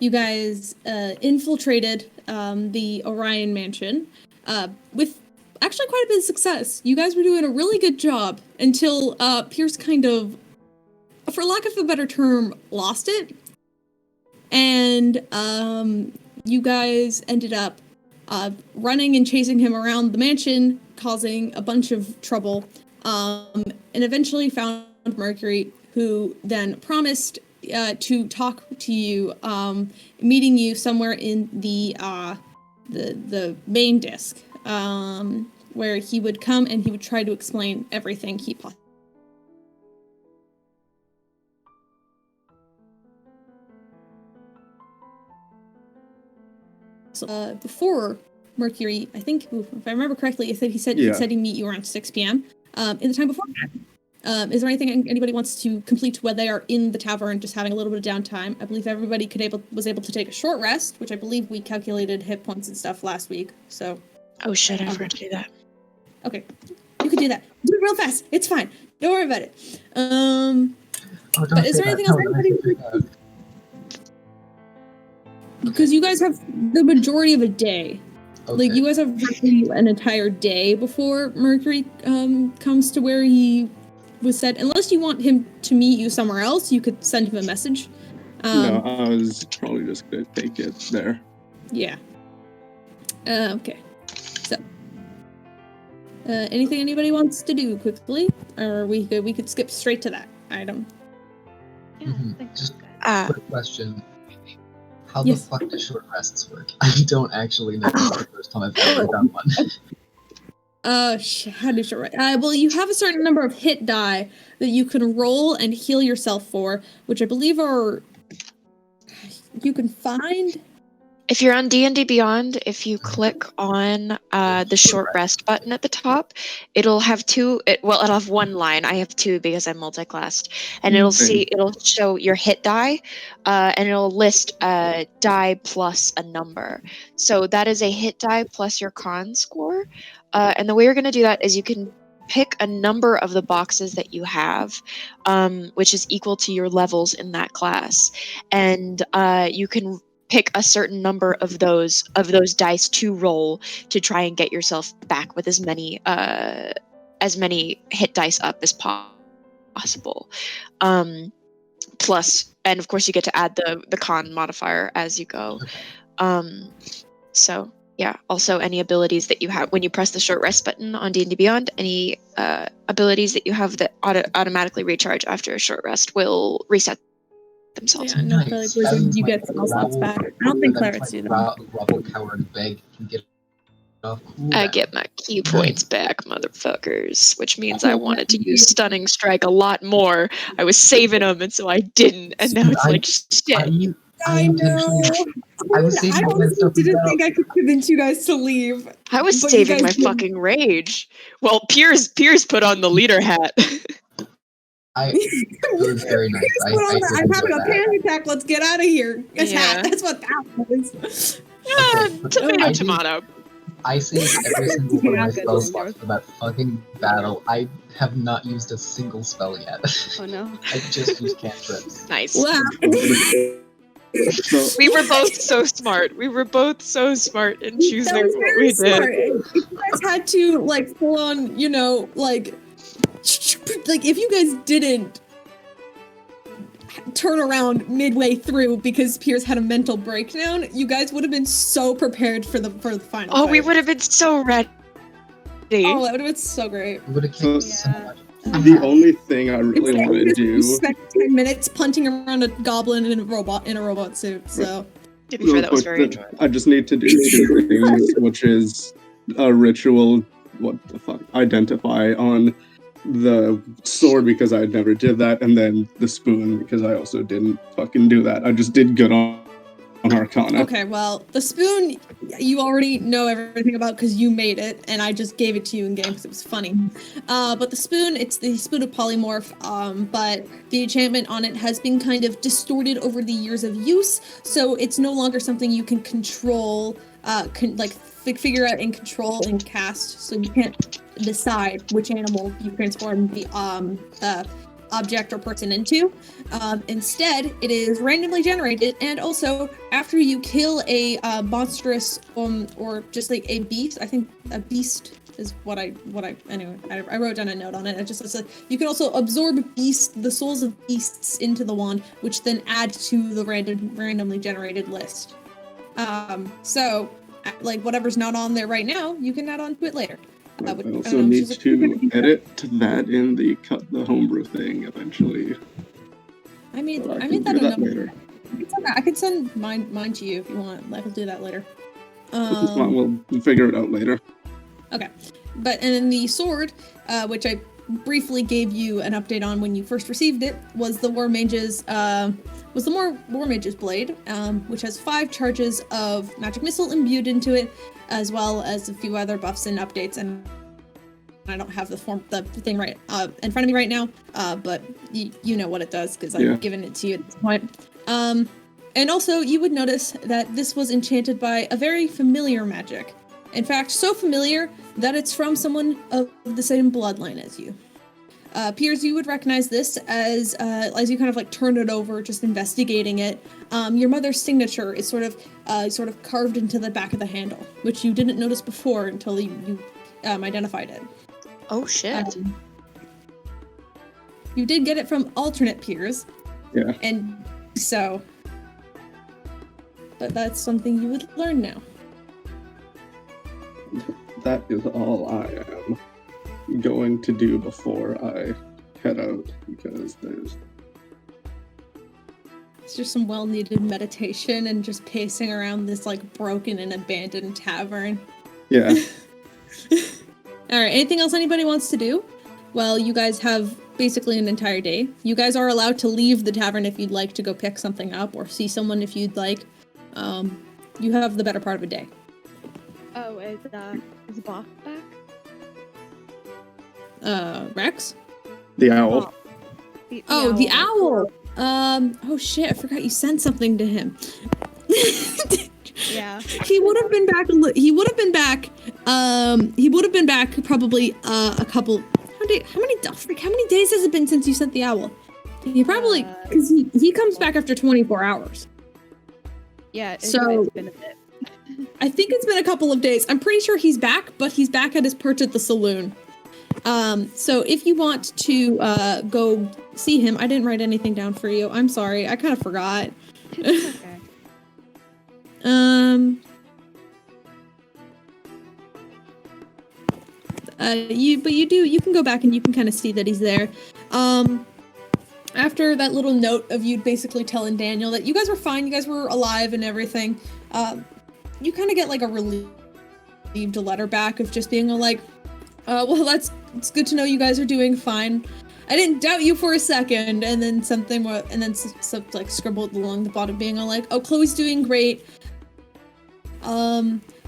you guys infiltrated the Orion Mansion with actually quite a bit of success. You guys were doing a really good job until Peirs kind of, for lack of a better term, lost it. And you guys ended up running and chasing him around the mansion, causing a bunch of trouble, and eventually found Mhairi, who then promised to talk to you, meeting you somewhere in the main disc, where he would come and he would try to explain everything he possibly. So, before Mhairi, I think, if I remember correctly, he said he'd meet you around 6 p.m. In the time before that. Is there anything anybody wants to complete while they are in the tavern, just having a little bit of downtime? I believe everybody was able to take a short rest, which I believe we calculated hit points and stuff last week. So. Oh shit! I forgot to do that. Okay, you can do that. Do it real fast. It's fine. Don't worry about it. But is there anything else anybody? Because you guys have the majority of a day. Okay. Like, you guys have an entire day before Mhairi comes to where he was said. Unless you want him to meet you somewhere else, you could send him a message. No, I was probably just going to take it there. Yeah. Okay. So, anything anybody wants to do quickly? Or we could skip straight to that item. Yeah, just quick question. How the fuck do short rests work? I don't actually know. This is the first time I've ever done one. How do short rest? Well, you have a certain number of hit die that you can roll and heal yourself for, which I believe you can find. If you're on D&D Beyond, if you click on the short rest button at the top, it'll have it'll have one line. I have two because I'm multi-classed, and it'll show your hit die, and it'll list die plus a number. So that is a hit die plus your con score, and the way you're going to do that is you can pick a number of the boxes that you have, which is equal to your levels in that class, and you can pick a certain number of those dice to roll to try and get yourself back with as many hit dice up as possible. Plus, and of course you get to add the con modifier as you go. So yeah, also any abilities that you have when you press the short rest button on D&D Beyond, any abilities that you have that automatically recharge after a short rest will reset themselves. Yeah, no, nice. You get spell slots back. I don't think clerics do them. Rubble, cower, and beg can get off. I get my key points back, motherfuckers, which means I wanted to use Stunning Strike a lot more. I was saving them, and so I didn't, and now it's like, shit. I know. I didn't think I could convince you guys to leave. I was saving my fucking rage. Well, Peirs put on the leader hat. It was very nice. I'm having a panic attack. Let's get out of here. That's what that was. Tomato. I saved every single one of my spell slots for that fucking battle. I have not used a single spell yet. Oh no. I just used cantrips. Nice. Wow. We were both so smart. We were both so smart in choosing what we did. You guys had to, full on, if you guys didn't turn around midway through because Peirs had a mental breakdown, you guys would have been so prepared for the final fight. We would have been so ready. Oh, that would have been so great. It would have killed so much. The only thing I really want to do... spent 10 minutes punting around a goblin in a robot suit, so... To be fair, that was very enjoyable. I just need to do two things, which is a ritual, identify on the sword because I never did that, and then the spoon because I also didn't fucking do that. I just did good on Arcana. Okay, well, the spoon you already know everything about because you made it, and I just gave it to you in game because it was funny. But the spoon, it's the spoon of polymorph, but the enchantment on it has been kind of distorted over the years of use, so it's no longer something you can control, figure out and control and cast, so you can't decide which animal you transform. object or person into. Instead, it is randomly generated, and also after you kill a monstrous or just like a beast, I think a beast is what I anyway. I wrote down a note on it. It just says you can also absorb the souls of beasts into the wand, which then add to the randomly generated list. So like whatever's not on there right now, you can add on to it later. I also need to edit that in the homebrew thing eventually. I made that a later. I could send mine to you if you want. I can do that later. We'll figure it out later. Okay, and then the sword, which I briefly gave you an update on when you first received it, was the War Mage's blade, which has 5 charges of magic missile imbued into it, as well as a few other buffs and updates. And I don't have the thing right in front of me right now, but you know what it does because I've given it to you at this point. And also, you would notice that this was enchanted by a very familiar magic. In fact, so familiar that it's from someone of the same bloodline as you. Peirs, you would recognize this as you kind of like turn it over, just investigating it. Your mother's signature is sort of carved into the back of the handle, which you didn't notice before until you identified it. Oh shit! You did get it from alternate Peirs. Yeah. And so, but that's something you would learn now. That is all I am going to do before I head out, because it's just some well-needed meditation and just pacing around this like broken and abandoned tavern. Yeah. All right, anything else anybody wants to do? Well, you guys have basically an entire day. You guys are allowed to leave the tavern if you'd like to go pick something up or see someone if you'd like. You have the better part of a day. Oh, is Bach back? Rex? The owl. The owl! Oh shit, I forgot you sent something to him. Yeah. He would have been back probably a couple. How many days has it been since you sent the owl? He probably, because he comes back after 24 hours. Yeah, it's been a bit. I think it's been a couple of days. I'm pretty sure he's back, but he's back at his perch at the saloon. So if you want to go see him, I didn't write anything down for you. I'm sorry, I kind of forgot. It's okay. You can go back and you can kind of see that he's there. After that little note of you basically telling Daniel that you guys were fine, you guys were alive and everything, you kind of get like a relieved letter back of just being like, well, it's good to know you guys are doing fine. I didn't doubt you for a second, and then something more, and then some like scribbled along the bottom being all like, oh, Chloe's doing great.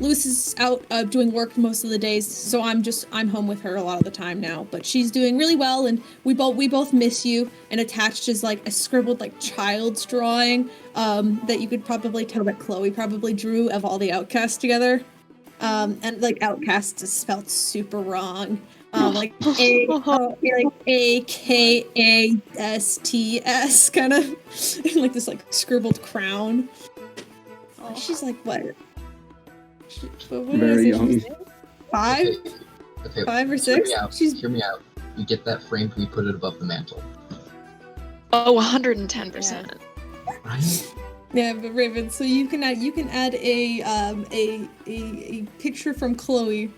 Lewis is out doing work most of the days, so I'm home with her a lot of the time now, but she's doing really well, and we both miss you. And attached is like a scribbled like child's drawing that you could probably tell that Chloe probably drew of all the Outcasts together. And like Outcasts is spelled super wrong. Like AKASTS kind of like this like scribbled crown. Oh. She's like what? What very young. 5? Okay. 5 or 6? Hear me out. You get that framed, we put it above the mantle. Oh, 110%. Right? Yeah, but Raven, so you can add a picture from Chloe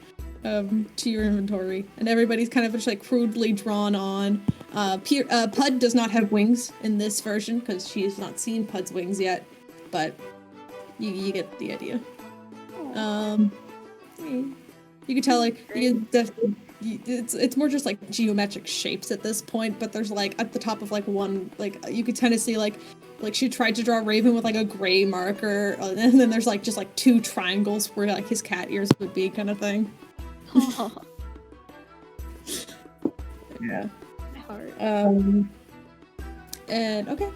to your inventory, and everybody's kind of just like crudely drawn on. Puud does not have wings in this version because she has not seen Pud's wings yet, but you get the idea. You can tell like it's more just like geometric shapes at this point, but there's like at the top of like one, like you could kind of see like she tried to draw Raven with like a gray marker, and then there's like just like 2 triangles where like his cat ears would be kind of thing. Yeah. My heart. And okay.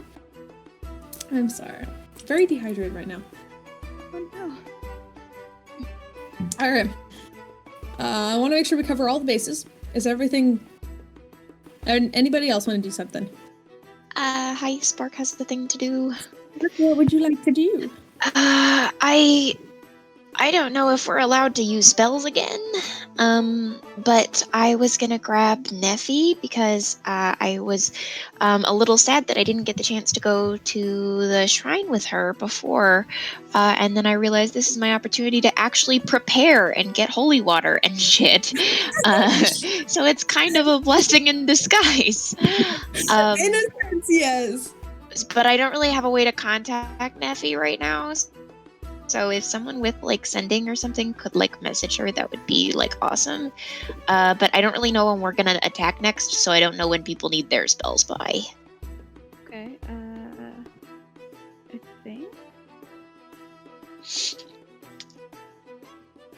I'm sorry. Very dehydrated right now. Oh no. Alright. I want to make sure we cover all the bases. Is everything Anybody else want to do something? Hi, Spark has the thing to do. What would you like to do? I don't know if we're allowed to use spells again, but I was gonna grab Neffy because I was a little sad that I didn't get the chance to go to the shrine with her before, and then I realized this is my opportunity to actually prepare and get holy water and shit. So it's kind of a blessing in disguise. In a sense, yes. But I don't really have a way to contact Neffy right now. So if someone with like sending or something could like message her, that would be like awesome. But I don't really know when we're gonna attack next, so I don't know when people need their spells by. Okay, I think.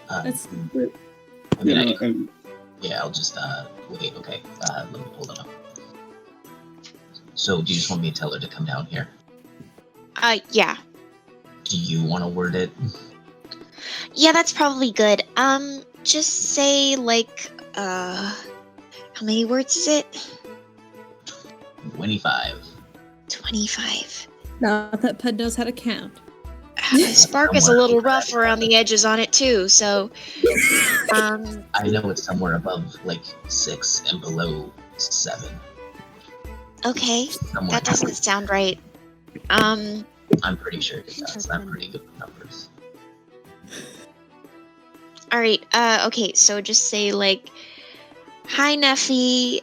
That's I mean, yeah, I'll just wait. Okay, let me hold on. So, do you just want me to tell her to come down here? Yeah. Do you want to word it? Yeah, that's probably good. Just say like, how many words is it? 25. 25. Not that Pud knows how to count. Spark is a little rough around the edges on it too, so I know it's somewhere above like 6 and below 7. okay. Somewhere That doesn't sound right. I'm pretty sure it does. I'm pretty good with numbers. Alright, okay, so just say like, hi Neffy.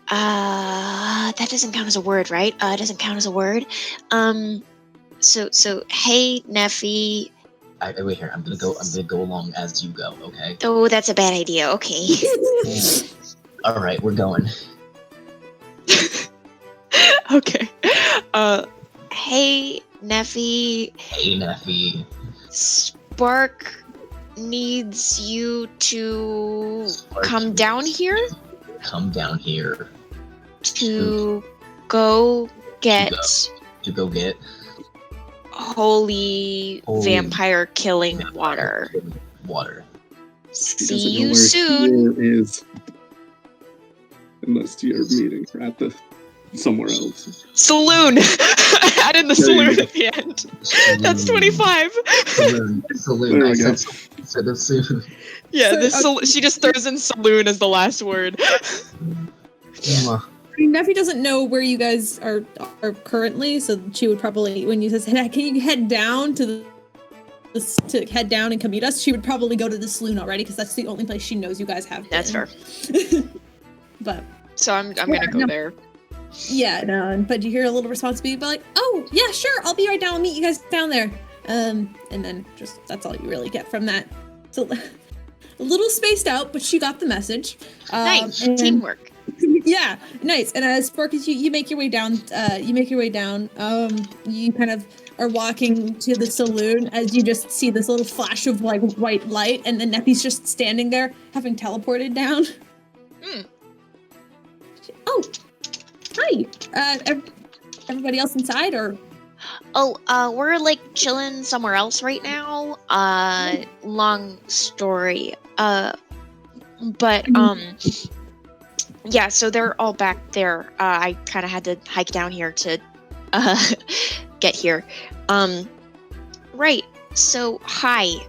That doesn't count as a word, right? It doesn't count as a word. So hey Neffy. Wait here. I'm gonna go along as you go. Okay. Oh, that's a bad idea. Okay. All right, we're going. Okay. Hey Neffy. Hey, Neffy. Spark needs you to come down here. Come down here. To go get. To go get. Holy vampire killing water. Water. See you soon. Is unless you're meeting her at the somewhere else. Saloon. Add in the saloon at the end. That's 25. Saloon. There I we go. said the saloon. Yeah, she just throws in saloon as the last word. Yeah. Neffy doesn't know where you guys are currently, so she would probably, when you says, "Hey, can you head down to head down and come meet us?" She would probably go to the saloon already because that's the only place she knows you guys have. That's fair. But so I'm gonna go there. Yeah, no. But you hear a little responsibility, but like, "Oh, yeah, sure, I'll be right down. I'll meet you guys down there." And then just that's all you really get from that. So a little spaced out, but she got the message. Nice teamwork. Yeah, nice. And as Spark, as you make your way down, you kind of are walking to the saloon as you just see this little flash of like white light, and then Neffy's just standing there, having teleported down. Oh, hi. Everybody else inside, or? Oh, we're like chilling somewhere else right now. Long story. But yeah, so they're all back there. I kind of had to hike down here to get here. Right. So, hi.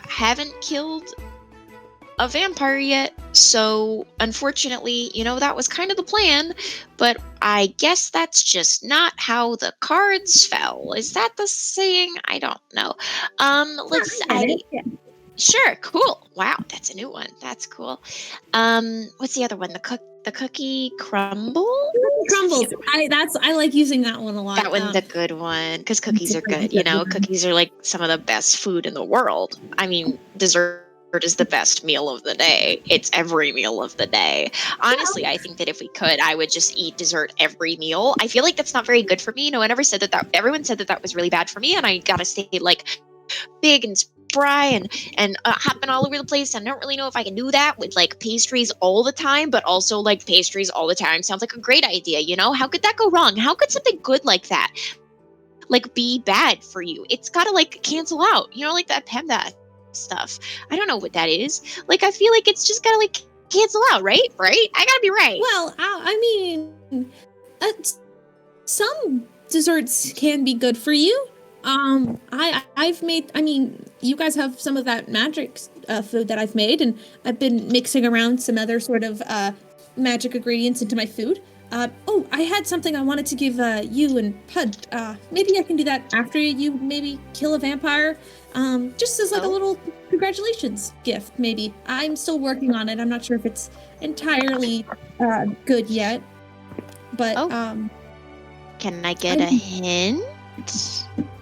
Haven't killed a vampire yet, so unfortunately, that was kind of the plan, but I guess that's just not how the cards fell. Is that the saying? I don't know. Sure, cool. Wow, that's a new one. That's cool. What's the other one? The cookie crumble? Crumbles. I like using that one a lot. That one's a good one because cookies are good. Cookies are like some of the best food in the world. I mean, dessert is the best meal of the day. It's every meal of the day. Honestly, I think that if we could, I would just eat dessert every meal. I feel like that's not very good for me. No one ever said that. Everyone said that was really bad for me, and I gotta stay like big and spry and hopping all over the place. I don't really know if I can do that with like pastries all the time, but also like pastries all the time sounds like a great idea. How could that go wrong? How could something good like that like be bad for you? It's gotta like cancel out. Like that PEMDAS stuff. I don't know what that is. Like I feel like it's just gotta like cancel out, right? Right? I gotta be right. Well, I mean, some desserts can be good for you. I've made. I mean, you guys have some of that magic food that I've made, and I've been mixing around some other sort of magic ingredients into my food. Oh, I had something I wanted to give you and Puud. Maybe I can do that after you maybe kill a vampire. Just as like a little congratulations gift, maybe. I'm still working on it. I'm not sure if it's entirely good yet. But can I get a hint?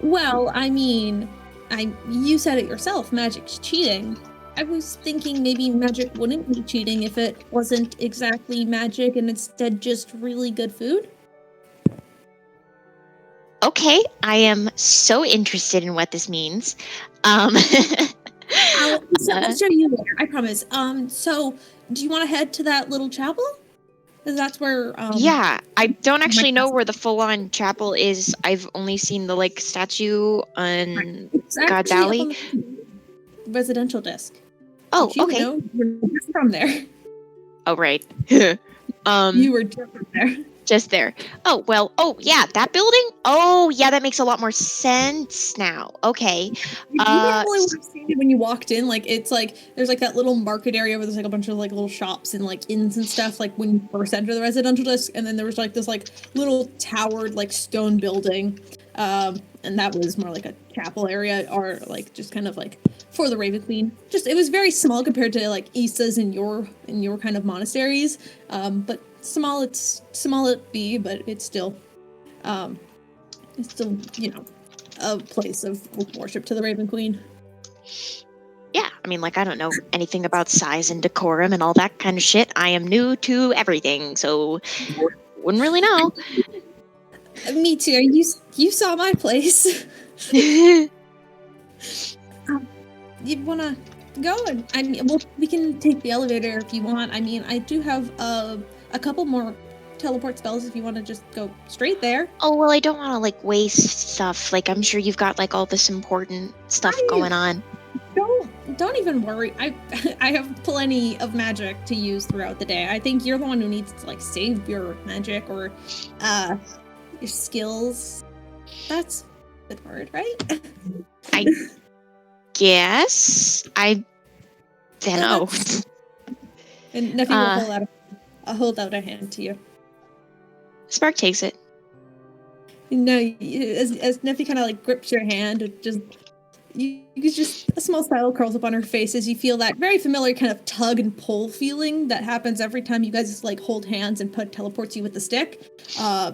Well, I mean, you said it yourself, magic's cheating. I was thinking maybe magic wouldn't be cheating if it wasn't exactly magic and instead just really good food. Okay, I am so interested in what this means. I'll show you later, I promise. So do you want to head to that little chapel? Because that's where yeah, I don't actually know where the full-on chapel is. I've only seen the like statue on God Valley. Residential desk. Oh, okay. You were just from there. Oh, right. You were just from there. Just there. Oh, well, oh, yeah, that building? Oh, yeah, that makes a lot more sense now. Okay. You probably would have seen it when you walked in. Like, it's like, there's like that little market area where there's like a bunch of like little shops and like inns and stuff, like when you first enter the residential district. And then there was like this like little towered like stone building. And that was more like a chapel area or like just kind of like for the Raven Queen. Just, it was very small compared to like Issa's in your kind of monasteries. But small it be, but it's still, you know, a place of worship to the Raven Queen. Yeah, I mean, like, I don't know anything about size and decorum and all that kind of shit. I am new to everything, so wouldn't really know. Me too. You saw my place. You wanna go? And I mean, we can take the elevator if you want. I mean, I do have a couple more teleport spells if you want to just go straight there. Oh, well, I don't want to, like, waste stuff. Like, I'm sure you've got, like, all this important stuff going on. Don't even worry. I have plenty of magic to use throughout the day. I think you're the one who needs to, like, save your magic or your skills. That's a good word, right? I guess. I don't know. And Neffy will hold out a hand to you. Spark takes it. No, as Neffy kind of like grips your hand, it just a small smile curls up on her face as you feel that very familiar kind of tug and pull feeling that happens every time you guys like hold hands and Puud teleports you with the stick.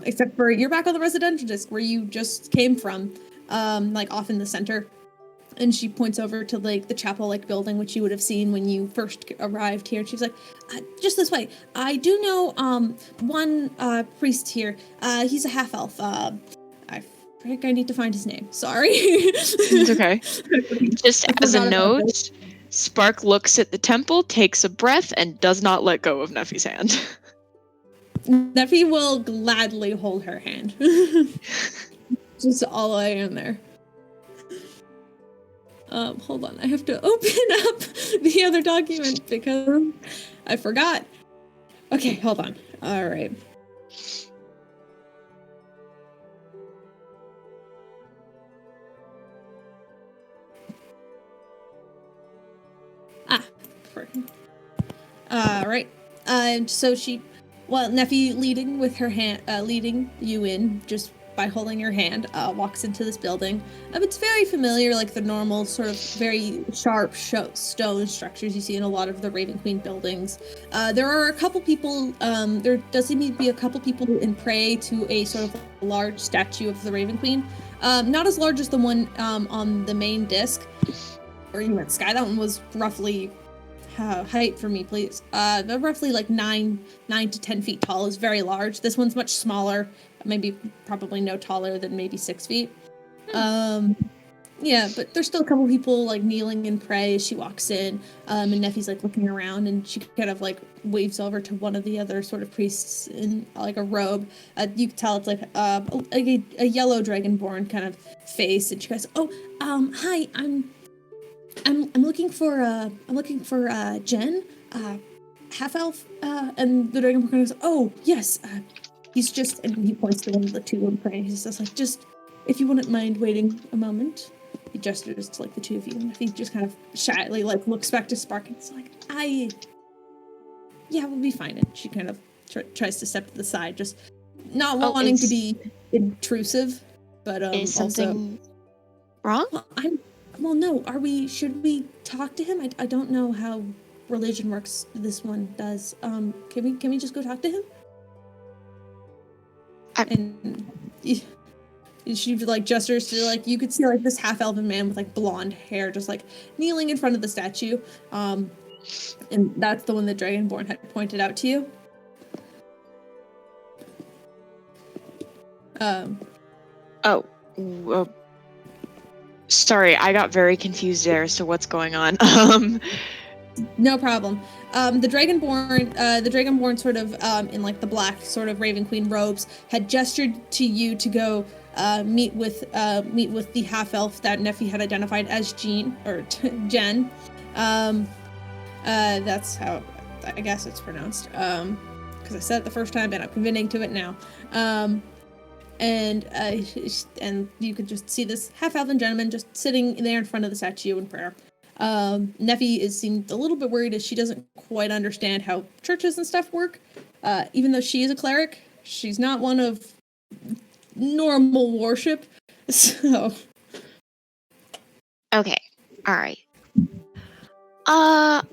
Except for you're back on the residential district where you just came from, like off in the center. And she points over to like the chapel like building, which you would have seen when you first arrived here. And she's like, just this way. I do know one priest here. He's a half elf. I think I need to find his name. Sorry. It's okay. Just as a note, Spark looks at the temple, takes a breath, and does not let go of Neffy's hand. Neffy will gladly hold her hand. Just all the way in there. Hold on, I have to open up the other document because I forgot. Okay, hold on. All right. Right. So Neffy leading you in just by holding your hand, walks into this building. It's very familiar, like the normal sort of very sharp stone structures you see in a lot of the Raven Queen buildings. There are a couple people, there does seem to be a couple people in prey to a sort of large statue of the Raven Queen. Not as large as the one on the main disc, or you went sky. That one was roughly, height for me, please. They're roughly like 9 to 10 feet tall. Is very large. This one's much smaller. Probably no taller than maybe 6 feet. Yeah, but there's still a couple people like kneeling in prayer as she walks in. And Neffy's like looking around, and she kind of like waves over to one of the other sort of priests in like a robe. You can tell it's like a yellow dragonborn kind of face, and she goes, "Oh, hi, I'm looking for Jen. half elf? And the dragonborn kind of goes, oh, yes, he's just, and he points to one of the two and pray. He's just like, just, if you wouldn't mind waiting a moment. He gestures to like the two of you, and he just kind of shyly like looks back to Spark and it's like, yeah, we'll be fine. And she kind of tries to step to the side, just not wanting to be intrusive, but is something wrong? Well, no. Should we talk to him? I don't know how religion works. This one does. Can we just go talk to him? She like gestures to like you could see like this half-elven man with like blonde hair just like kneeling in front of the statue, and that's the one that Dragonborn had pointed out to you. Sorry, I got very confused there as to what's going on. No problem. The Dragonborn sort of in like the black sort of Raven Queen robes had gestured to you to go meet with the half elf that Neffy had identified as Jen. That's how I guess it's pronounced. Because I said it the first time and I'm committing to it now. And you could just see this half-elven gentleman just sitting there in front of the statue in prayer. Neffy seemed a little bit worried as she doesn't quite understand how churches and stuff work. Even though she is a cleric, she's not one of normal worship. So. Okay. All right. I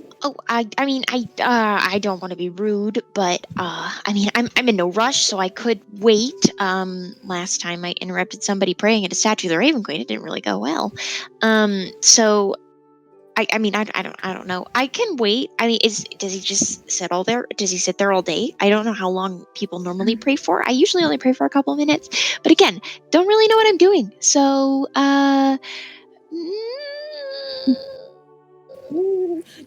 don't want to be rude, but I'm in no rush, so I could wait. Last time I interrupted somebody praying at a statue of the Raven Queen, it didn't really go well. So I don't know. I can wait. I mean, does he just sit all there? Does he sit there all day? I don't know how long people normally pray for. I usually only pray for a couple of minutes, but again, don't really know what I'm doing. So,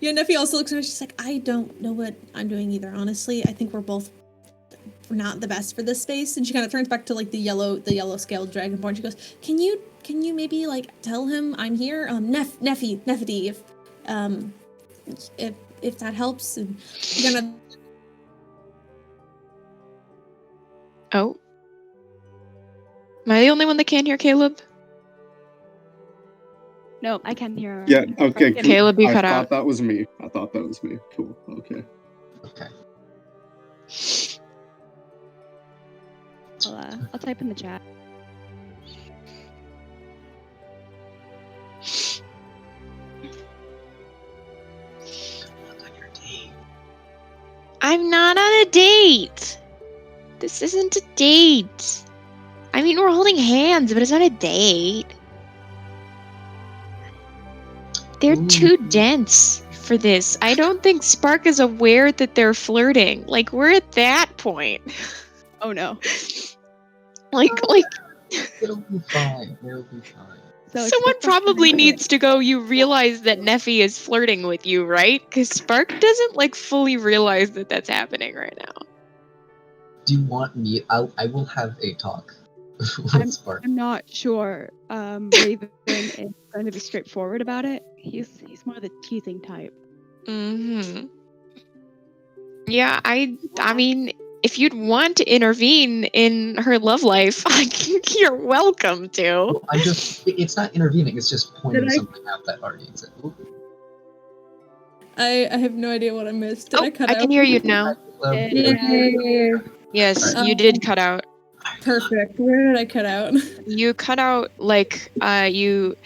Yeah, Neffy also looks at her. She's like, I don't know what I'm doing either. Honestly, I think we're not the best for this space. And she kind of turns back to like the yellow scaled dragonborn. She goes, Can you maybe like tell him I'm here? Neffy, if that helps. And you're gonna. Oh, am I the only one that can't hear Kaleb? No, I can hear. Yeah, okay. Kaleb, you cut out. I thought that was me. Cool, okay. I'll type in the chat. I'm not on a date. This isn't a date. I mean, we're holding hands, but it's not a date. They're too dense for this. I don't think Spark is aware that they're flirting. Like, we're at that point. Oh no. Like. It'll be fine. So someone probably needs to go, you realize that Neffy is flirting with you, right? Because Spark doesn't, like, fully realize that that's happening right now. Do you want me? I will have a talk with Spark. I'm not sure. Raven is going to be straightforward about it. He's more the teasing type. Mm-hmm. Yeah, I mean, if you'd want to intervene in her love life, you're welcome to. Well, it's not intervening, it's just pointing something out that already exists. I have no idea what I missed. Did I cut out? I can hear you now. Yay. Yes, you did cut out. Perfect. Where did I cut out? You cut out, like, Neffy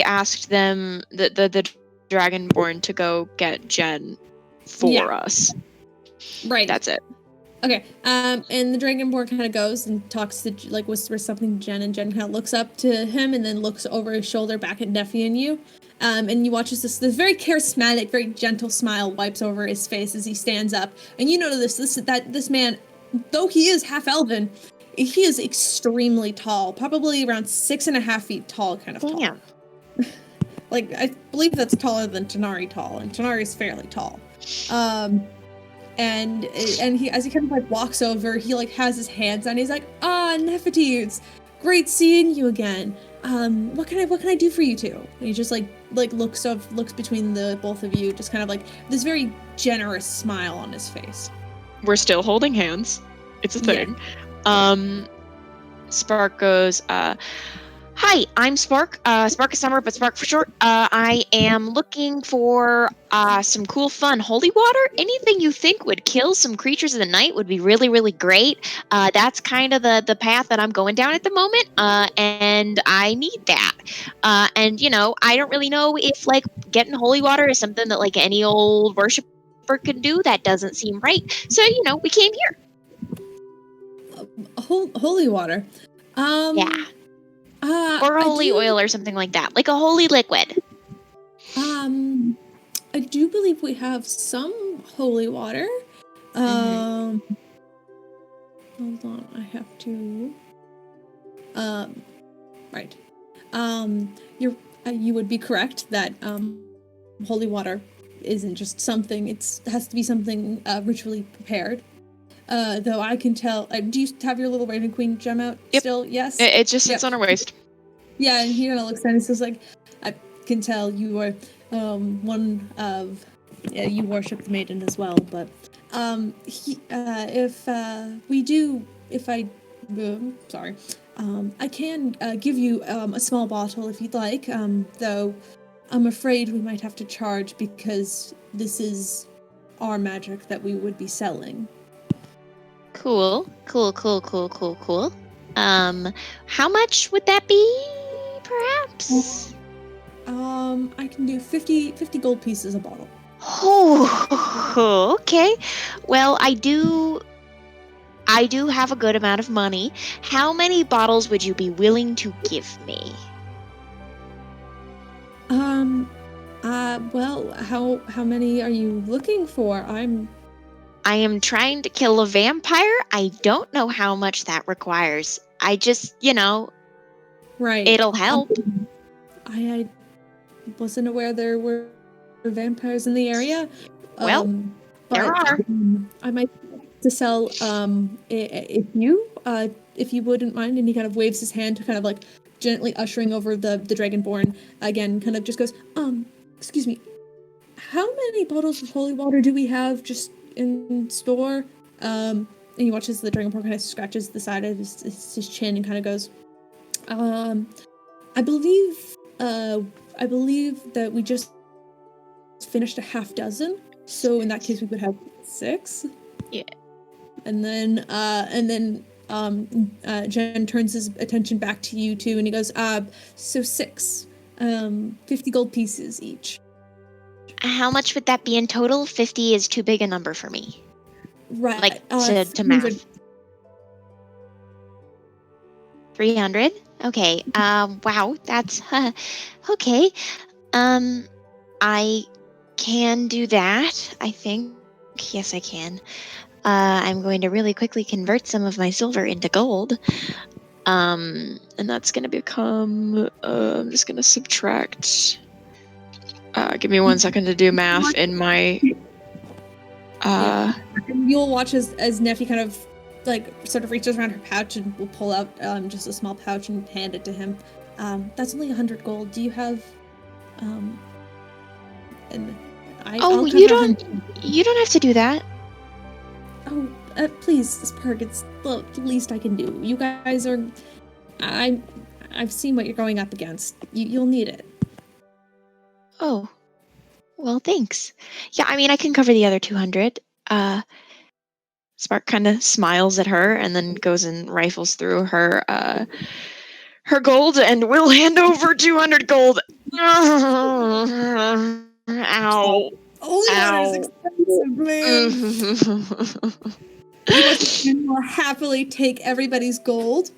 asked them, the Dragonborn, to go get Jen for us. Right. That's it. Okay. And the Dragonborn kind of goes and talks to, like, whispers something to Jen, and Jen kind of looks up to him and then looks over his shoulder back at Neffy and you. And you watch as this very charismatic, very gentle smile wipes over his face as he stands up. And you notice this man, though he is half elven, he is extremely tall, probably around 6.5 feet tall, kind of tall. Yeah. Like, I believe that's taller than Tanar'ri tall, and Tanar'ri is fairly tall. And he, as he kind of like walks over, he like has his hands on. He's like, Nefertiti, it's great seeing you again. what can I do for you two? And he just like looks between the both of you, just kind of like this very generous smile on his face. We're still holding hands. It's a thing. Yeah. Spark goes, hi, I'm Spark. Spark is summer, but Spark for short. I am looking for some cool, fun holy water. Anything you think would kill some creatures of the night would be really, really great. That's kind of the path that I'm going down at the moment, and I need that. And, I don't really know if, getting holy water is something that, any old worshiper could do. That doesn't seem right. So, we came here. Holy water. Yeah. Or holy oil or something like that. Like a holy liquid. I do believe we have some holy water. Hold on, I have to... right. You would be correct that, holy water isn't just something, it has to be something, ritually prepared. Though I can tell, do you have your little Raven Queen gem out still? Yes? It just sits on her waist. Yeah, and he kind of looks at it and says, I can tell you are one of... you worship the maiden as well, but I can give you a small bottle if you'd like, though I'm afraid we might have to charge because this is our magic that we would be selling. Cool. How much would that be, perhaps? I can do 50 gold pieces a bottle. Oh, okay. Well, I do have a good amount of money. How many bottles would you be willing to give me? Well, how many are you looking for? I am trying to kill a vampire. I don't know how much that requires. I just, right. It'll help. I wasn't aware there were vampires in the area. Well, there are. I might have to sell if you wouldn't mind. And he kind of waves his hand to kind of gently ushering over the Dragonborn again. Kind of just goes, excuse me. How many bottles of holy water do we have just in store? And he watches the Dragonborn kind of scratches the side of his chin and kind of goes, I believe that we just finished a half dozen. So in that case, we would have 6. Yeah. And then Jen turns his attention back to you two, and he goes, so 6, 50 gold pieces each. How much would that be in total? 50 is too big a number for me. Right. To math. 300? Okay. Wow, that's okay. I can do that, I think. Yes, I can. I'm going to really quickly convert some of my silver into gold. And that's going to become... I'm just going to subtract... give me 1 second to do math in my... You'll watch as Neffy kind of sort of reaches around her pouch and will pull out just a small pouch and hand it to him. That's only 100 gold. Do you have you don't have to do that. Oh, please, Spark, it's the least I can do. You guys are... I've seen what you're going up against. You'll need it. Oh. Well, thanks. Yeah, I mean, I can cover the other 200. Spark kind of smiles at her and then goes and rifles through her gold and will hand over 200 gold. Ow. Holy water is expensive, man. You will happily take everybody's gold.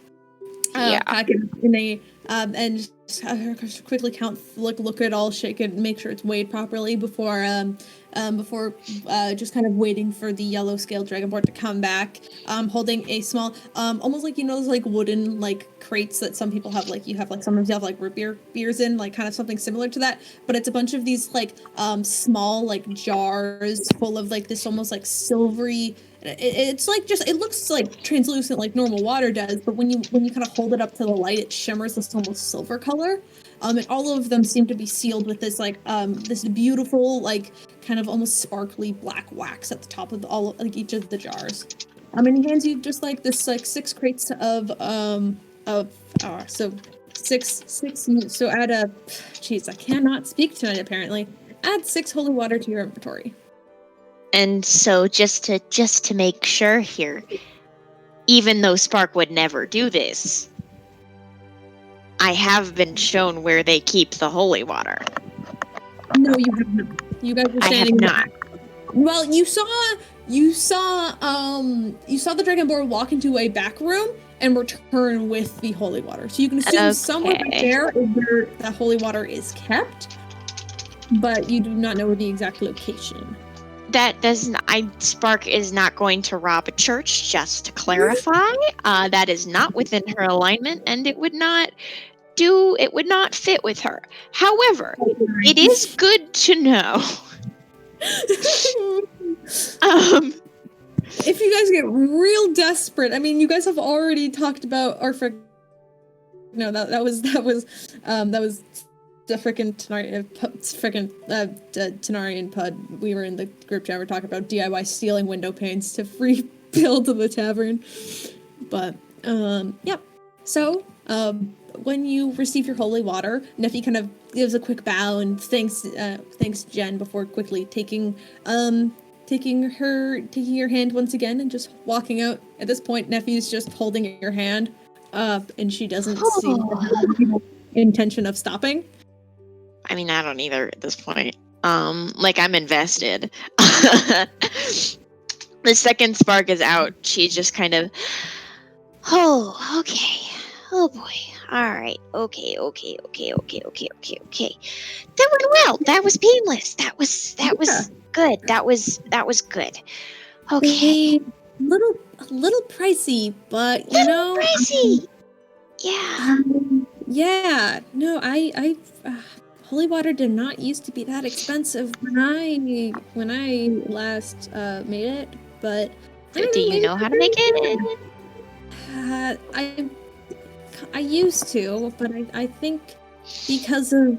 Pack it in a and just quickly count, look at it all, shake it, make sure it's weighed properly before just kind of waiting for the yellow scaled dragonborn to come back, holding a small, almost those wooden crates that some people have, sometimes you have root beers in, kind of something similar to that, but it's a bunch of these small jars full of this almost silvery It's like it looks like translucent like normal water does, but when you kind of hold it up to the light, it shimmers this almost silver color. And all of them seem to be sealed with this this beautiful like kind of almost sparkly black wax at the top of each of the jars. And he hands you just like this like 6 crates of so 6 so add a jeez, I cannot speak tonight apparently. Add 6 holy water to your inventory. And so just to make sure here, even though Spark would never do this, I have been shown where they keep the holy water. No, you have not. You guys were standing. I have not. Well, you saw the Dragonborn walk into a back room and return with the holy water. So you can assume somewhere back there is where the holy water is kept, but you do not know the exact location. That doesn't. Spark is not going to rob a church. Just to clarify, that is not within her alignment, and it would not fit with her. However, it is good to know. If you guys get real desperate, I mean, you guys have already talked about our no, that was the frickin' Tanar'ri and Puud. We were in the group chat. We're talking about DIY stealing window panes to rebuild the tavern. But yeah. So when you receive your holy water, Neffy kind of gives a quick bow and thanks Jen before quickly taking your hand once again and just walking out. At this point, Neffy's just holding your hand up, and she doesn't see the intention of stopping. I mean, I don't either at this point. Like I'm invested. The second Spark is out, she just kind of, oh, okay. Oh boy. All right. Okay. That went well. That was painless. That was good. That was good. Okay. A little pricey, but you know. Pricey. Yeah. Yeah. No, I holy water did not used to be that expensive when I last made it, but do you know how to make it? I used to, but I think because of,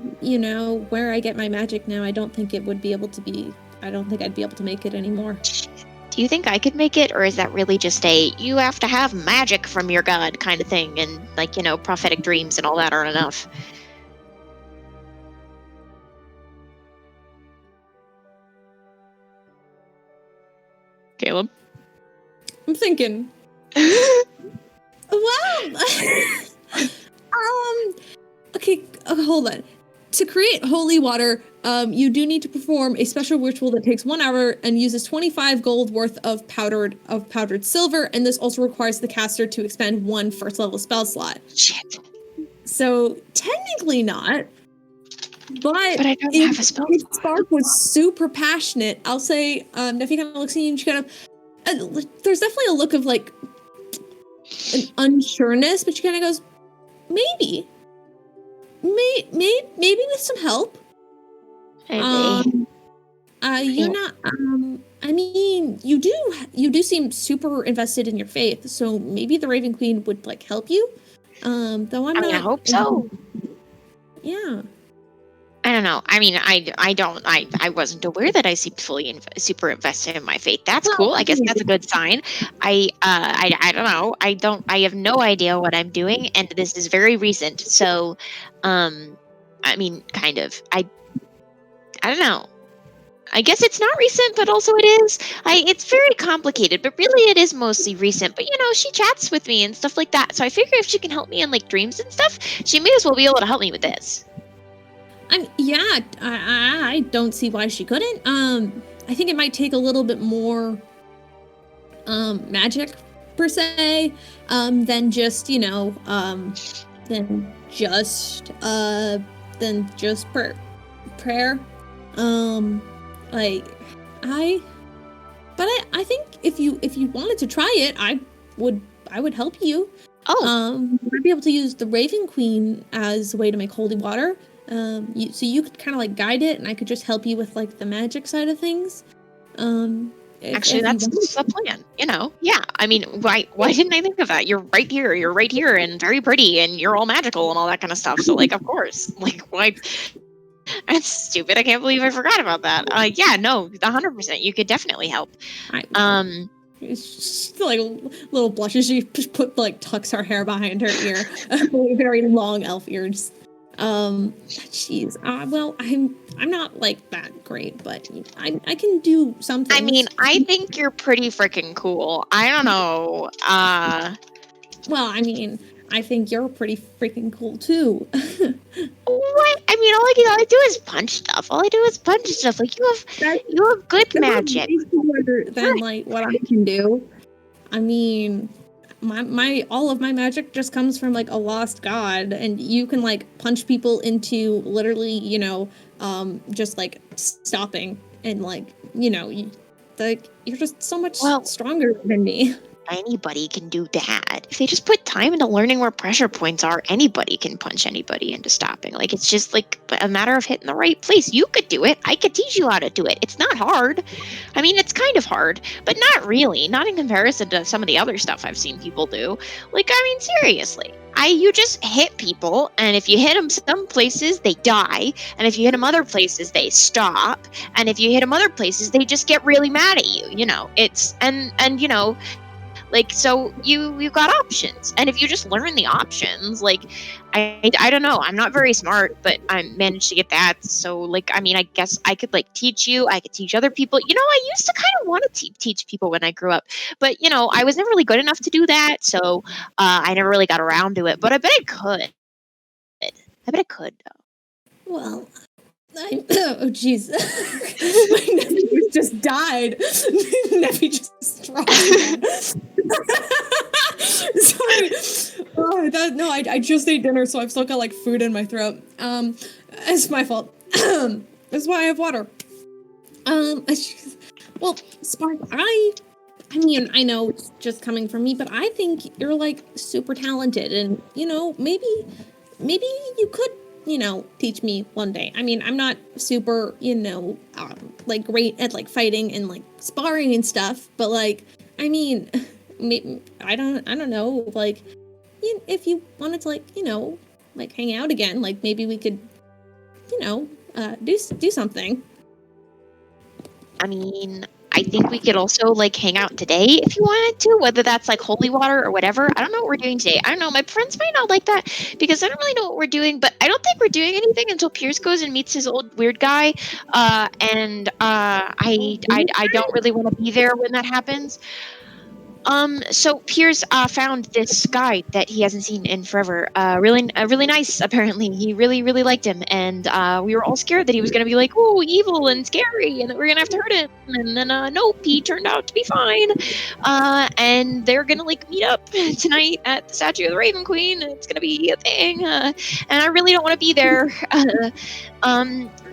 where I get my magic now, I don't think I'd be able to make it anymore. Do you think I could make it, or is that really just you have to have magic from your god kind of thing, and prophetic dreams and all that aren't enough? Kaleb? I'm thinking. Well, okay, hold on. To create holy water, you do need to perform a special ritual that takes 1 hour and uses 25 gold worth of powdered silver, and this also requires the caster to expend 1 first level spell slot. Shit. So technically not, but I don't have a spell slot. If Spark was super passionate, I'll say, Neffy kind of looks at you and she kind of, there's definitely a look of like an unsureness, but she kind of goes, maybe with some help. Maybe. You're not. I mean, you do seem super invested in your faith, so maybe the Raven Queen would like help you. Though I hope so. Yeah. I don't know. I mean, I wasn't aware that I seemed super invested in my faith. That's cool. I guess that's a good sign. I don't know. I have no idea what I'm doing, and this is very recent. So, I mean, kind of. I don't know. I guess it's not recent, but also it is. It's very complicated, but really it is mostly recent. But she chats with me and stuff like that. So I figure if she can help me in like dreams and stuff, she may as well be able to help me with this. I don't see why she couldn't. I think it might take a little bit more magic per se than just prayer. I think if you wanted to try it, I would help you. I'd be able to use the Raven Queen as a way to make holy water. So you could kind of like guide it, and I could just help you with like the magic side of things. Actually, that's the plan, you know? Yeah, I mean, why didn't I think of that? You're right here, and very pretty, and you're all magical and all that kind of stuff. So, like, of course. Like, why? That's stupid. I can't believe I forgot about that. Yeah, no, 100%. You could definitely help. She's like little blushes. She just tucks her hair behind her ear. Very long elf ears. Jeez. Well, I'm not like that great, but I can do something. I mean, I think you're pretty freaking cool. I don't know. Well, I mean, I think you're pretty freaking cool too. What? I mean, all I do is punch stuff. Like, you have good magic. Than like what I can do. I mean, my all of my magic just comes from like a lost god, and you can like punch people into literally, you know, just like stopping, and like, you know, you're just so much stronger than me. Anybody can do that. If they just put time into learning where pressure points are, anybody can punch anybody into stopping. Like, it's just like a matter of hitting the right place. You could do it. I could teach you how to do it. It's not hard. I mean, it's kind of hard, but not really. Not in comparison to some of the other stuff I've seen people do. Like, I mean, seriously. You just hit people, and if you hit them some places, they die. And if you hit them other places, they stop. And if you hit them other places, they just get really mad at you. You know, it's, and you know, like, so you've got options, and if you just learn the options, like, I don't know, I'm not very smart, but I managed to get that. So, like, I mean, I guess I could like teach you. I could teach other people. You know, I used to kind of want to teach people when I grew up, but you know, I was never really good enough to do that. So I never really got around to it. But I bet I could. Though. Well. Oh jeez. My nephew just died. My nephew just dropped. Sorry. I just ate dinner, so I've still got like food in my throat. It's my fault. That's why I have water. Well, Spark, I mean, I know it's just coming from me, but I think you're like super talented, and you know, maybe you could, you know, teach me one day. I mean, I'm not super, you know, like great at like fighting and like sparring and stuff, but like, I mean, maybe, I don't know, like, if you wanted to, like, you know, like hang out again, like maybe we could, you know, do something. I mean, I think we could also like hang out today if you wanted to, whether that's like holy water or whatever. I don't know what we're doing today. I don't know. My friends might not like that because I don't really know what we're doing, but I don't think we're doing anything until Peirs goes and meets his old weird guy. And I don't really want to be there when that happens. So Peirs found this guy that he hasn't seen in forever. Really nice. Apparently, he really liked him, and we were all scared that he was gonna be like, "Oh, evil and scary," and that we're gonna have to hurt him. And then, nope, he turned out to be fine. And they're gonna like meet up tonight at the statue of the Raven Queen. It's gonna be a thing, and I really don't want to be there.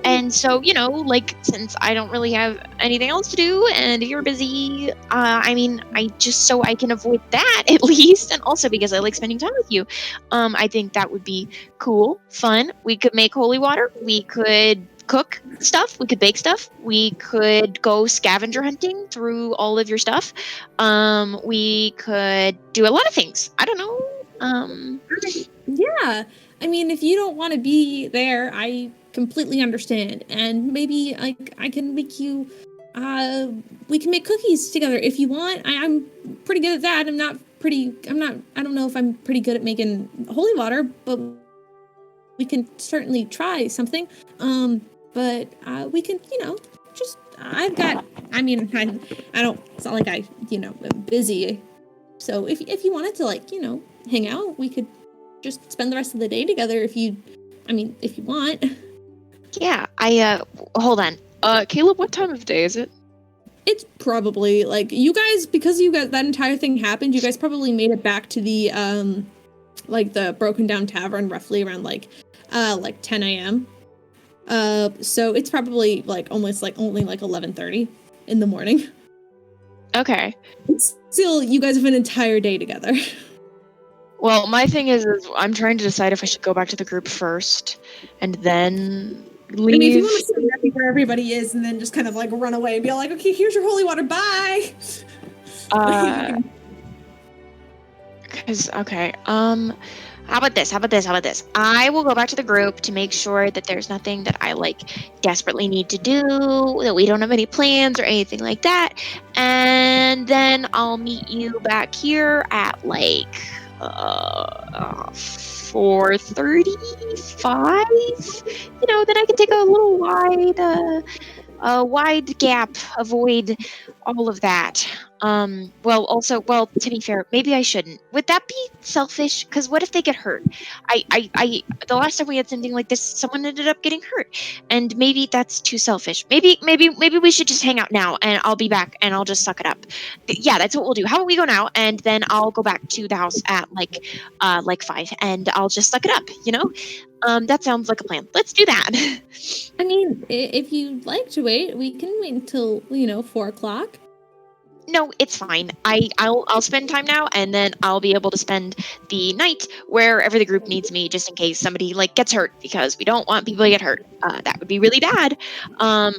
And so, you know, like, since I don't really have anything else to do, and you're busy, I mean, I just, so I can avoid that at least, and also because I like spending time with you, I think that would be cool, fun. We could make holy water, we could cook stuff, we could bake stuff, we could go scavenger hunting through all of your stuff, we could do a lot of things. I don't know. Yeah, I mean, if you don't want to be there, I completely understand, and maybe I can make you, we can make cookies together if you want. I'm pretty good at that. I don't know if I'm pretty good at making holy water, but we can certainly try something. But we can, you know, just, I don't, it's not like I, you know, am busy. So if you wanted to, like, you know, hang out, we could just spend the rest of the day together if you want. Yeah, hold on. Kaleb, what time of day is it? It's probably, like, you guys, because you guys, that entire thing happened, you guys probably made it back to the, like, the broken down tavern roughly around, like 10 a.m. So it's probably, like, almost, like, only, like, 11:30 in the morning. Okay. It's still, you guys have an entire day together. Well, my thing is I'm trying to decide if I should go back to the group first and then leave. I mean, if you want to see where everybody is and then just kind of like run away and be like, okay, here's your holy water, bye. How about this? I will go back to the group to make sure that there's nothing that I like desperately need to do, that we don't have any plans or anything like that. And then I'll meet you back here at like 4:35. Then I can take a little wide gap, avoid all of that. To be fair, maybe I shouldn't. Would that be selfish? Because what if they get hurt? The last time we had something like this, someone ended up getting hurt, and maybe that's too selfish. Maybe we should just hang out now, and I'll be back, and I'll just suck it up. Yeah, that's what we'll do. How about we go now, and then I'll go back to the house at like 5, and I'll just suck it up. That sounds like a plan. Let's do that. I mean, if you'd like to wait, we can wait until 4:00. No, it's fine. I'll spend time now, and then I'll be able to spend the night wherever the group needs me, just in case somebody gets hurt, because we don't want people to get hurt. That would be really bad.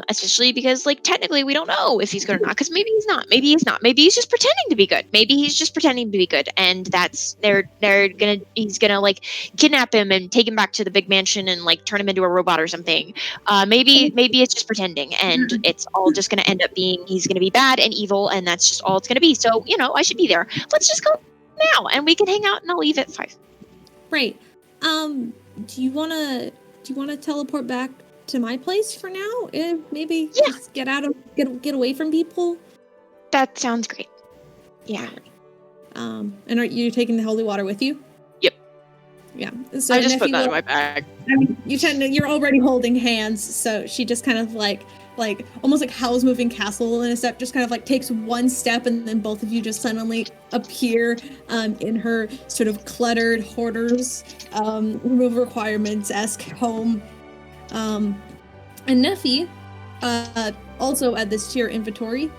Especially because technically we don't know if he's good or not. Because maybe he's not. Maybe he's not. Maybe he's just pretending to be good. Maybe he's just pretending to be good, and he's gonna kidnap him and take him back to the big mansion and turn him into a robot or something. Maybe it's just pretending, and it's all just gonna end up being he's gonna be bad and evil, and that's just all it's going to be. So, I should be there. Let's just go now, and we can hang out, and I'll leave at 5. Right. Do you want to teleport back to my place for now? Maybe just get get away from people? That sounds great. Yeah. And are you taking the holy water with you? Yep. Yeah. So I just put that in my bag. I mean, you're already holding hands, so she just kind of almost like Howl's Moving Castle in a step, just kind of takes one step, and then both of you just suddenly appear in her sort of cluttered hoarders, remove requirements-esque home. And Neffy, also add this to your inventory.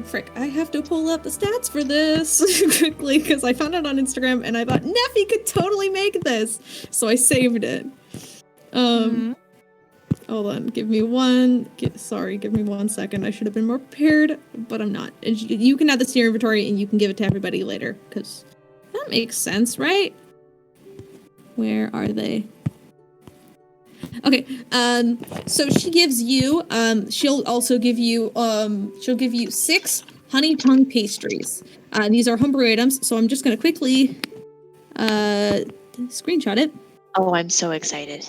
Frick, I have to pull up the stats for this quickly because I found it on Instagram and I thought Neffy could totally make this, so I saved it. Hold on, give me 1 second. I should have been more prepared, but I'm not. And you can add this to your inventory and you can give it to everybody later, because that makes sense, right? Where are they? Okay, so she gives you, she'll also give you, 6 honey tongue pastries. These are homebrew items, so I'm just gonna quickly, screenshot it. Oh, I'm so excited.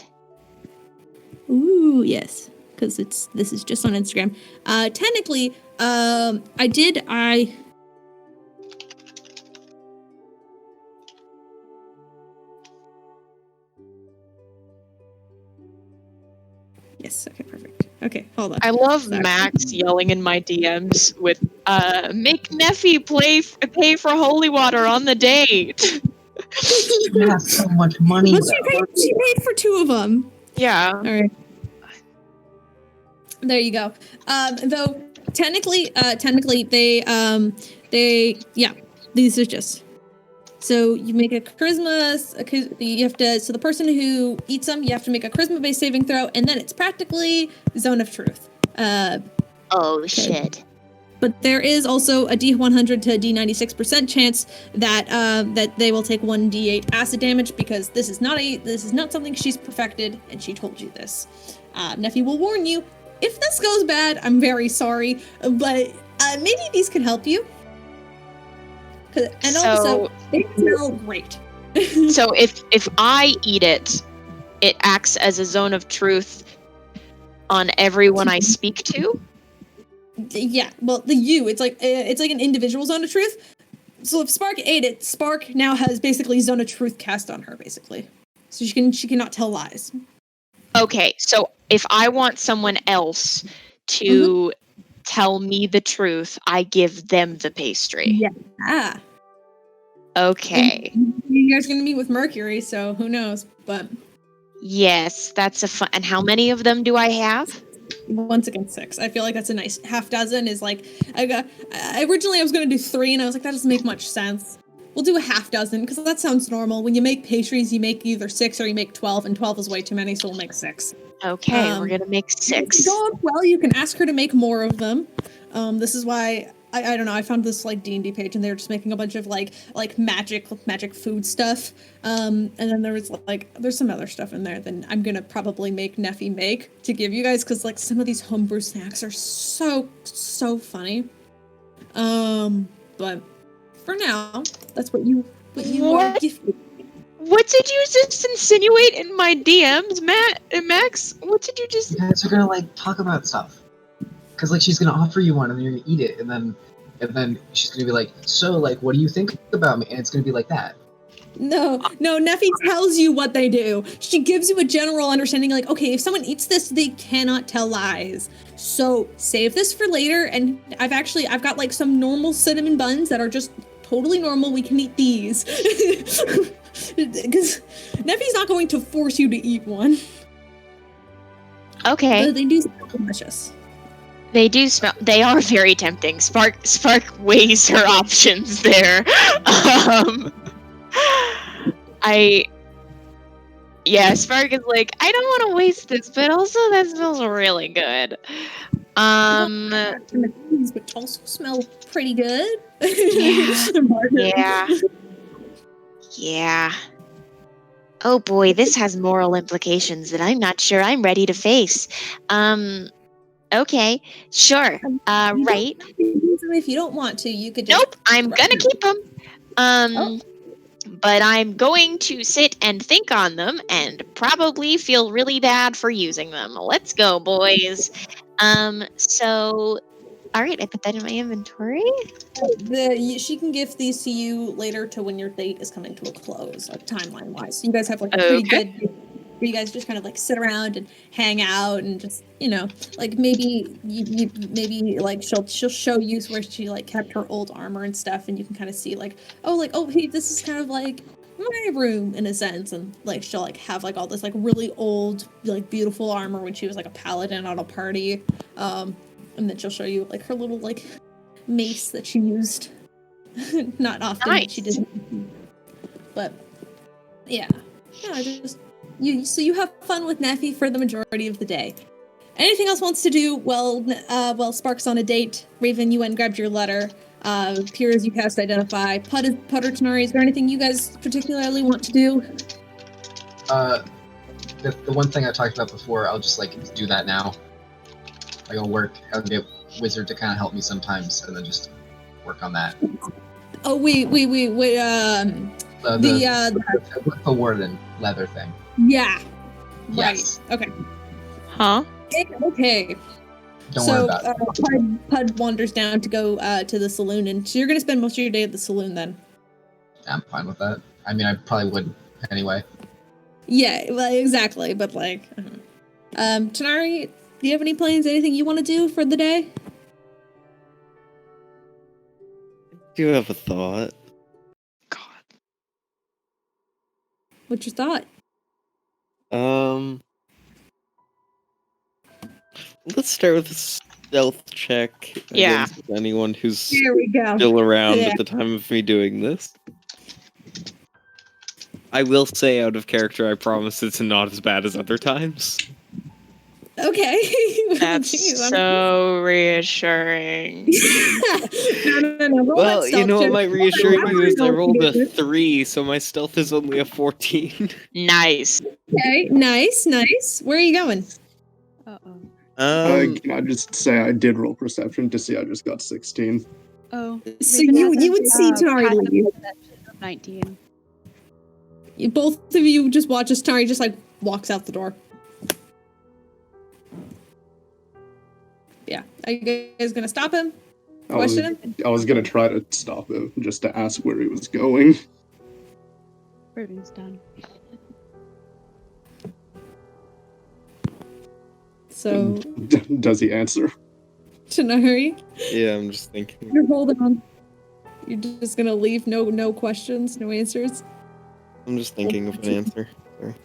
Ooh, yes, because this is just on Instagram. Technically, Yes, okay, perfect. Okay, hold on. I love Max yelling in my DMs with, make Neffy pay for holy water on the date. You have so much money. Well, she paid for 2 of them. Yeah. All right. There you go. Though technically these are just. So you make a charisma. So the person who eats them, you have to make a charisma-based saving throw, and then it's practically zone of truth. Shit. But there is also a D100 to D96% chance that they will take 1d8 acid damage, because this is not something she's perfected, and she told you this. Neffy will warn you, if this goes bad, I'm very sorry, but maybe these can help you. And also, they smell great. So if I eat it, it acts as a zone of truth on everyone I speak to? Yeah, well, it's like an individual zone of truth. So if Spark ate it, Spark now has basically zone of truth cast on her, basically. So she cannot tell lies. Okay, so if I want someone else to tell me the truth, I give them the pastry. Yeah. Okay. And you guys are gonna meet with Mercury, so who knows? But yes, that's a fun. And how many of them do I have? Once again, 6. I feel like that's a nice half dozen. Is like originally I was gonna do 3, and I was like, that doesn't make much sense. we'll do a half dozen because that sounds normal. When you make pastries, you make either 6 or you make 12, and 12 is way too many, so we'll make 6. Okay, we're gonna make 6. If you go up well, you can ask her to make more of them. This is why I don't know. I found this like D&D page, and they're just making a bunch of like magic food stuff. And then there's some other stuff in there. Then I'm gonna probably make Neffy make to give you guys because like some of these homebrew snacks are so funny. But for now, that's what you are gifted. What did you just insinuate in my DMs, Max? What did you just? You guys are gonna like talk about stuff, cause like she's gonna offer you one and you're gonna eat it, and then she's gonna be like, so like, what do you think about me? And it's gonna be like that. No, Neffy tells you what they do. She gives you a general understanding, like, okay, if someone eats this, they cannot tell lies. So save this for later, and I've got like some normal cinnamon buns that are just totally normal. We can eat these. Because Neffy's not going to force you to eat one. Okay. But they do smell delicious. They do smell. They are very tempting. Spark weighs her options there. Spark is like, I don't want to waste this, but also that smells really good. Which also smell pretty good. Yeah. Oh boy, this has moral implications that I'm not sure I'm ready to face. Okay, sure. Right. If you don't want to, you could just... Nope, I'm gonna keep them. But I'm going to sit and think on them and probably feel really bad for using them. Let's go, boys. So, all right, I put that in my inventory. She can gift these to you later to when your date is coming to a close, like timeline-wise. So you guys have like a pretty good date where you guys just kind of like sit around and hang out and just, like maybe like she'll show you where she like kept her old armor and stuff, and you can kind of see oh hey, this is kind of like my room in a sense, and like she'll like have like all this like really old like beautiful armor when she was like a paladin on a party, and then she'll show you like her little like mace that she used not often. Nice. But she didn't. But yeah, just so you have fun with Neffy for the majority of the day. Anything else wants to do? Well, Spark's on a date. Raven, you went and grabbed your letter. Peirs, you cast Identify. Puud or Tanar'ri, is there anything you guys particularly want to do? The one thing I talked about before, I'll just like do that now. Like I'll get Wizard to kind of help me sometimes, and then just work on that. Oh wait. The warden leather thing. Yeah. Yes. Right. Okay. Huh? Okay. Don't worry about it. Puud wanders down to go to the saloon, and so you're going to spend most of your day at the saloon then. I'm fine with that. I mean, I probably would anyway. Yeah, well, exactly, but like... Tanar'ri, do you have any plans, anything you want to do for the day? Do you have a thought? God. What's your thought? Let's start with a stealth check against anyone who's still around at the time of me doing this. I will say, out of character, I promise it's not as bad as other times. Okay. That's so reassuring. No. Well, you know what might reassure you is I rolled a 3, so my stealth is only a 14. Nice. Okay, nice. Where are you going? Uh-oh. Can I just say I did roll perception to see I just got 16. Oh. So you would see Tanar'ri leave. 19. Both of you just watch as Tanar'ri just like walks out the door. Yeah. Are you guys gonna stop him? Question him? I was gonna try to stop him just to ask where he was going. Raven's done. So does he answer? Tanar'ri? Yeah, I'm just thinking. You're holding on. You're just gonna leave no questions, no answers? I'm just thinking of an answer. Sorry.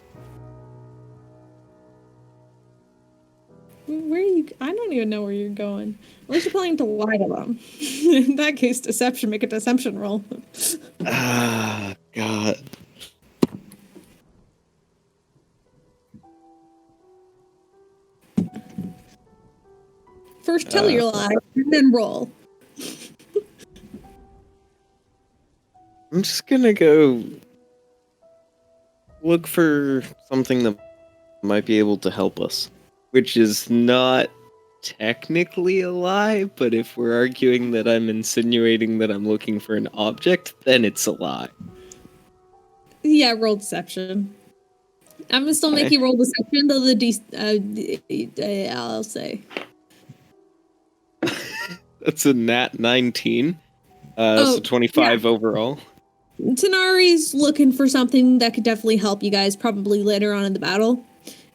Where are you? I don't even know where you're going. Unless you're planning to lie to them. In that case, deception. Make a deception roll. Ah, God. First, tell your lie, and then roll. I'm just gonna go look for something that might be able to help us, which is not technically a lie, but if we're arguing that I'm insinuating that I'm looking for an object, then it's a lie. Yeah, roll deception. I'm gonna still make you roll deception, though I'll say. That's a nat 19. So 25 overall. Tanar'ri's looking for something that could definitely help you guys, probably later on in the battle.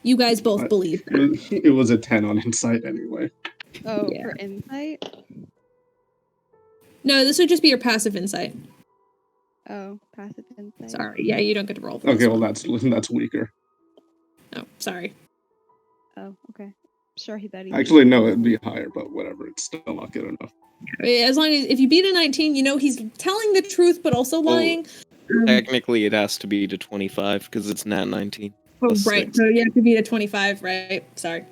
You guys both believe that. It was a 10 on insight anyway. Oh, for insight? No, this would just be your passive insight. Oh, passive insight. Sorry, yeah, you don't get to roll for Okay, this well one. that's weaker. Oh, sorry. Oh, okay. Sure, he bet he. Actually, no, it'd be higher, but whatever. It's still not good enough. As long as if you beat a 19, you know he's telling the truth but also lying. Technically, it has to be to 25 because it's nat 19. Oh, right. 6. So you have to beat a 25, right? Sorry.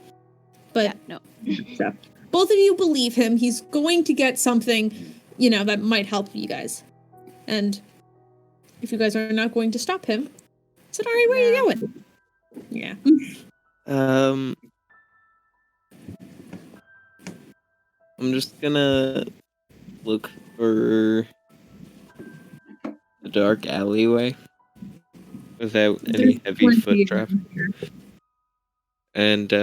But no. So, both of you believe him. He's going to get something, that might help you guys. And if you guys are not going to stop him, Tanar'ri, where are you going? Yeah. I'm just gonna look for a dark alleyway without any heavy foot traffic. And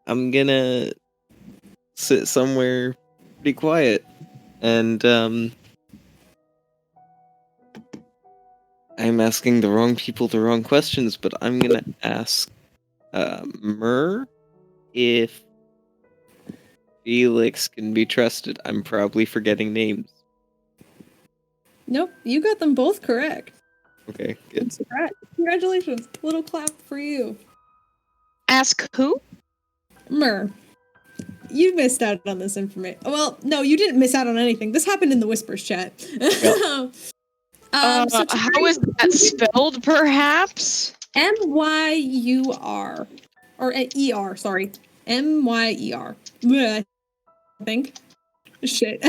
I'm gonna sit somewhere pretty quiet. And I'm asking the wrong people the wrong questions, but I'm gonna ask Mhairi if Felix can be trusted. I'm probably forgetting names. Nope, you got them both correct. Okay, good. Congratulations. Little clap for you. Ask who? Mhairi. You missed out on this information. Well, no, you didn't miss out on anything. This happened in the Whispers chat. Yep. How is that spelled, perhaps? Myur. Or ER, sorry. Myer. I think. Shit.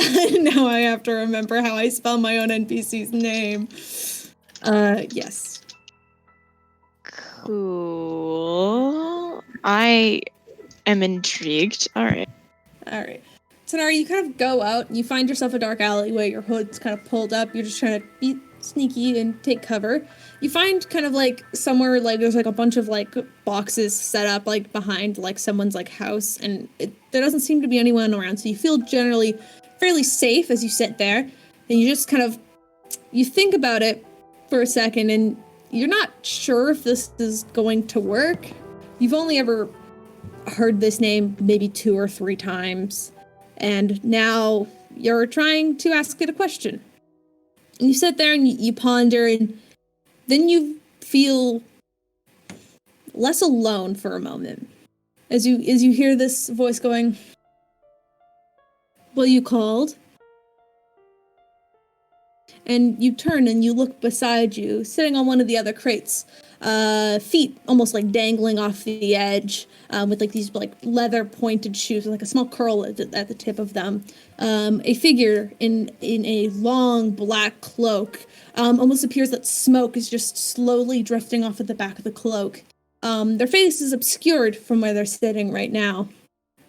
Now I have to remember how I spell my own NPC's name. Yes. Cool. I am intrigued. Alright. Tanar'ri, you kind of go out, and you find yourself a dark alleyway, your hood's kind of pulled up, you're just trying to be sneaky and take cover. You find kind of somewhere there's a bunch of boxes set up behind someone's house, and there doesn't seem to be anyone around, so you feel generally fairly safe as you sit there, and you just you think about it for a second, and you're not sure if this is going to work. You've only ever heard this name maybe 2 or 3 times, and now you're trying to ask it a question. And you sit there and you ponder, and then you feel less alone for a moment as you hear this voice going, "Well, you called?" And you turn and you look beside you, sitting on one of the other crates, feet almost dangling off the edge, with these leather pointed shoes with a small curl at the tip of them. A figure in a long black cloak. Almost appears that smoke is just slowly drifting off at the back of the cloak. Their face is obscured from where they're sitting right now.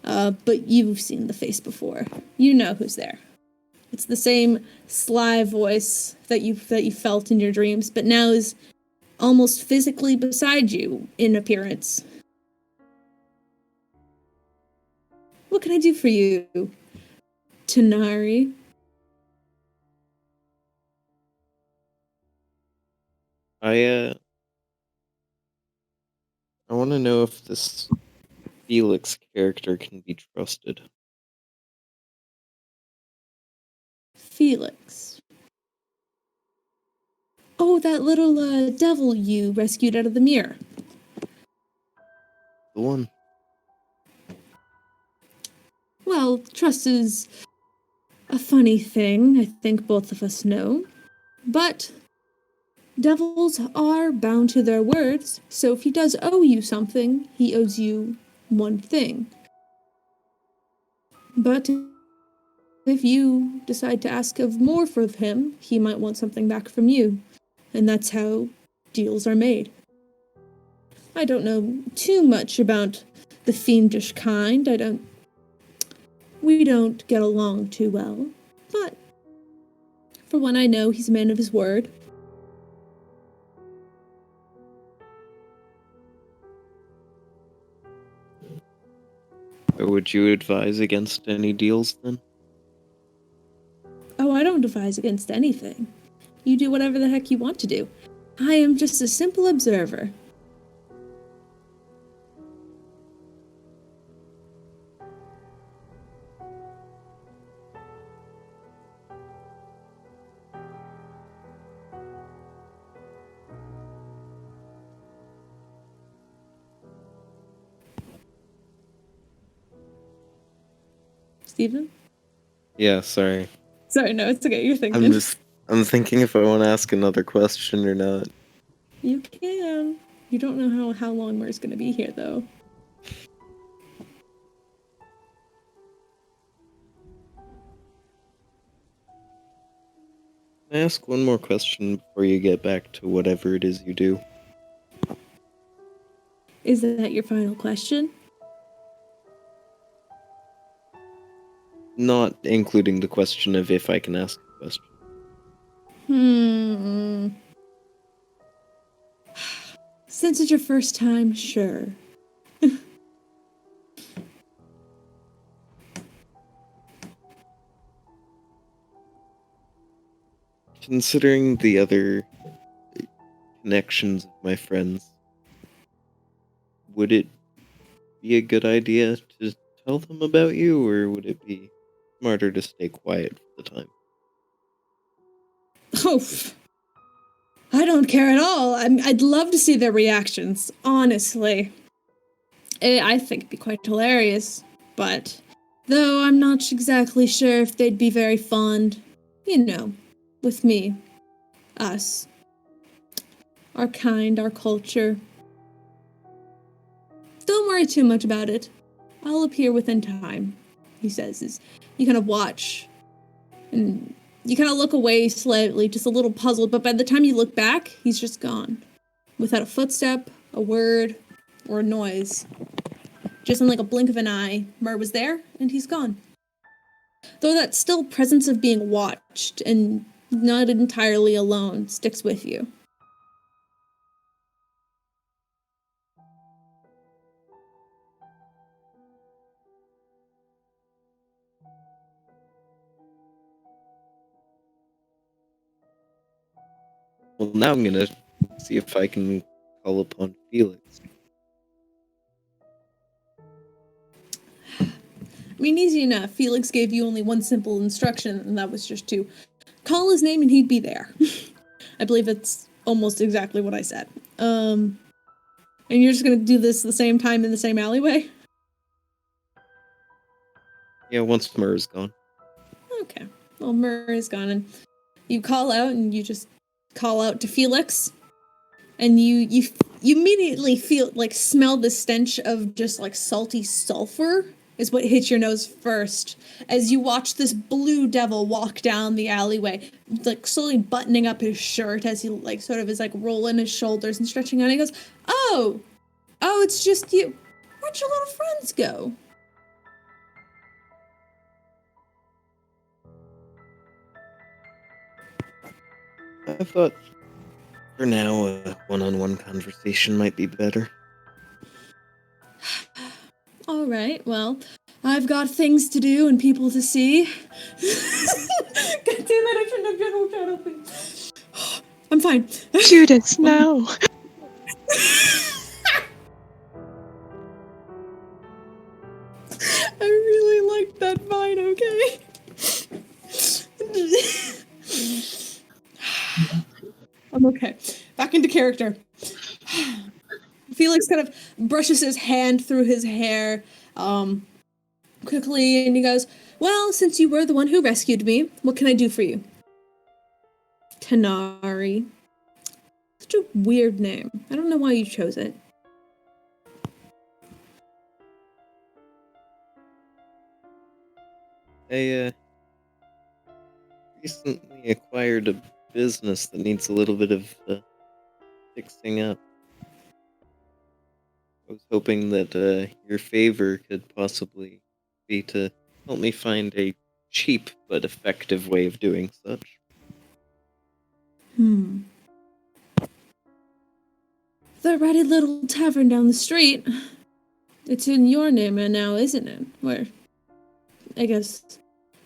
But you've seen the face before. You know who's there. It's the same sly voice that you felt in your dreams, but now is almost physically beside you in appearance. What can I do for you, Tanar'ri? I want to know if this Felix character can be trusted. Felix. Oh, that little devil you rescued out of the mirror. the one. Well, trust is a funny thing, I think both of us know. But devils are bound to their words, so if he does owe you something, he owes you one thing. But if you decide to ask of more from him, he might want something back from you. And that's how deals are made. I don't know too much about the fiendish kind. We don't get along too well. But for one I know, he's a man of his word. Would you advise against any deals then? Oh, I don't advise against anything. You do whatever the heck you want to do. I am just a simple observer. Steven? Yeah, sorry. Sorry, no, it's okay. You're thinking. I'm thinking if I want to ask another question or not. You can. You don't know how long we're going to be here, though. Can I ask one more question before you get back to whatever it is you do? Is that your final question? Not including the question of if I can ask a question. Since it's your first time, sure. Considering the other connections of my friends, would it be a good idea to tell them about you, or would it be smarter to stay quiet for the time? Oh, I don't care at all. I'd love to see their reactions, honestly. I think it'd be quite hilarious, but though I'm not exactly sure if they'd be very fond, with me, us, our kind, our culture. Don't worry too much about it. I'll appear within time, he says, as you kind of watch, and you kind of look away slightly, just a little puzzled, but by the time you look back, he's just gone. Without a footstep, a word, or a noise. Just in like a blink of an eye, Mhairi was there, and he's gone. Though that still presence of being watched and not entirely alone sticks with you. Well, now I'm gonna see if I can call upon Felix. I mean, easy enough. Felix gave you only one simple instruction, and that was just to call his name and he'd be there. I believe it's almost exactly what I said. And you're just gonna do this the same time in the same alleyway? Yeah, once Mhairi's gone. Okay. Well, Mhairi's gone, and you call out, and you just call out to Felix, and you immediately smell the stench of just like salty sulfur is what hits your nose first as you watch this blue devil walk down the alleyway, like slowly buttoning up his shirt as he is rolling his shoulders and stretching out. And he goes, oh, it's just you. Where'd your little friends go? I thought for now a one-on-one conversation might be better. All right, well, I've got things to do and people to see. God damn it, I shouldn't have done all that open. I'm fine. Judas, no. I really liked that vine, okay? I'm okay. Back into character. Felix kind of brushes his hand through his hair quickly, and he goes, well, since you were the one who rescued me, what can I do for you? Tanar'ri. Such a weird name. I don't know why you chose it. I recently acquired a business that needs a little bit of fixing up. I was hoping that your favor could possibly be to help me find a cheap but effective way of doing such. The ratty little tavern down the street. It's in your name now, isn't it? Where, I guess,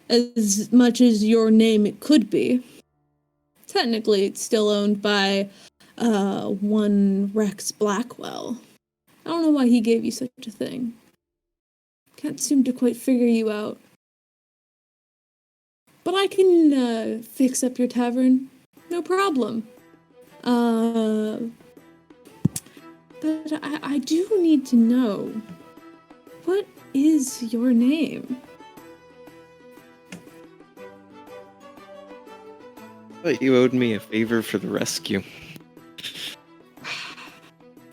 as much as your name it could be. Technically, it's still owned by one Rex Blackwell. I don't know why he gave you such a thing. Can't seem to quite figure you out. But I can fix up your tavern. No problem. But I do need to know, what is your name? But you owed me a favor for the rescue.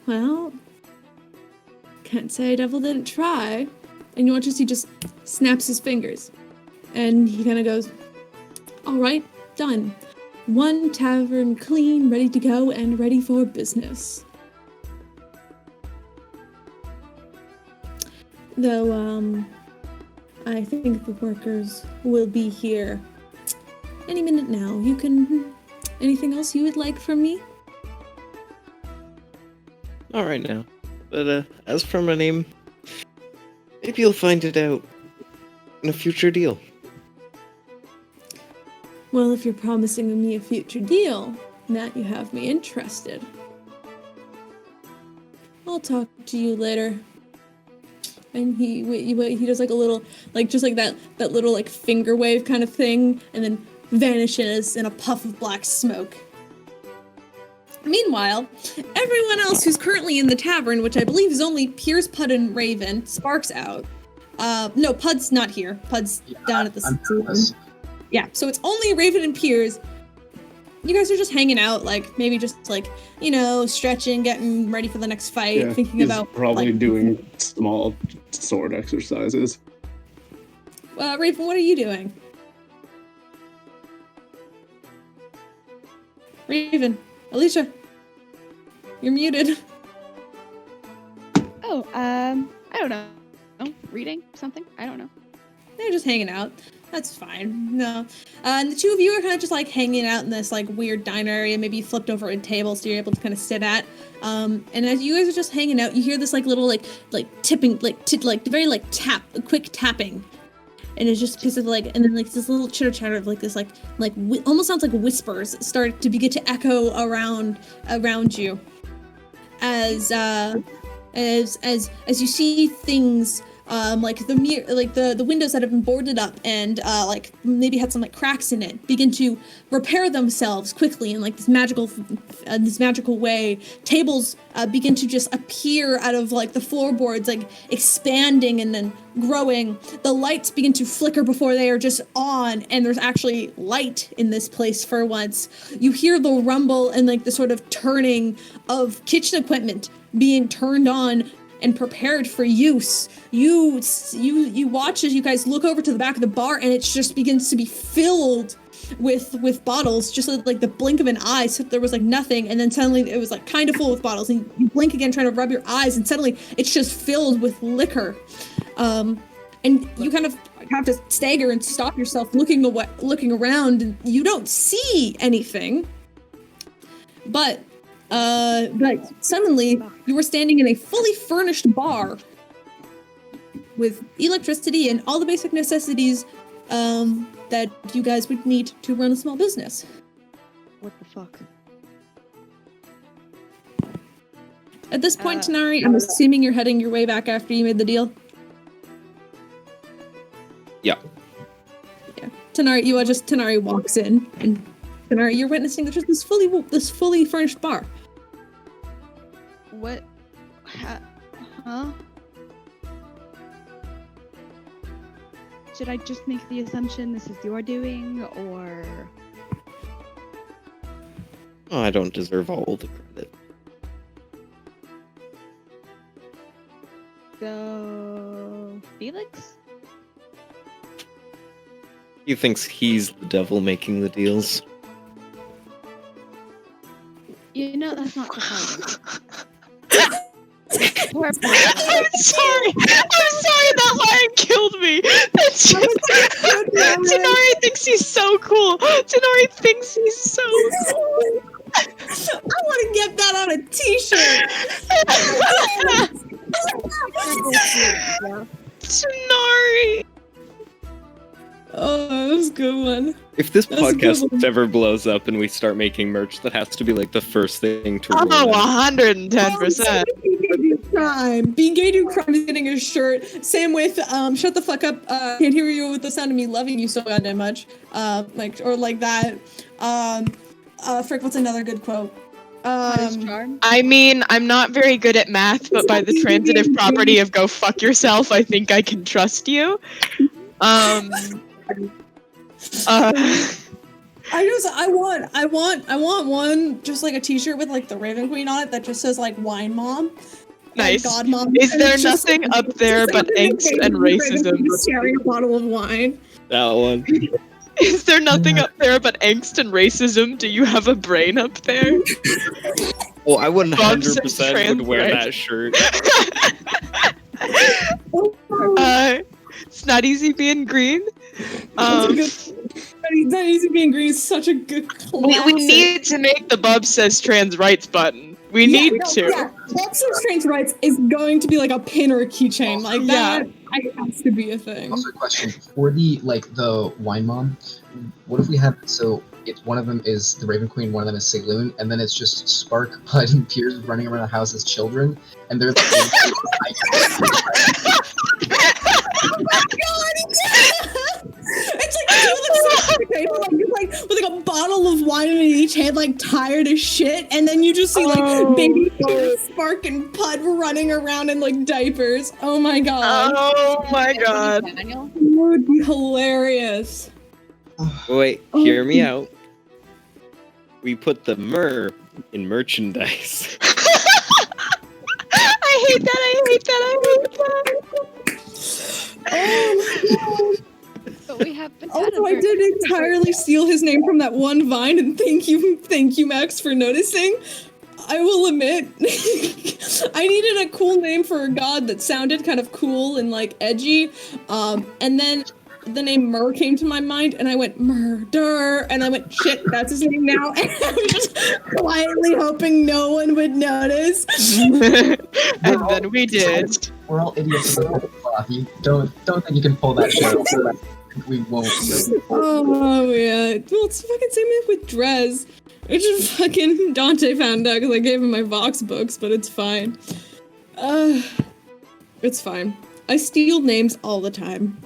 Well, can't say Devil didn't try. And you watch as he just snaps his fingers. And he kind of goes, all right, done. One tavern clean, ready to go, and ready for business. Though, I think the workers will be here any minute now. You can... Anything else you would like from me? Not right now. But, as for my name, maybe you'll find it out in a future deal. Well, if you're promising me a future deal, now you have me interested. I'll talk to you later. And he does like a little, like just like that little like finger wave kind of thing, and then vanishes in a puff of black smoke. Meanwhile, everyone else who's currently in the tavern, which I believe is only Peirs, Puud, and Raven, Sparks out. No, Puud's not here. Puud's down at the yeah, so it's only Raven and Peirs. You guys are just hanging out, like, maybe just, like, you know, stretching, getting ready for the next fight, thinking about... probably doing small sword exercises. Raven, what are you doing? Raven, Alycia, you're muted. Oh, I don't know. Reading something? I don't know. They're just hanging out. That's fine. No. And the two of you are kind of just like hanging out in this like weird diner area. Maybe you flipped over a table so you're able to kind of sit at. And as you guys are just hanging out, you hear this like little like tipping, very like tap, quick tapping. And it's just because of like, and then like this little chitter chatter of like this almost sounds like whispers start to begin to echo around you. As you see things. Like the windows that have been boarded up and like maybe had some like cracks in it begin to repair themselves quickly in like this magical way. Tables begin to just appear out of like the floorboards, like expanding and then growing. The lights begin to flicker before they are just on, and there's actually light in this place for once. You hear the rumble and like the sort of turning of kitchen equipment being turned on and prepared for use. You watch as you guys look over to the back of the bar, and it just begins to be filled with bottles, just like the blink of an eye. So there was like nothing, and then suddenly it was like kind of full with bottles, and you blink again trying to rub your eyes, and suddenly it's just filled with liquor. And you kind of have to stagger and stop yourself looking around, and you don't see anything. But suddenly you were standing in a fully furnished bar with electricity and all the basic necessities that you guys would need to run a small business. What the fuck? At this point, Tanar'ri, I'm assuming you're heading your way back after you made the deal? Yeah. Yeah. Tanar'ri walks in, and Tanar'ri, you're witnessing that there's this fully furnished bar. What Huh? Should I just make the assumption this is your doing, or... Oh, I don't deserve all the credit. So... Felix? He thinks he's the devil making the deals. You know, that's not surprising. I'm sorry. That line killed me. Tanar'ri thinks he's so cool. Tanar'ri thinks he's so cool. I want to get that on a t-shirt. Tanar'ri. Oh, that was a good one. If this That's a good podcast one. ever blows up and we start making merch, that has to be like the first thing to roll Oh, out. 110%. Being gay to crime is getting a shirt. Same with shut the fuck up. Can't hear you with the sound of me loving you so goddamn much. Like that. Frick, what's another good quote? Charm? I mean, I'm not very good at math, but by the transitive property of go fuck yourself, I think I can trust you. I want one just like a t-shirt with like the Raven Queen on it that just says like wine mom. Nice. God mom. Is And there it's just, nothing like, up there it's but like angst and racism? Sharing a bottle of wine. That one. Is there nothing up there but angst and racism? Do you have a brain up there? Well, I Bob says 100% would wear trans that shirt. It's not easy being green. Not easy being green is such a good classic. We need to make the Bub says trans rights button. We need to. Yeah, Bob says trans rights is going to be like a pin or a keychain. Like that has to be a thing. Also, a question for the wine mom. What if we have it's one of them is the Raven Queen, one of them is Sigloon, and then it's just Spark, Puud, and Peirs running around the house as children, and they're It's like with like a bottle of wine in each hand, like tired as shit, and then you just see like baby Spark and Puud running around in like diapers. Oh my god. Oh my god. It would be hilarious. Wait, hear me out. We put the myrrh in merchandise. I hate that. Oh my god. But we have Also, I did entirely steal his name from that one vine, and thank you, Max, for noticing. I will admit, I needed a cool name for a god that sounded kind of cool and like edgy, and then the name Mur came to my mind, and I went murder, and I went shit, that's his name now, and I was just quietly hoping no one would notice. And then we did. We're all idiots. You don't think you can pull that shit off. We won't. Oh yeah. Well, it's fucking same with Drez. Which is fucking Dante found out because I gave him my Vox books, but it's fine. It's fine. I steal names all the time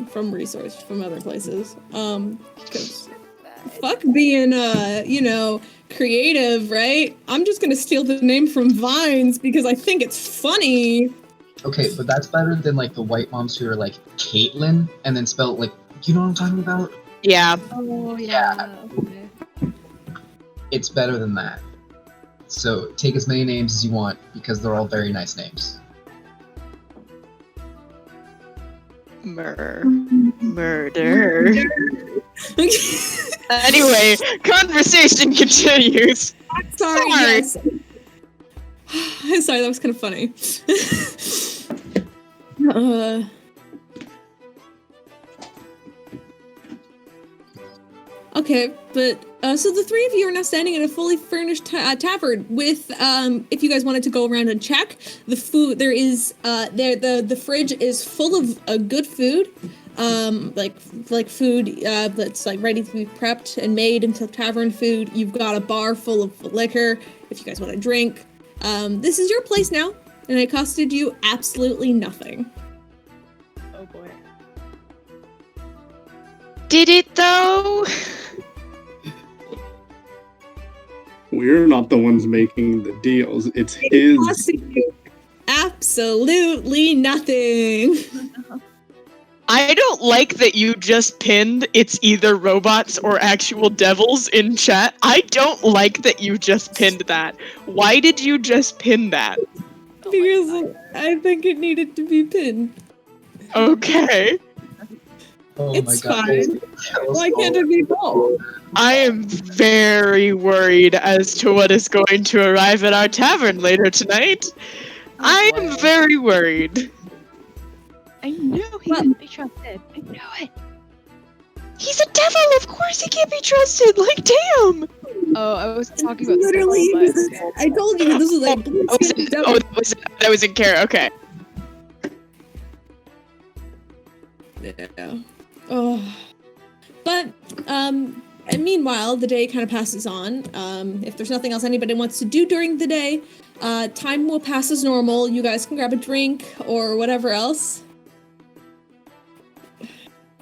from other places. Because fuck being creative, right? I'm just gonna steal the name from Vines because I think it's funny. Okay, but that's better than like the white moms who are like Caitlyn and then spell like, you know what I'm talking about? Yeah. Oh yeah. Okay. It's better than that. So take as many names as you want because they're all very nice names. Murder. Anyway, conversation continues. Sorry. Yes. Sorry, that was kind of funny. Okay, but so the three of you are now standing in a fully furnished tavern with, if you guys wanted to go around and check, the food, there is, the fridge is full of good food, like food that's like ready to be prepped and made into tavern food. You've got a bar full of liquor if you guys want to drink. This is your place now, and it costed you absolutely nothing. Oh boy. Did it though? We're not the ones making the deals. It's his. absolutely nothing. I don't like that you just pinned it's either robots or actual devils in chat. I don't like that you just pinned that. Why did you just pin that? Because I think it needed to be pinned. Okay. Oh It's my god. fine. Why can't it be both? I am very worried as to what is going to arrive at our tavern later tonight. I am very worried. I knew he couldn't be trusted. I knew it. He's a devil, of course he can't be trusted, like damn! Oh, I was talking about Literally, the devil, I told you this was like that was in care, okay. Yeah. Oh. But, and meanwhile, the day kind of passes on. If there's nothing else anybody wants to do during the day, time will pass as normal. You guys can grab a drink or whatever else.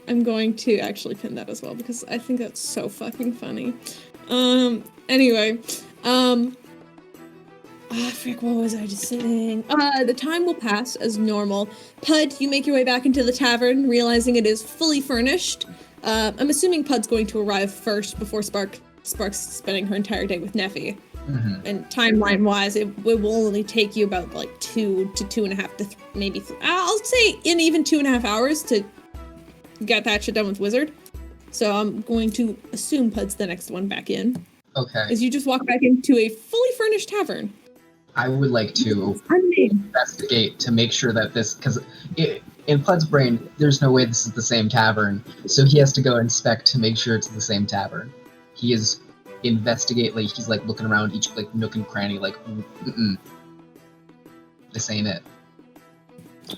I'm going to actually pin that as well because I think that's so fucking funny. Anyway, frick, what was I just saying? The time will pass as normal. Puud, you make your way back into the tavern, realizing it is fully furnished. I'm assuming Pud's going to arrive first before Spark's spending her entire day with Neffy. Mhm. And timeline-wise, it will only take you about like 2 to 2.5 to maybe I'll say in even 2.5 hours to get that shit done with Wizard. So I'm going to assume Pud's the next one back in. Okay. As you just walk back into a fully furnished tavern. I would like to Unnamed. investigate to make sure that this, because in Pud's brain, there's no way this is the same tavern, so he has to go inspect to make sure it's the same tavern. He is investigate, like he's like looking around each like nook and cranny, like, this ain't it.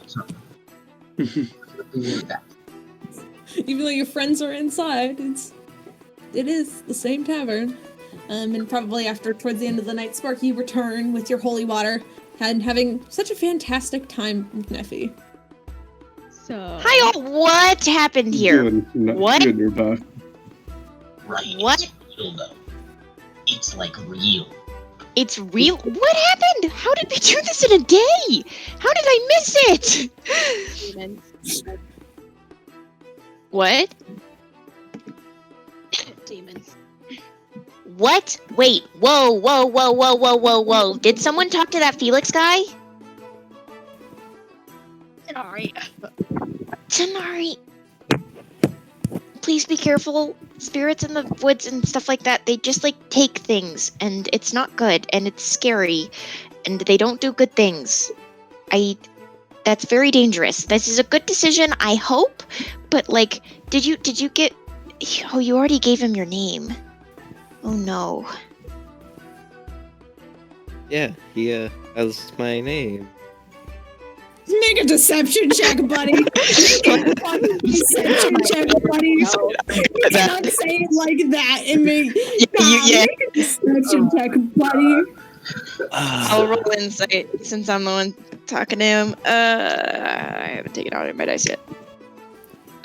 So, that. Even though your friends are inside, it is the same tavern. And probably towards the end of the night, Spark, you return with your holy water and having such a fantastic time with Neffy. So. Hi, all. What happened here? What? Good, you're back. Right. What? It's real, though. It's like real. It's real? What happened? How did we do this in a day? How did I miss it? Demons. What? Demons. What? Wait. Whoa. Did someone talk to that Felix guy? Tanar'ri. Please be careful. Spirits in the woods and stuff like that, they just like take things and it's not good and it's scary and they don't do good things. That's very dangerous. This is a good decision, I hope, but like, did you get, oh, you already gave him your name. Oh no. Yeah, he has my name. Make a deception check, buddy. Make a fucking deception check, buddy. You cannot say it like that and make a deception check, buddy. I'll roll insight since I'm the one talking to him. I haven't taken out my dice yet.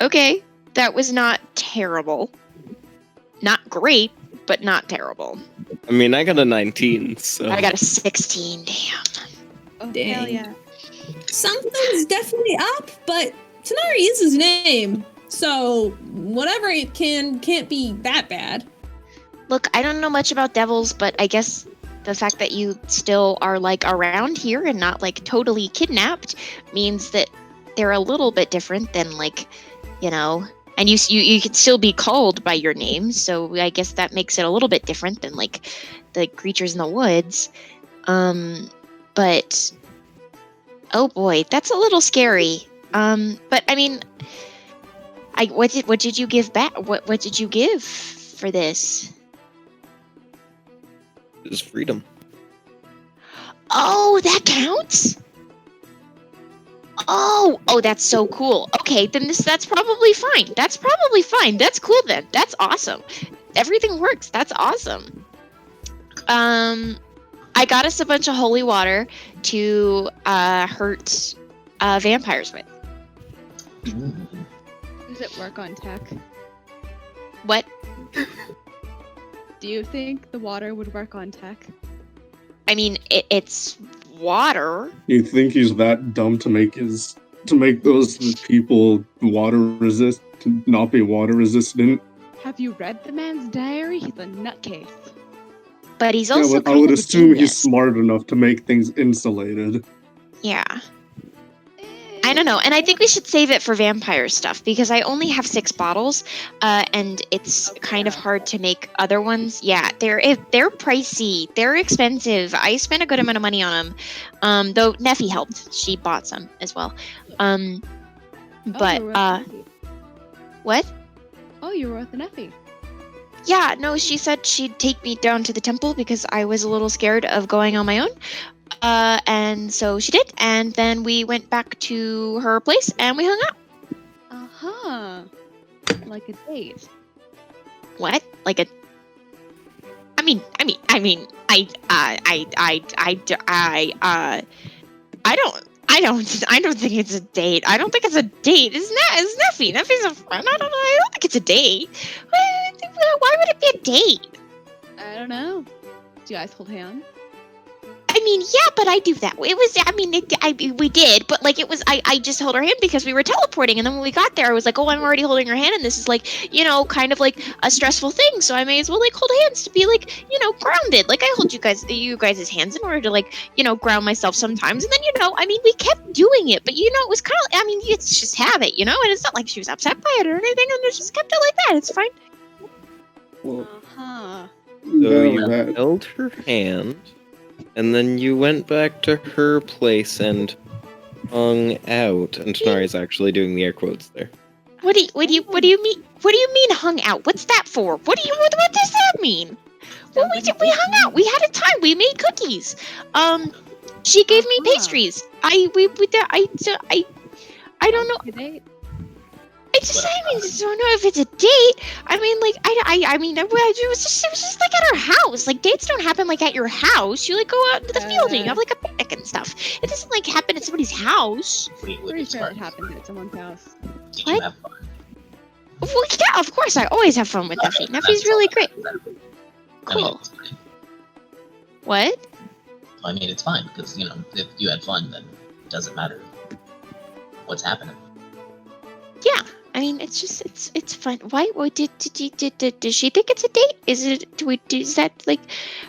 Okay, that was not terrible. Not great, but not terrible. I mean, I got a 19, so... I got a 16, damn. Oh, Dang. hell yeah. Something's definitely up, but Tanar'ri is his name, so whatever it can't be that bad. Look, I don't know much about devils, but I guess the fact that you still are like around here and not like totally kidnapped means that they're a little bit different than like, you know, and you can still be called by your name, so I guess that makes it a little bit different than like the creatures in the woods. But oh boy, that's a little scary. But I mean, what did you give back? What did you give for this? Just freedom. Oh, that counts? Oh, that's so cool. Okay, then that's probably fine. That's probably fine. That's cool then. That's awesome. Everything works. That's awesome. I got us a bunch of holy water to hurt vampires with. Does it work on tech? What? Do you think the water would work on tech? I mean, it's water. You think he's that dumb to make those people not be water resistant? Have you read the man's diary? He's a nutcase. But he's Yeah, also but I kind would of a assume he's genius. smart enough to make things insulated. Yeah. I don't know, and I think we should save it for vampire stuff because I only have 6 bottles, and it's kind of hard to make other ones. Yeah, they're pricey, they're expensive. I spent a good amount of money on them, though Neffy helped. She bought some as well. But what? Oh, you were with an Effie. Yeah, no, she said she'd take me down to the temple because I was a little scared of going on my own. And so she did, and then we went back to her place and we hung out. Uh-huh. Like a date. What? Like a? I don't think it's a date. I don't think it's a date. It's Neffy. Neffy's a friend. I don't think it's a date. Why would it be a date? I don't know. Do you guys hold hands? I mean, yeah, but I do that. It was, we did, but like it was, I just held her hand because we were teleporting, and then when we got there, I was like, oh, I'm already holding her hand, and this is like, kind of like a stressful thing, so I may as well like hold hands to be like, grounded. Like I hold you guys' hands in order to like, ground myself sometimes, and then we kept doing it, but it was kind of, it's just habit, and it's not like she was upset by it or anything, and it just kept it like that. It's fine. Well, Uh-huh. So you held her hand, and then you went back to her place and hung out. And Tanar'ri's actually doing the air quotes there. What do you mean hung out? What's that for? What does that mean? Well, we hung out. We had a time. We made cookies. She gave me pastries. I don't know. I just don't know if it's a date. It was just like at our house. Like dates don't happen like at your house. You like go out into the field and you have like a picnic and stuff. It doesn't like happen at somebody's house. Pretty sure it happened at someone's house. Did you have fun? Well, yeah, of course. I always have fun with Neffy. Neffy's really great. Cool. It's fine. What? I mean, it's fine because if you had fun, then it doesn't matter what's happening. Yeah. It's just it's fun. Why did she think it's a date? Is that like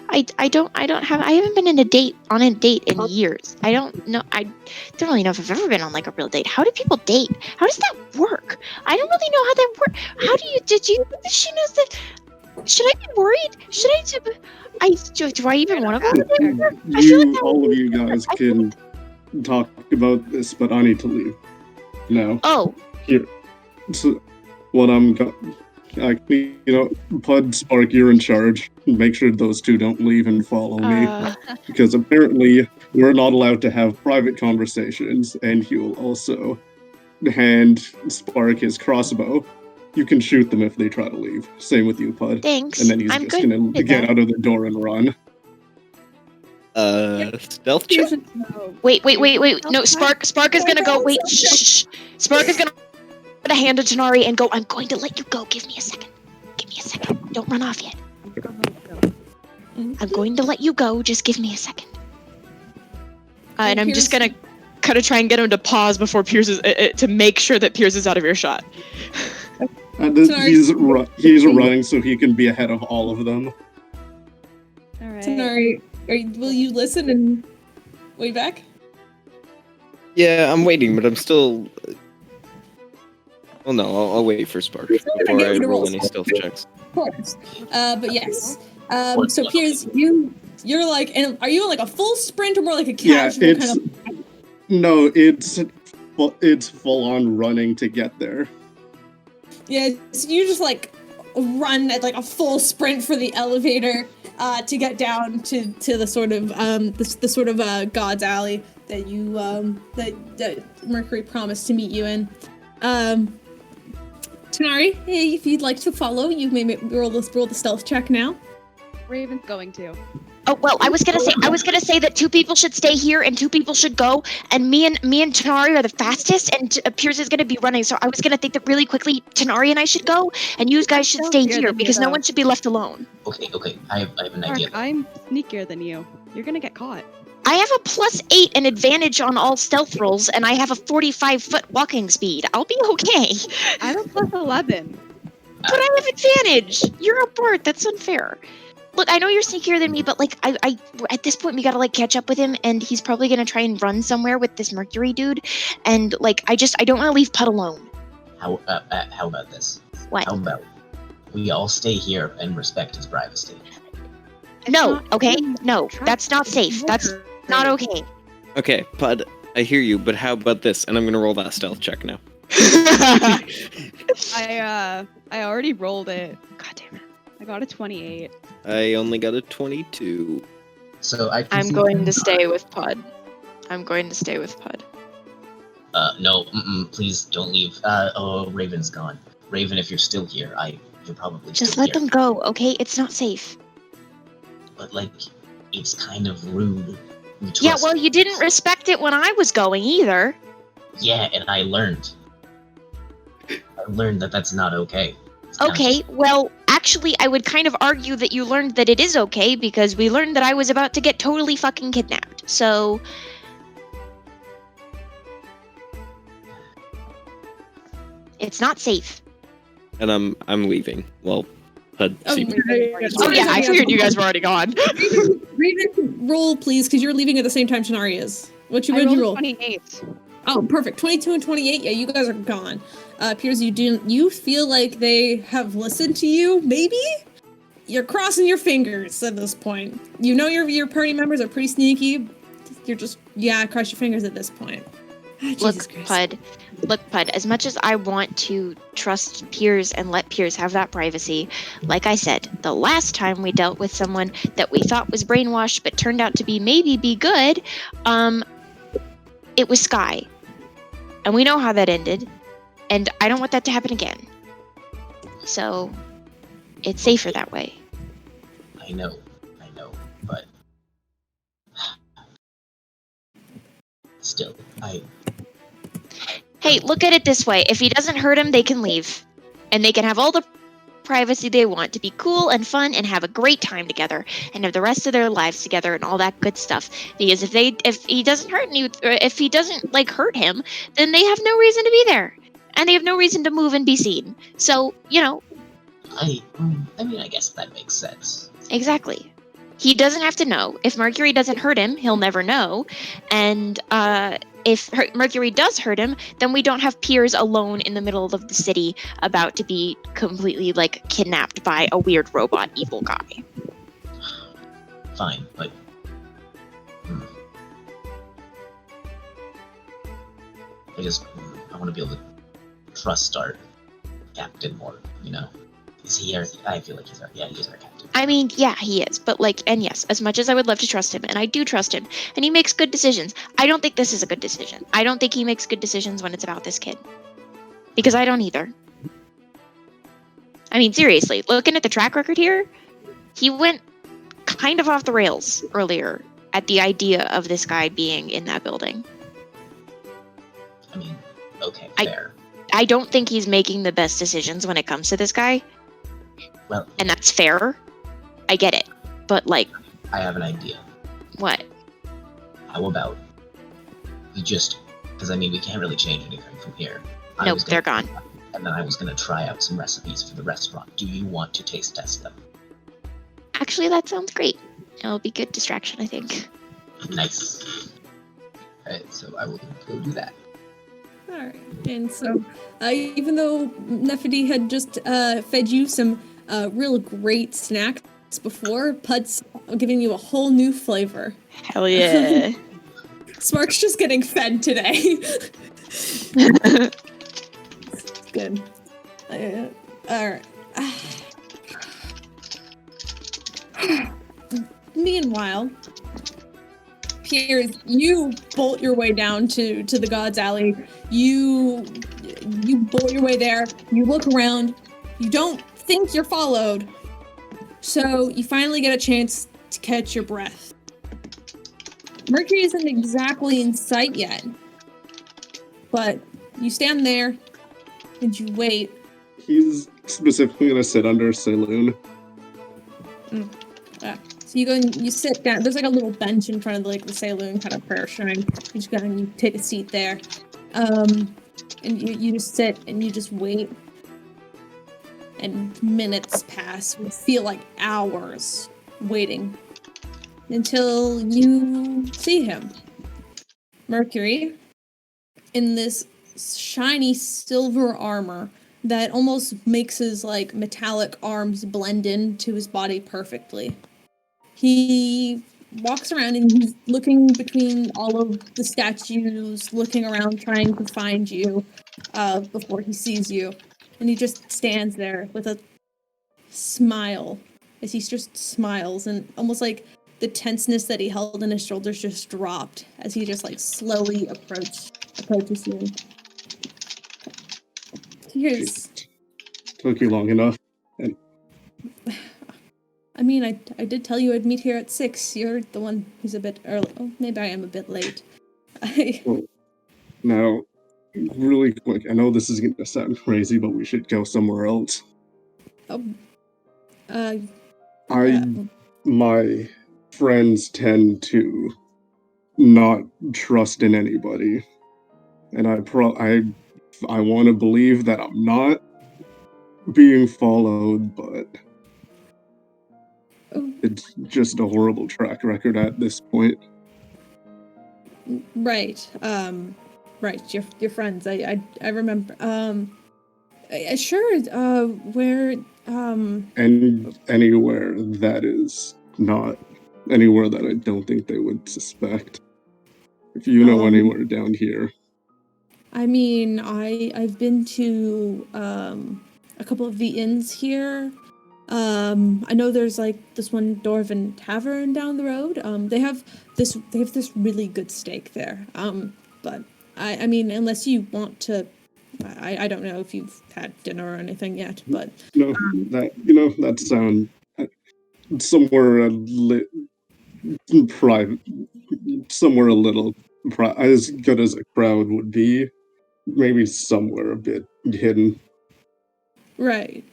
I haven't been on a date in years. I don't know. I don't really know if I've ever been on like a real date. How do people date? How does that work? I don't really know how that works. How do you she knows that? Should I be worried? Do I even want to go? All of you guys can talk about this, but I need to leave now. Oh. Here. So, Puud, Spark, you're in charge. Make sure those two don't leave and follow me. Because apparently we're not allowed to have private conversations, and he will also hand Spark his crossbow. You can shoot them if they try to leave. Same with you, Puud. Thanks. And then he's just gonna get out of the door and run. Stealth check? Wait. No, Spark is gonna go. Wait, shh. Spark is gonna put a hand to Tanar'ri and go, I'm going to let you go. Give me a second. Don't run off yet. I'm going to let you go. Just give me a second. And I'm just gonna kind of try and get him to pause before Peirs is to make sure that Peirs is out of earshot. He's running so he can be ahead of all of them. All right. Tanar'ri, will you listen and wait back? Yeah, I'm waiting, but I'm still... Well, no, I'll wait for Spark before I roll any stealth checks. Of course. But yes. So Peirs, you're like, and are you in like a full sprint or more like a casual kind of? No, it's full on running to get there. Yeah, so you just like run at like a full sprint for the elevator to get down to the sort of the sort of God's Alley that you that Mercury promised to meet you in. Tanar'ri, hey, if you'd like to follow, you may roll the stealth check now. Raven's going to. Oh well, I was gonna say that 2 people should stay here and 2 people should go, and me and Tanar'ri are the fastest, and Peirs is gonna be running. So I was gonna think that really quickly, Tanar'ri and I should go, and you guys should stay here because no one should be left alone. Okay. I have an idea. Mark, I'm sneakier than you. You're gonna get caught. I have a +8 and advantage on all stealth rolls, and I have a 45-foot walking speed. I'll be okay. I have a +11. But I have advantage. You're a bard. That's unfair. Look, I know you're sneakier than me, but like, I at this point we gotta like catch up with him, and he's probably gonna try and run somewhere with this Mhairi dude, and like, I don't want to leave Puud alone. How about this? What? How about we all stay here and respect his privacy? No, not okay, even no, try that's not to safe. That's murder not him. okay. Okay, Puud, I hear you, but how about this? And I'm gonna roll that stealth check now. I already rolled it. God damn it. I got a 28. I only got a 22. So I. I'm going to stay with Puud. I'm going to stay with Puud. No, please don't leave. Raven's gone. Raven, if you're still here, you're probably Just still let here. them go, okay? It's not safe. But like, it's kind of rude. We Yeah, trust- well, you didn't respect it when I was going either. Yeah, and I learned. that that's not okay. It's kind of Okay, well, actually, I would kind of argue that you learned that it is okay because we learned that I was about to get totally fucking kidnapped. So, it's not safe. And I'm leaving. Well, Puud Oh, seems Oh yeah, I figured you guys were already gone. Raven, roll, please, because you're leaving at the same time Tanar'ri is. What I would rolled you a roll? 28. Oh, perfect. 22 and 28. Yeah, you guys are gone. Peirs, you feel like they have listened to you, maybe? You're crossing your fingers at this point. You know your party members are pretty sneaky. You're just, cross your fingers at this point. Look, Jesus Christ. Puud, as much as I want to trust Peirs and let Peirs have that privacy, like I said, the last time we dealt with someone that we thought was brainwashed but turned out to be good, it was Sky. And we know how that ended, and I don't want that to happen again. So, it's safer that way. I know, but still, Hey, look at it this way. If he doesn't hurt him, they can leave. And they can have all the privacy they want to be cool and fun and have a great time together and have the rest of their lives together and all that good stuff. Because if he doesn't hurt you, or if he doesn't like hurt him, then they have no reason to be there. And they have no reason to move and be seen. So, I mean, I guess that makes sense. exactly. He doesn't have to know. If Mhairi doesn't hurt him, he'll never know. And if Mhairi does hurt him, then we don't have Peirs alone in the middle of the city about to be completely, like, kidnapped by a weird robot evil guy. Fine, but I want to be able to trust our captain more, Is he our, I feel like he's our captain. I mean, yeah, he is. But, like, and yes, as much as I would love to trust him, and I do trust him, and he makes good decisions, I don't think this is a good decision. I don't think he makes good decisions when it's about this kid. Because I don't either. I mean, seriously, looking at the track record here, he went kind of off the rails earlier at the idea of this guy being in that building. I mean, okay, fair. I don't think he's making the best decisions when it comes to this guy. Well, And that's fair. I get it. But, like, I have an idea. what? How about we just, because I mean, we can't really change anything from here. Nope, they're gone. And then I was going to try out some recipes for the restaurant. Do you want to taste test them? Actually, that sounds great. It'll be good distraction, I think. Nice. Alright, so I will go do that. Alright, and so, even though Nephidi had just fed you some real great snacks before, Puud's giving you a whole new flavor. Hell yeah. Smark's just getting fed today. Good. Alright. Meanwhile, Peirs, you bolt your way down to the God's Alley. You bolt your way there. You look around. You don't think you're followed. So you finally get a chance to catch your breath. Mhairi isn't exactly in sight yet. But you stand there and you wait. He's specifically going to sit under a saloon. So you go and you sit down. There's like a little bench in front of like the saloon kind of prayer shrine. You just go and you take a seat there. And you just sit and you just wait. And minutes pass. You feel like hours waiting until you see him. Mercury, in this shiny silver armor that almost makes his like metallic arms blend into his body perfectly. He walks around and he's looking between all of the statues, looking around trying to find you before he sees you. And he just stands there with a smile as he just smiles, and almost like the tenseness that he held in his shoulders just dropped as he just like slowly approaches you. Here's... Took you long enough. And I mean, I did tell you I'd meet here at 6. You're the one who's a bit early. Oh, maybe I am a bit late. well, now, really quick, I know this is going to sound crazy, but we should go somewhere else. My friends tend to not trust in anybody, and I want to believe that I'm not being followed, but it's just a horrible track record at this point. Right. Right. Your friends. I remember. Sure. Where. And anywhere that is not anywhere that I don't think they would suspect. If you know anywhere down here. I mean, I've been to a couple of the inns here. I know there's like this one Dwarven tavern down the road. They have this really good steak there. But I mean, unless you want to, I don't know if you've had dinner or anything yet, but no, that sound somewhere private, somewhere a little as good as a crowd would be, maybe somewhere a bit hidden. Right.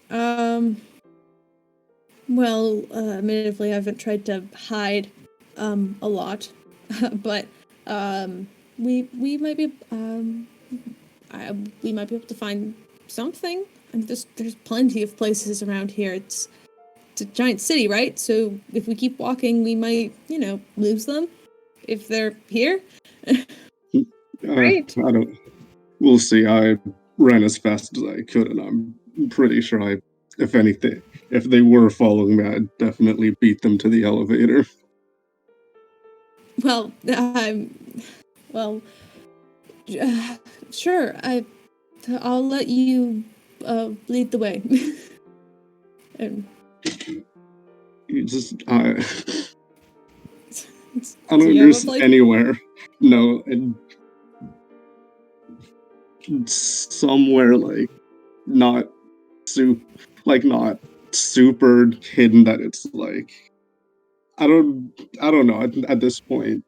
Well, admittedly, I haven't tried to hide a lot, but we might be we might be able to find something. I mean, there's plenty of places around here. It's a giant city, right? So if we keep walking, we might, lose them if they're here. Right. We'll see. I ran as fast as I could, and I'm pretty sure if anything, if they were following me, I'd definitely beat them to the elevator. Well, sure. I'll let you lead the way. And you just, I don't understand anywhere. No, somewhere not super hidden that it's like I don't know at this point.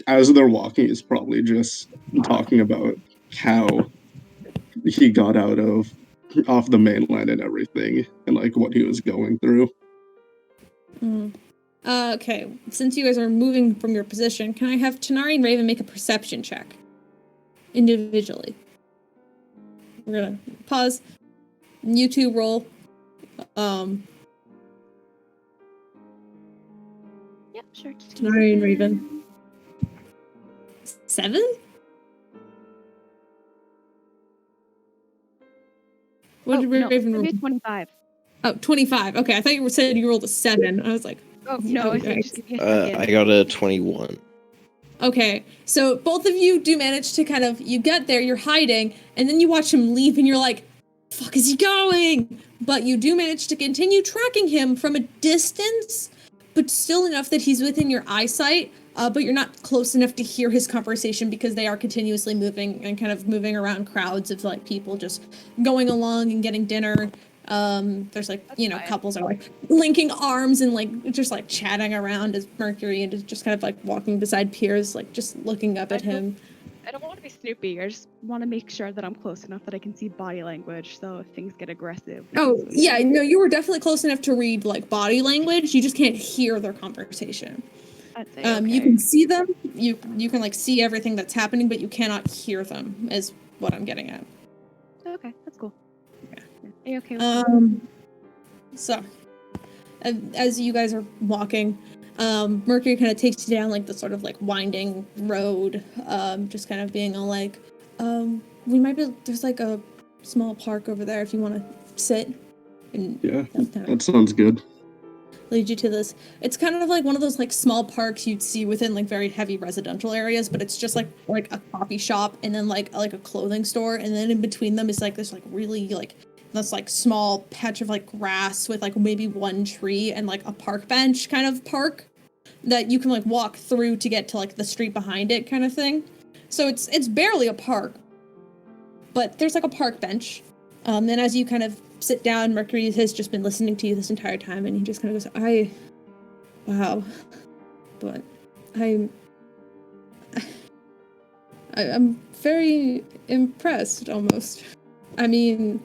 As they're walking, it's probably just talking about how he got off the mainland and everything, and like what he was going through. Okay, since you guys are moving from your position, can I have Tanar'ri and Raven make a perception check individually? We're gonna pause. You two roll. Yep, sure. Tanar'ri and Raven. 7? What did Raven roll? 25. Oh, 25. Okay, I thought you said you rolled a 7. I was like, oh no, I got a 21. Okay, so both of you do manage to you get there, you're hiding, and then you watch him leave and you're like, fuck is he going? But you do manage to continue tracking him from a distance, but still enough that he's within your eyesight, but you're not close enough to hear his conversation because they are continuously moving and kind of moving around crowds of like people just going along and getting dinner. There's like, couples are like linking arms and like just like chatting around as Mercury and is just kind of like walking beside Peirs, like just looking up at him. I don't want to be snoopy. I just want to make sure that I'm close enough that I can see body language. So if things get aggressive. we Oh, can switch. yeah, no, you were definitely close enough to read, like, body language. You just can't hear their conversation. I'd say You okay. can see them, you can, like, see everything that's happening, but you cannot hear them, is what I'm getting at. Okay, that's cool. Okay. Are you okay with that? So, as you guys are walking, Mercury kind of takes you down, like, the sort of, like, winding road, just kind of being all like, we might be, there's, like, a small park over there if you want to sit. And Yeah, they'll kind of that sounds good. lead you to this. It's kind of like one of those, like, small parks you'd see within, like, very heavy residential areas, but it's just like a coffee shop and then like a clothing store, and then in between them is like this, like, really, like, this, like, small patch of, like, grass with, like, maybe one tree and, like, a park bench kind of park that you can, like, walk through to get to, like, the street behind it kind of thing. So it's barely a park, but there's, like, a park bench. And as you kind of sit down, Mercury has just been listening to you this entire time, and he just kind of goes, wow. But I'm very impressed, almost. I mean,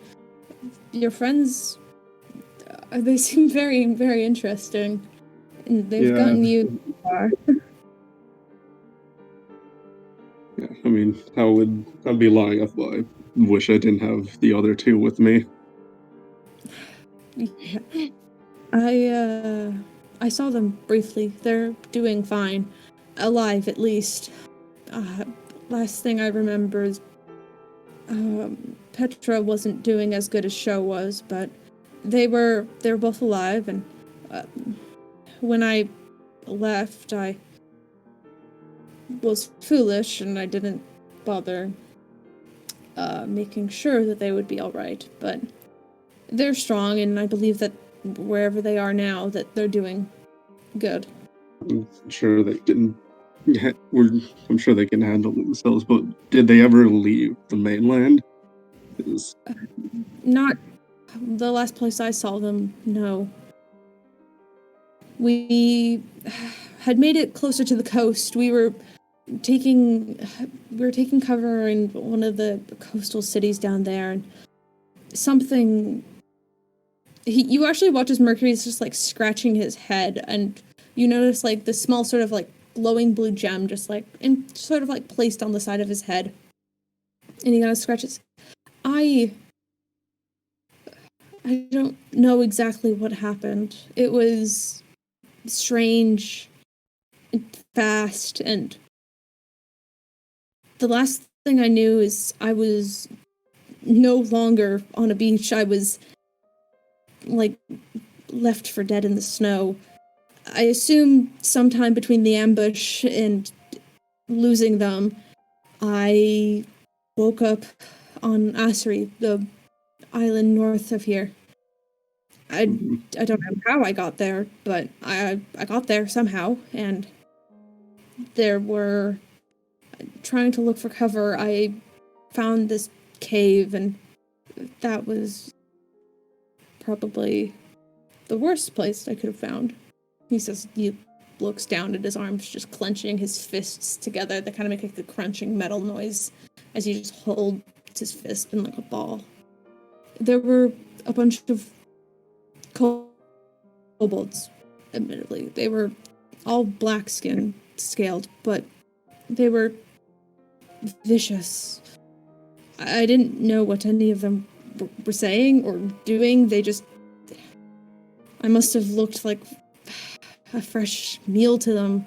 your friends, they seem very, very interesting. And they've Yeah. gotten you far. Yeah, I mean, I'd be lying if I wish I didn't have the other two with me. Yeah. I saw them briefly. They're doing fine. Alive, at least. Last thing I remember is Petra wasn't doing as good as Show was, but they were both alive, and when I left, I was foolish and I didn't bother making sure that they would be all right, but they're strong, and I believe that wherever they are now, that they're doing good. I'm sure they can. I'm sure they can handle themselves. But did they ever leave the mainland? 'Cause Not the last place I saw them, no. We had made it closer to the coast. We were taking cover in one of the coastal cities down there, and something. You actually watch as Mercury's just, like, scratching his head, and you notice, like, this small sort of, like, glowing blue gem just, like, and sort of, like, placed on the side of his head. And he kind of scratches. I don't know exactly what happened. It was strange and fast, and the last thing I knew is I was no longer on a beach. I was, like, left for dead in the snow. I assume sometime between the ambush and losing them, I woke up on Tanar'ri, the island north of here. I don't know how I got there, but I got there somehow, and there were, trying to look for cover, I found this cave, and that was probably the worst place I could have found. He says, he looks down at his arms, just clenching his fists together. They kind of make, like, the crunching metal noise as he just holds his fist in, like, a ball. There were a bunch of kobolds, admittedly. They were all black skin scaled, but they were vicious. I didn't know what any of them were saying or doing. They just... I must have looked like a fresh meal to them,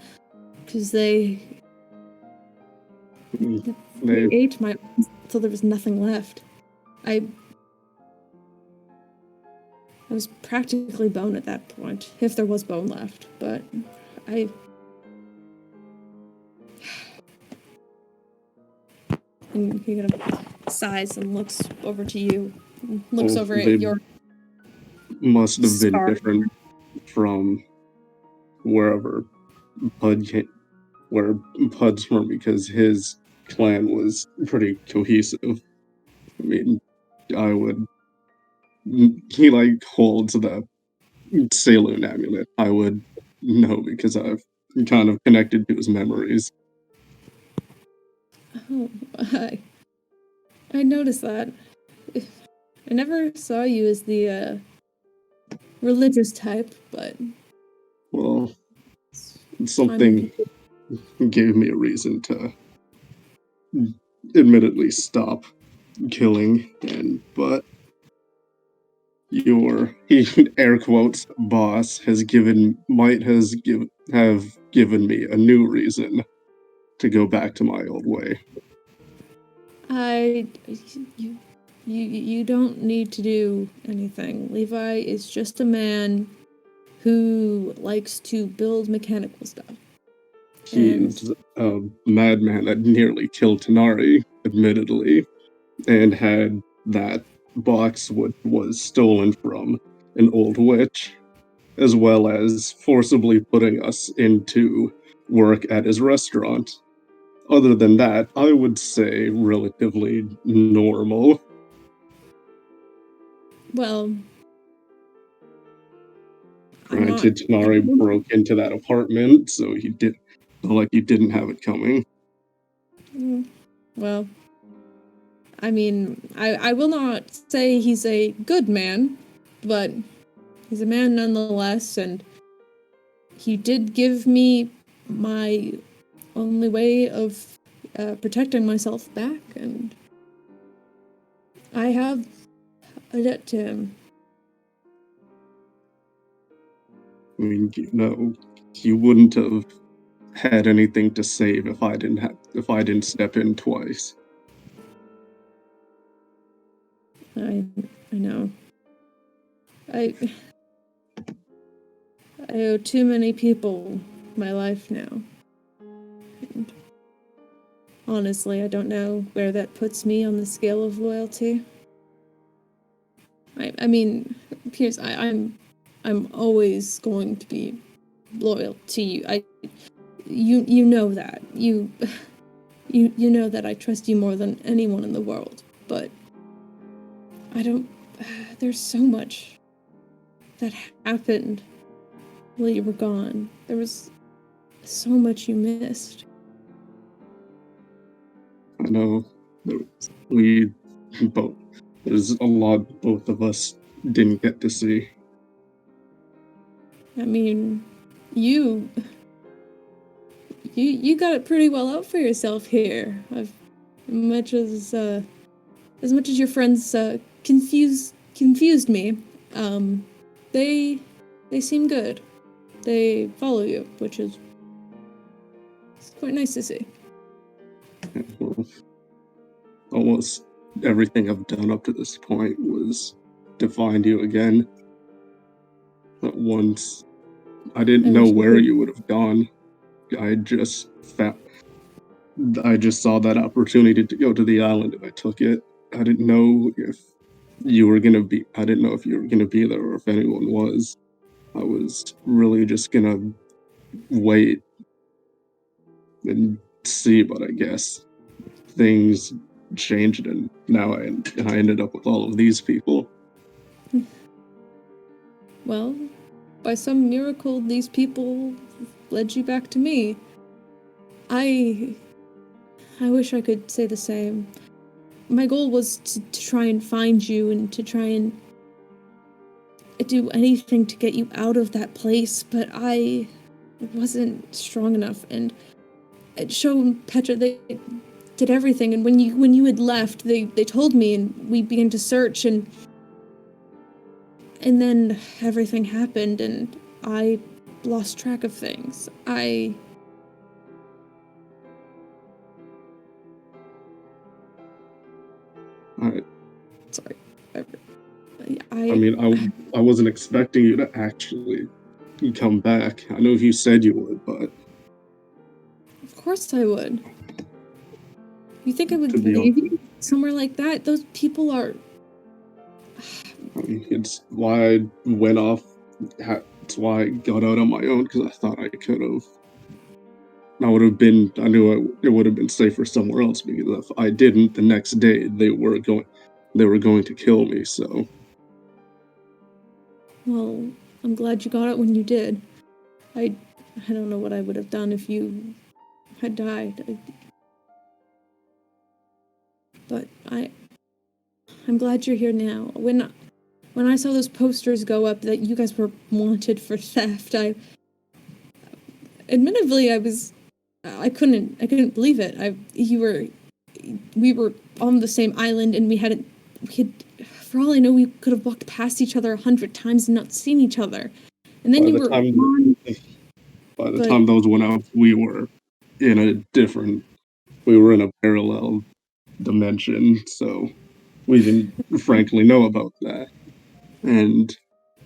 because they ate my arms until there was nothing left. I was practically bone at that point, if there was bone left, but and he kind of sighs and looks over to you, and looks over at your... Must have been scar. different from wherever where Pud's from, because his clan was pretty cohesive. I mean, he, like, holds the Saloon amulet. I would know because I've kind of connected to his memories. Oh, I noticed that. I never saw you as the religious type, but Well, time something gave me a reason to admittedly stop killing, but your air quotes boss have given me a new reason to go back to my old way. You don't need to do anything. Levi is just a man who likes to build mechanical stuff. He's a madman that nearly killed Tanar'ri, admittedly, and had that box which was stolen from an old witch, as well as forcibly putting us into work at his restaurant. Other than that, I would say relatively normal. Well, Granted, Tanar'ri broke into that apartment, so he didn't have it coming. Well, I mean, I will not say he's a good man, but he's a man nonetheless, and he did give me my only way of protecting myself back, and I have a debt to him. I mean, you wouldn't have had anything to save if I didn't step in twice. I know. I owe too many people my life now. And honestly, I don't know where that puts me on the scale of loyalty. I mean, Peirs, I'm always going to be loyal to you. You know that. You know that I trust you more than anyone in the world, but I don't... There's so much that happened while you were gone. There was so much you missed. I know there's a lot both of us didn't get to see. I mean, you got it pretty well out for yourself here. As much as your friends confused me, they seem good. They follow you, which is quite nice to see. Well, almost everything I've done up to this point was to find you again. But once I didn't know where you would have gone. I just saw that opportunity to go to the island and I took it. I didn't know if you were gonna be there or if anyone was. I was really just gonna wait and see, but I guess things changed and now I ended up with all of these people. Well, by some miracle, these people led you back to me. I wish I could say the same. My goal was to try and find you and to try and do anything to get you out of that place, but I wasn't strong enough, and Show and Petra, they did everything, and when you had left, they told me, and we began to search, and then everything happened, and I lost track of things. Alright. Sorry. I wasn't expecting you to actually come back. I know you said you would, but... Of course I would. You think I would leave you somewhere like that? Those people are... It's why I went off. It's why I got out on my own, because I thought I could have. I knew it would have been safer somewhere else, because if I didn't, the next day they were going to kill me, so... Well, I'm glad you got it when you did. I don't know what I would have done if you had died. but I'm glad you're here now. When I saw those posters go up that you guys were wanted for theft, admittedly I couldn't believe it. We were on the same island, and we had, for all I know, we could have walked past each other 100 times and not seen each other. And then by the time those went out, we were in a parallel dimension, so we didn't frankly know about that. And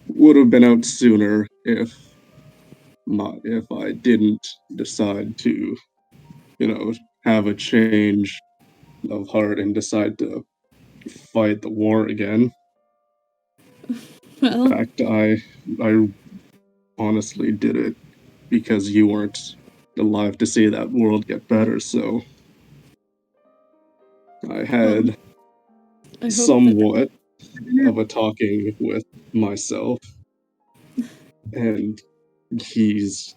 would have been out sooner if I didn't decide to, have a change of heart and decide to fight the war again. Well, In fact, I honestly did it because you weren't alive to see that world get better, so I had I hope somewhat of a talking with myself, and he's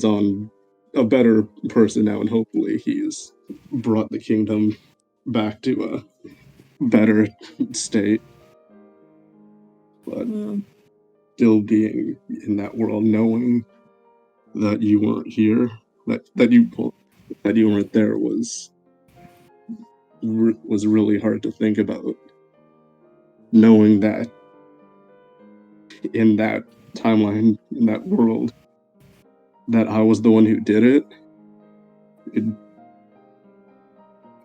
on a better person now, and hopefully he's brought the kingdom back to a better state. But still being in that world, knowing that you weren't here, that you weren't there was really hard to think about. Knowing that in that timeline, in that world, that I was the one who did it,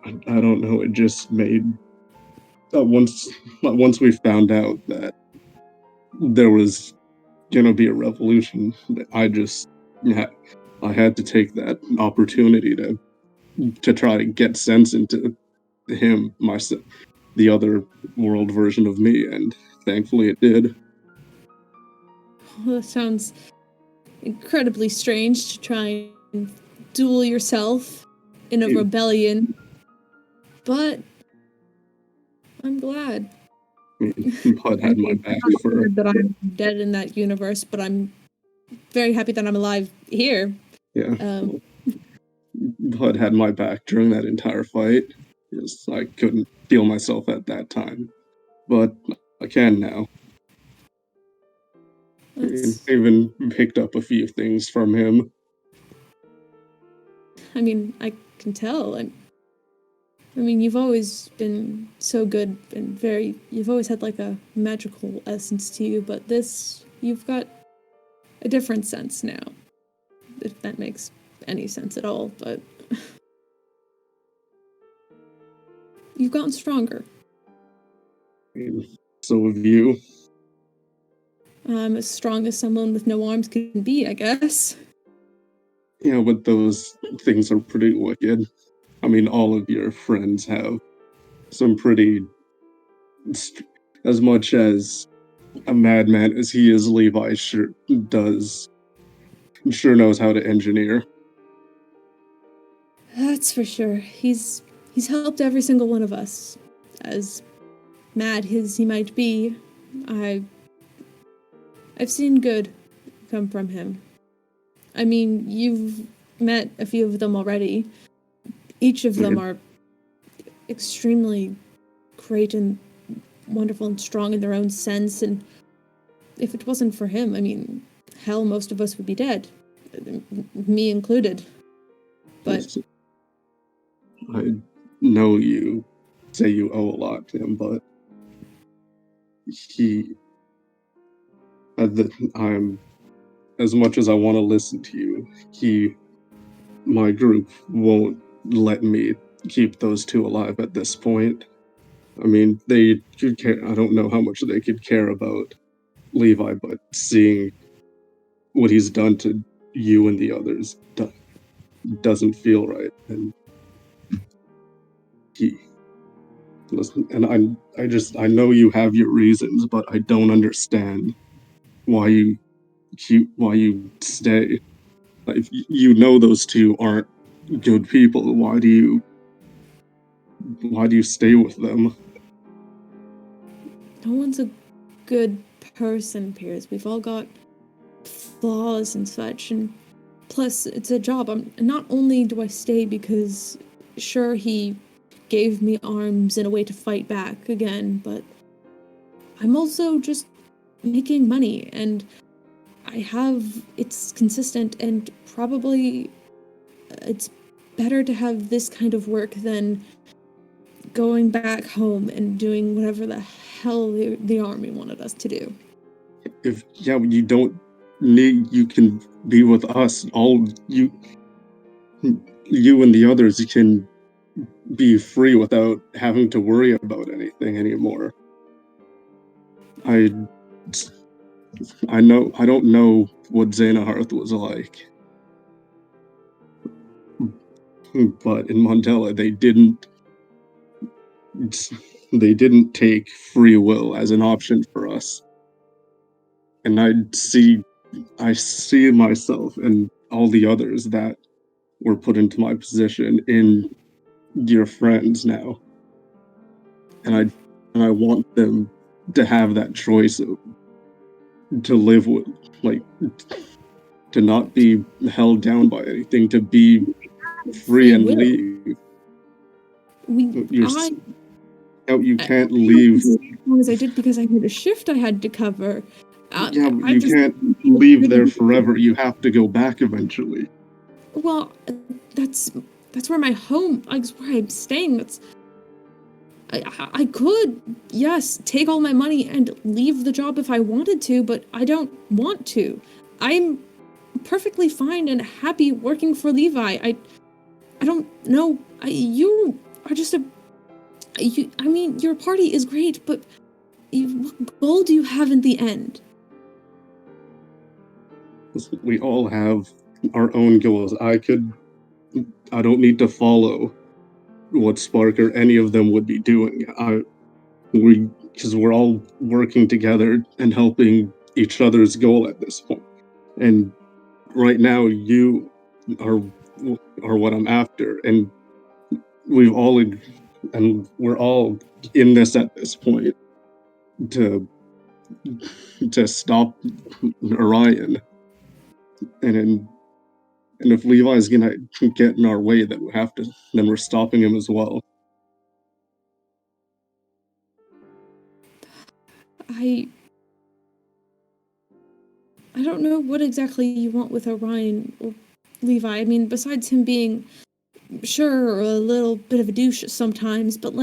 I don't know, it just made, once we found out that there was gonna be a revolution, I had to take that opportunity to try to get sense into him, myself, the other world version of me, and thankfully it did. Well, that sounds incredibly strange to try and duel yourself in a rebellion, but I'm glad. Puud had my back for that I'm dead in that universe, but I'm very happy that I'm alive here. Yeah. Puud had my back during that entire fight, because I couldn't feel myself at that time, but I can now. I even picked up a few things from him. I mean, I can tell. I mean, you've always been so good and you've always had like a magical essence to you, but you've got a different sense now. If that makes any sense at all, but you've gotten stronger. So have you. I'm as strong as someone with no arms can be, I guess. Yeah, but those things are pretty wicked. I mean, all of your friends have some pretty... As much as a madman as he is, Levi sure knows how to engineer. That's for sure. He's helped every single one of us. As mad as he might be, I've seen good come from him. I mean, you've met a few of them already. Each of them are extremely great and wonderful and strong in their own sense, and if it wasn't for him, I mean, hell, most of us would be dead. Me included. But I know you say you owe a lot to him, but I'm, as much as I want to listen to you, my group won't let me keep those two alive at this point. I mean, they could care, I don't know how much they could care about Levi, but seeing what he's done to you and the others doesn't feel right. And listen, and I know you have your reasons, but I don't understand why you stay. Like, you know those two aren't good people. Why do you stay with them? no one's a good person, Peirs. We've all got flaws and such, and plus it's a job. Not only do I stay because sure, he gave me arms and a way to fight back again, but I'm also just making money, and it's consistent, and probably it's better to have this kind of work than going back home and doing whatever the hell the army wanted us to do. If you don't need, you can be with us. You and the others can be free without having to worry about anything anymore. I don't know what Xanaharth was like, but in Mandela they didn't take free will as an option for us. And I see myself and all the others that were put into my position in your friends now. And I want them to have that choice to live with, like, to not be held down by anything, to be free and leave. You can't leave. As long as I did, because I had a shift I had to cover. You can't leave there forever. You have to go back eventually. Well, that's where my home, that's where I'm staying. I could, yes, take all my money and leave the job if I wanted to, but I don't want to. I'm perfectly fine and happy working for Levi. I don't know. You are just your party is great, but what goal do you have in the end? We all have our own goals. I don't need to follow what Spark or any of them would be doing. Because we're all working together and helping each other's goal at this point. And right now, you are what I'm after, and we're all in this at this point to stop Orion. And if Levi's gonna get in our way, then we're stopping him as well. I don't know what exactly you want with Orion or Levi. I mean, besides him being, sure, a little bit of a douche sometimes, but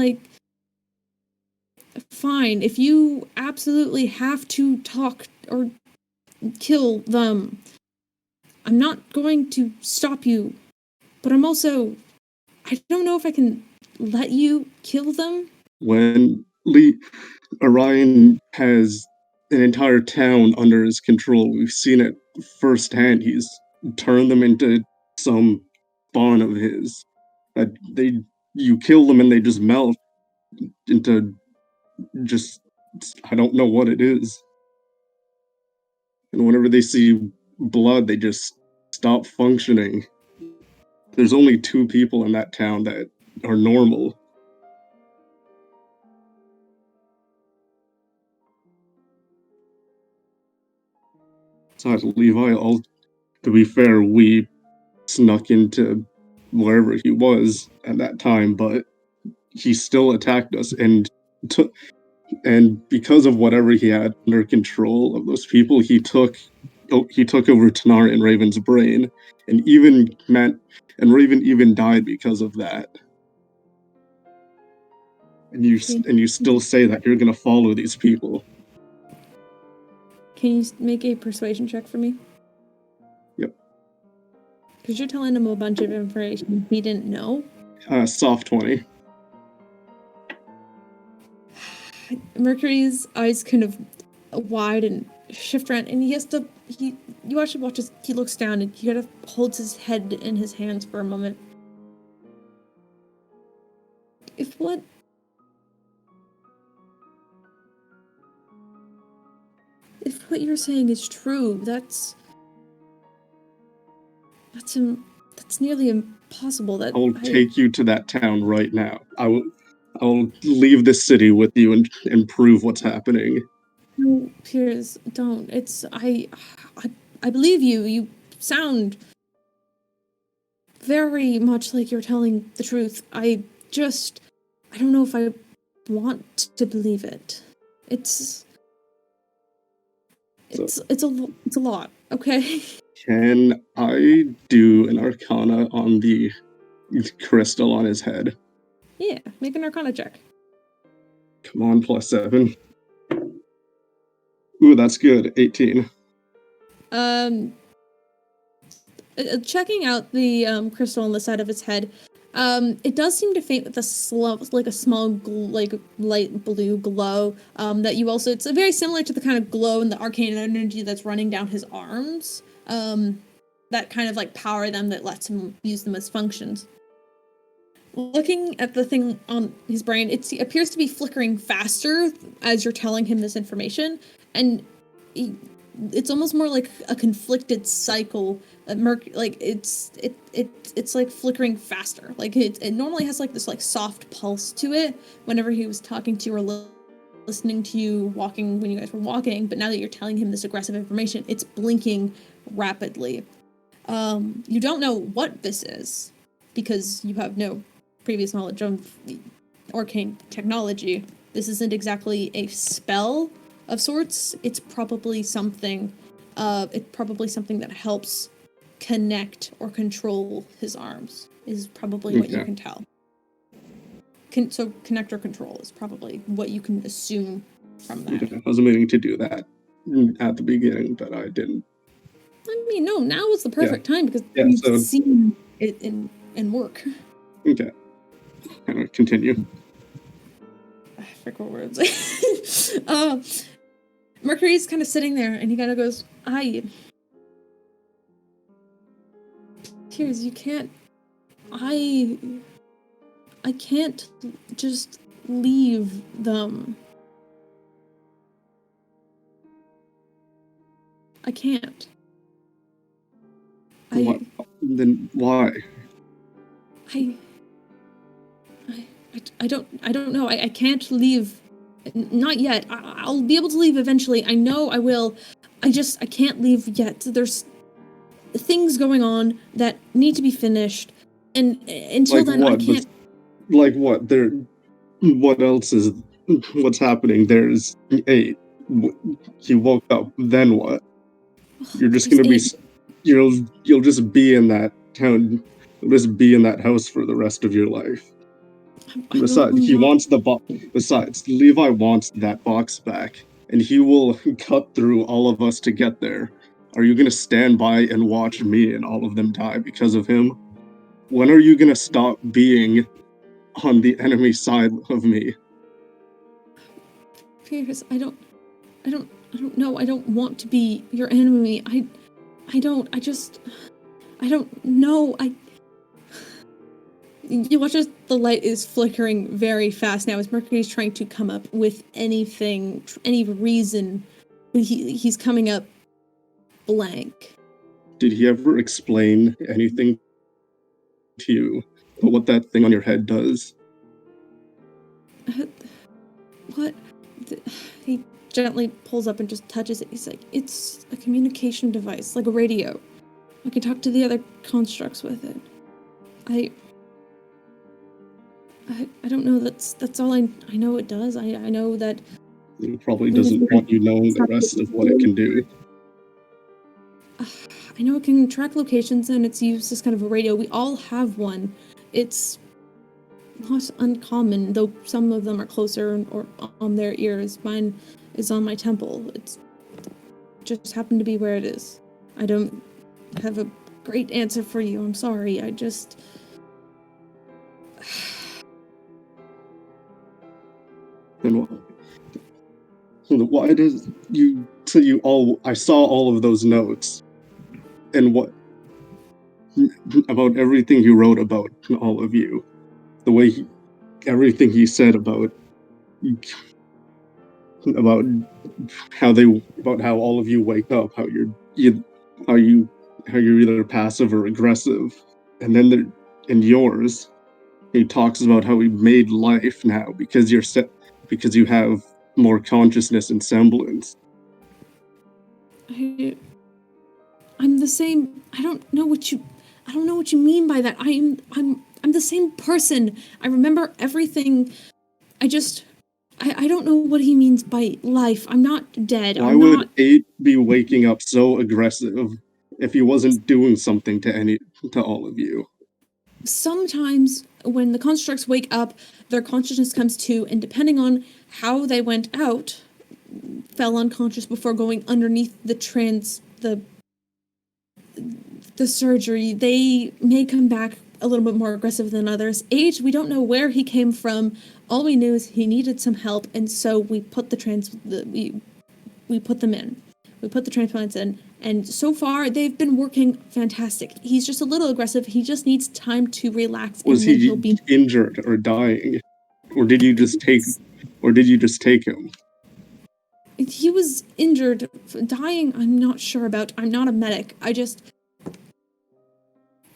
fine. If you absolutely have to talk or kill them, I'm not going to stop you. But I don't know if I can let you kill them. When Orion has an entire town under his control, we've seen it firsthand. He's turned them into some spawn of his. You kill them and they just melt into just, I don't know what it is. And whenever they see blood, they just stop functioning. There's only 2 people in that town that are normal. Besides Levi, to be fair, we snuck into wherever he was at that time, but he still attacked us, and because of whatever he had under control of those people, he took over Tanar'ri and Raven's brain, and Raven even died because of that. And you still say that you're gonna follow these people. Can you make a persuasion check for me? Yep. Because you're telling him a bunch of information he didn't know. Soft 20. Mercury's eyes kind of wide and shift around, and you actually watch as he looks down, and he kind of holds his head in his hands for a moment. If what you're saying is true, that's nearly impossible. I'll take you to that town right now. I'll leave this city with you and prove what's happening. No, Peirs, don't. I believe you. You sound very much like you're telling the truth. I just I don't know if I want to believe it. It's a lot, okay? Can I do an Arcana on the crystal on his head? Yeah, make an Arcana check. Come on, +7. Ooh, that's good. 18. Checking out the crystal on the side of his head, it does seem to faint with a small light blue glow. That you also, it's very similar to the kind of glow and the arcane energy that's running down his arms. That kind of like power them that lets him use them as functions. Looking at the thing on his brain, it appears to be flickering faster as you're telling him this information, and it's almost more like a conflicted cycle. It's like flickering faster. Like it normally has like this like soft pulse to it whenever he was talking to you or listening to you walking when you guys were walking, but now that you're telling him this aggressive information, it's blinking rapidly. You don't know what this is because you have no previous knowledge of arcane technology. This isn't exactly a spell of sorts. It's probably something that helps connect or control his arms, is probably what you can tell. So connect or control is probably what you can assume from that. I was meaning to do that at the beginning, but I didn't. I mean, no, now is the perfect time because you've seen it in work. Okay. Kind of continue. I forget what words. Mercury's kind of sitting there, and he kind of goes, Peirs, you can't... I can't just leave them. I can't. Then why? I don't know. I can't leave. Not yet. I'll be able to leave eventually. I know I will. I can't leave yet. There's things going on that need to be finished. And until then, I can't... Like what? What else is... What's happening? There's 8. He woke up. Then what? You're just gonna be... You'll just be in that town. You'll just be in that house for the rest of your life. Besides, he wants the box. Besides, Levi wants that box back, and he will cut through all of us to get there. Are you gonna stand by and watch me and all of them die because of him? When are you gonna stop being on the enemy side of me? Peirs, I don't know. I don't want to be your enemy. I don't know. You watch as the light is flickering very fast now as Mercury's trying to come up with any reason. He's coming up blank. Did he ever explain anything to you about what that thing on your head does? What? He gently pulls up and just touches it. He's like, it's a communication device, like a radio. I can talk to the other constructs with it. I don't know. That's all I know it does. I know that It probably doesn't want you knowing the rest of what it can do. I know it can track locations and it's used as kind of a radio. We all have one. It's not uncommon, though some of them are closer or on their ears. Mine is on my temple. It's just happened to be where it is. I don't have a great answer for you. I'm sorry. I just... And why does you... So you all... I saw all of those notes. And what... About everything he wrote about all of you. The way he... Everything he said about how all of you wake up, how you're either passive or aggressive, and then in yours, he talks about how he made life now because you have more consciousness and semblance. I'm the same. I don't know what you... I don't know what you mean by that. I'm the same person. I remember everything. I don't know what he means by life. I'm not dead. Why I'm would not. 8 be waking up so aggressive if he wasn't doing something to all of you? Sometimes when the constructs wake up, their consciousness comes to, and depending on how they went out, fell unconscious before going underneath the surgery, they may come back a little bit more aggressive than others. Age, we don't know where he came from. All we knew is he needed some help, and so we put we put them in. We put the transplants in, and so far they've been working fantastic. He's just a little aggressive. He just needs time to relax. Was and then he he'll be injured or dying, or did you just take him? He was injured, dying. I'm not sure about. I'm not a medic.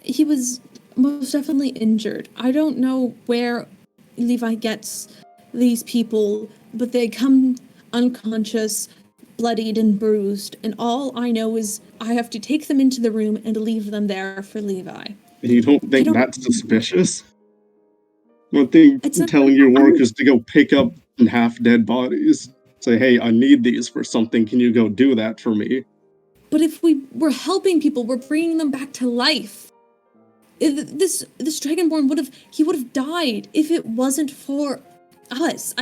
He was most definitely injured. I don't know where Levi gets these people, but they come unconscious, bloodied and bruised, and all I know is I have to take them into the room and leave them there for Levi. And you don't think that's suspicious? One thing It's not- telling your workers to go pick up half-dead bodies. Say, hey, I need these for something. Can you go do that for me? But if we were helping people, we're bringing them back to life. This Dragonborn would have died if it wasn't for us.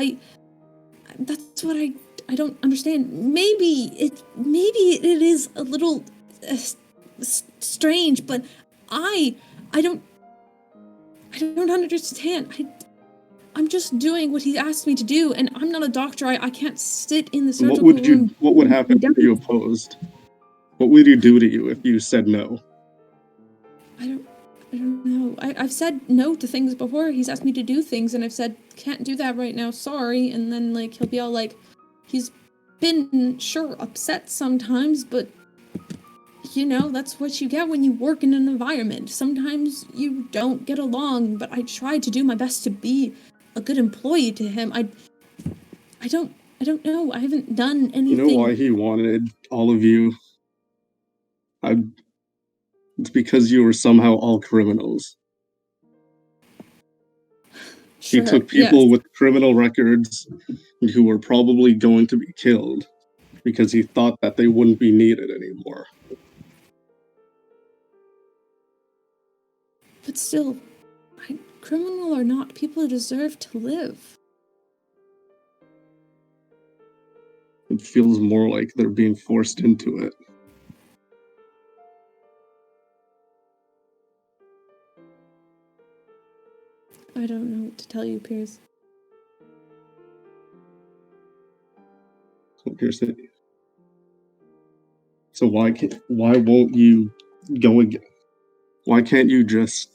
That's what I don't understand. Maybe it is a little strange, but I don't understand. I'm just doing what he asked me to do, and I'm not a doctor. I can't sit in the surgical room. What would happen if you opposed? What would he do to you if you said no? I don't know. I've said no to things before. He's asked me to do things, and I've said, can't do that right now, sorry. And then, like, he'll be all like, he's been, sure, upset sometimes, but, you know, that's what you get when you work in an environment. Sometimes you don't get along, but I try to do my best to be a good employee to him. I don't know. I haven't done anything. You know why he wanted all of you? It's because you were somehow all criminals. Sure, he took people yes. with criminal records who were probably going to be killed because he thought that they wouldn't be needed anymore. But still, criminal or not, people deserve to live. It feels more like they're being forced into it. I don't know what to tell you, Peirs. So why won't you go again? Why can't you just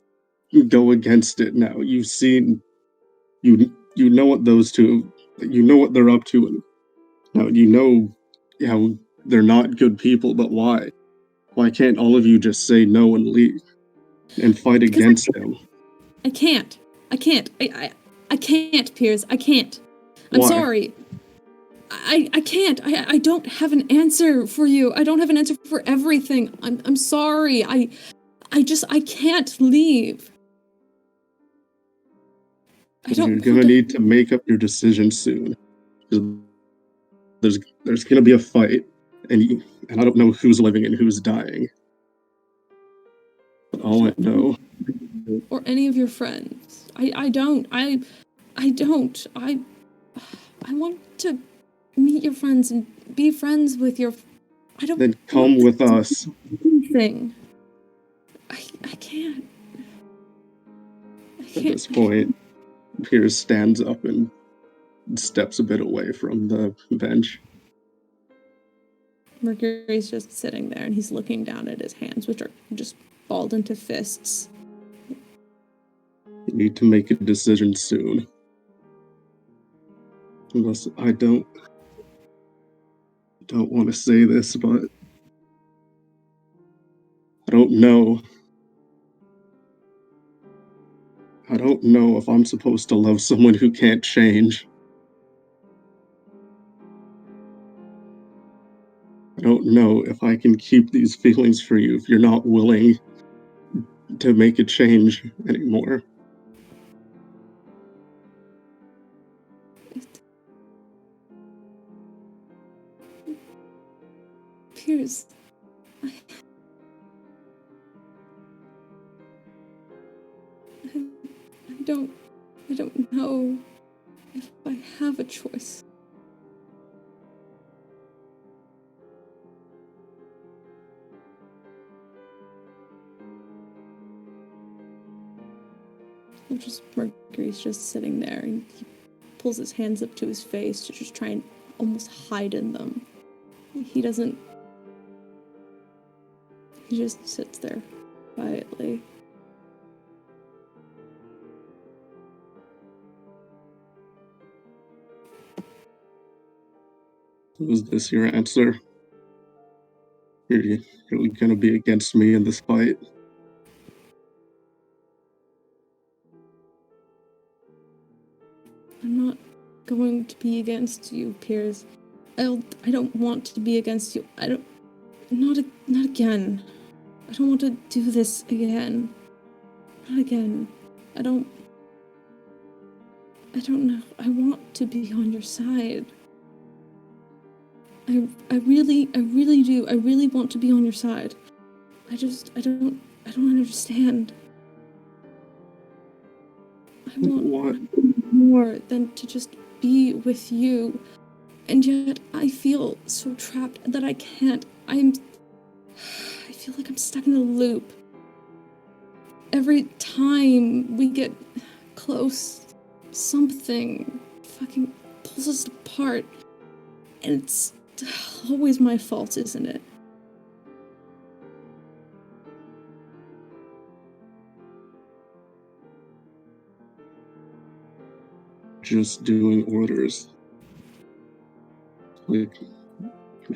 go against it now? You've seen, you know what those two, you know what they're up to. Now you know how they're not good people, but why? Why can't all of you just say no and leave and fight against them? I can't. I can't, Peirs. I can't. I'm Why? sorry. I can't. I don't have an answer for you. I don't have an answer for everything. I'm sorry. I can't leave. You're gonna need to make up your decision soon. There's gonna be a fight, and I don't know who's living and who's dying. But all I know. Or any of your friends. I don't. I want to meet your friends and be friends with your. I don't. Then come with us. Thing. I can't. At this point, Peirs stands up and steps a bit away from the bench. Mercury's just sitting there and he's looking down at his hands, which are just balled into fists. You need to make a decision soon. Unless I don't want to say this, but I don't know. I don't know if I'm supposed to love someone who can't change. I don't know if I can keep these feelings for you if you're not willing to make a change anymore. Peirs, I don't know if I have a choice. Mercury's just sitting there, and he pulls his hands up to his face to just try and almost hide in them. He just sits there quietly. Was this your answer? You're really gonna be against me in this fight? I'm not going to be against you, Peirs. I don't want to be against you. Not again. I don't want to do this again. Not again. I don't know. I want to be on your side. I really do. I really want to be on your side. I don't understand. I want more than to just be with you. And yet I feel so trapped that I can't. I feel like I'm stuck in a loop. Every time we get close, something fucking pulls us apart. And it's always my fault, isn't it? Just doing orders.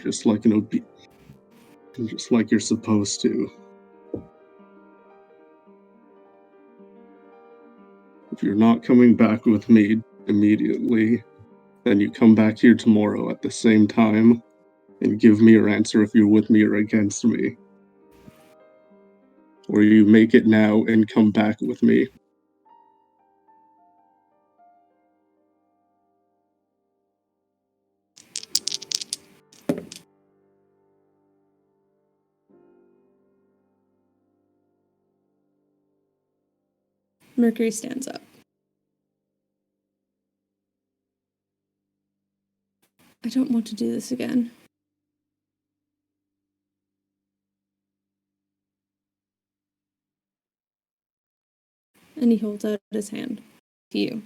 Just like you're supposed to. If you're not coming back with me immediately, then you come back here tomorrow at the same time and give me your answer if you're with me or against me. Or you make it now and come back with me. Mercury stands up. I don't want to do this again. And he holds out his hand to you.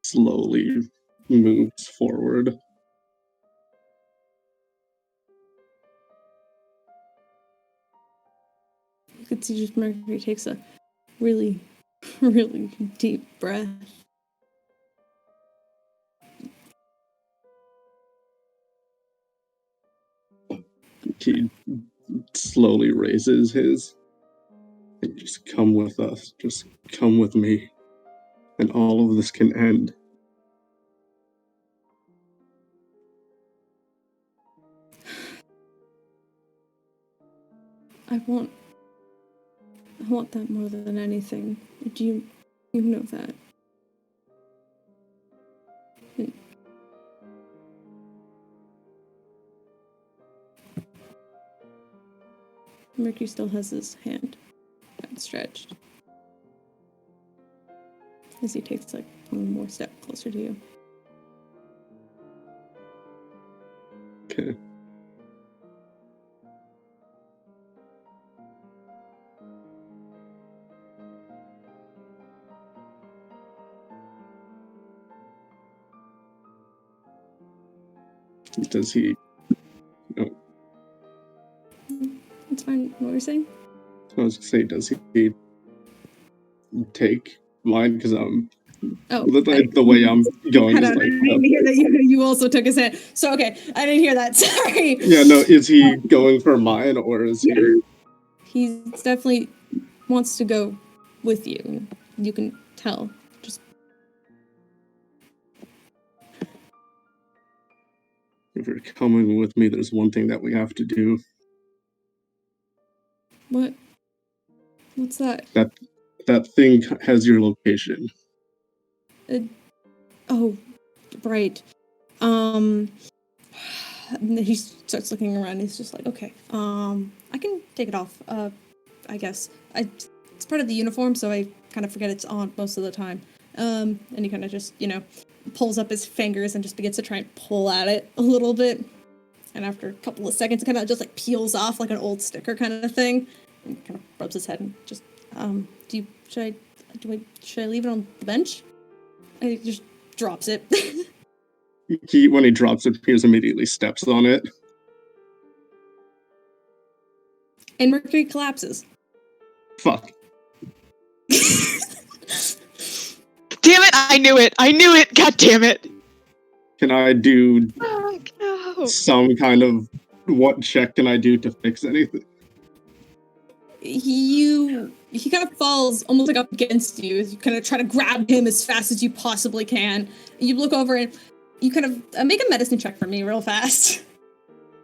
Slowly moves forward. You could see just Mercury takes a really, really deep breath. He slowly raises his. And just come with us. Just come with me. And all of this can end. I want that more than anything. Do you know that? Mercury still has his hand outstretched as he takes like one more step closer to you. Okay. Does he? No. It's fine. What were you saying? I was gonna say, does he take mine? Because the way I'm going is like. I didn't hear that you also took his hand. So okay, I didn't hear that. Sorry. Yeah, no. Is he going for mine or is he? He definitely wants to go with you. You can tell. Just If you're coming with me, there's one thing that we have to do. What? What's that? That thing has your location. Oh, right. He starts looking around. He's just like, okay, I can take it off. I guess it's part of the uniform, so I kind of forget it's on most of the time. And he kind of just, pulls up his fingers and just begins to try and pull at it a little bit. And after a couple of seconds, it kind of just like peels off like an old sticker kind of thing. And kind of rubs his head and just, should I leave it on the bench? And he just drops it. When he drops it, Peirs immediately steps on it. And Mercury collapses. Fuck. Damn it! I knew it! God damn it! Can I do Fuck, no. some kind of... What check can I do to fix anything? He kind of falls almost like up against you as you kind of try to grab him as fast as you possibly can. You look over and you kind of make a medicine check for me real fast.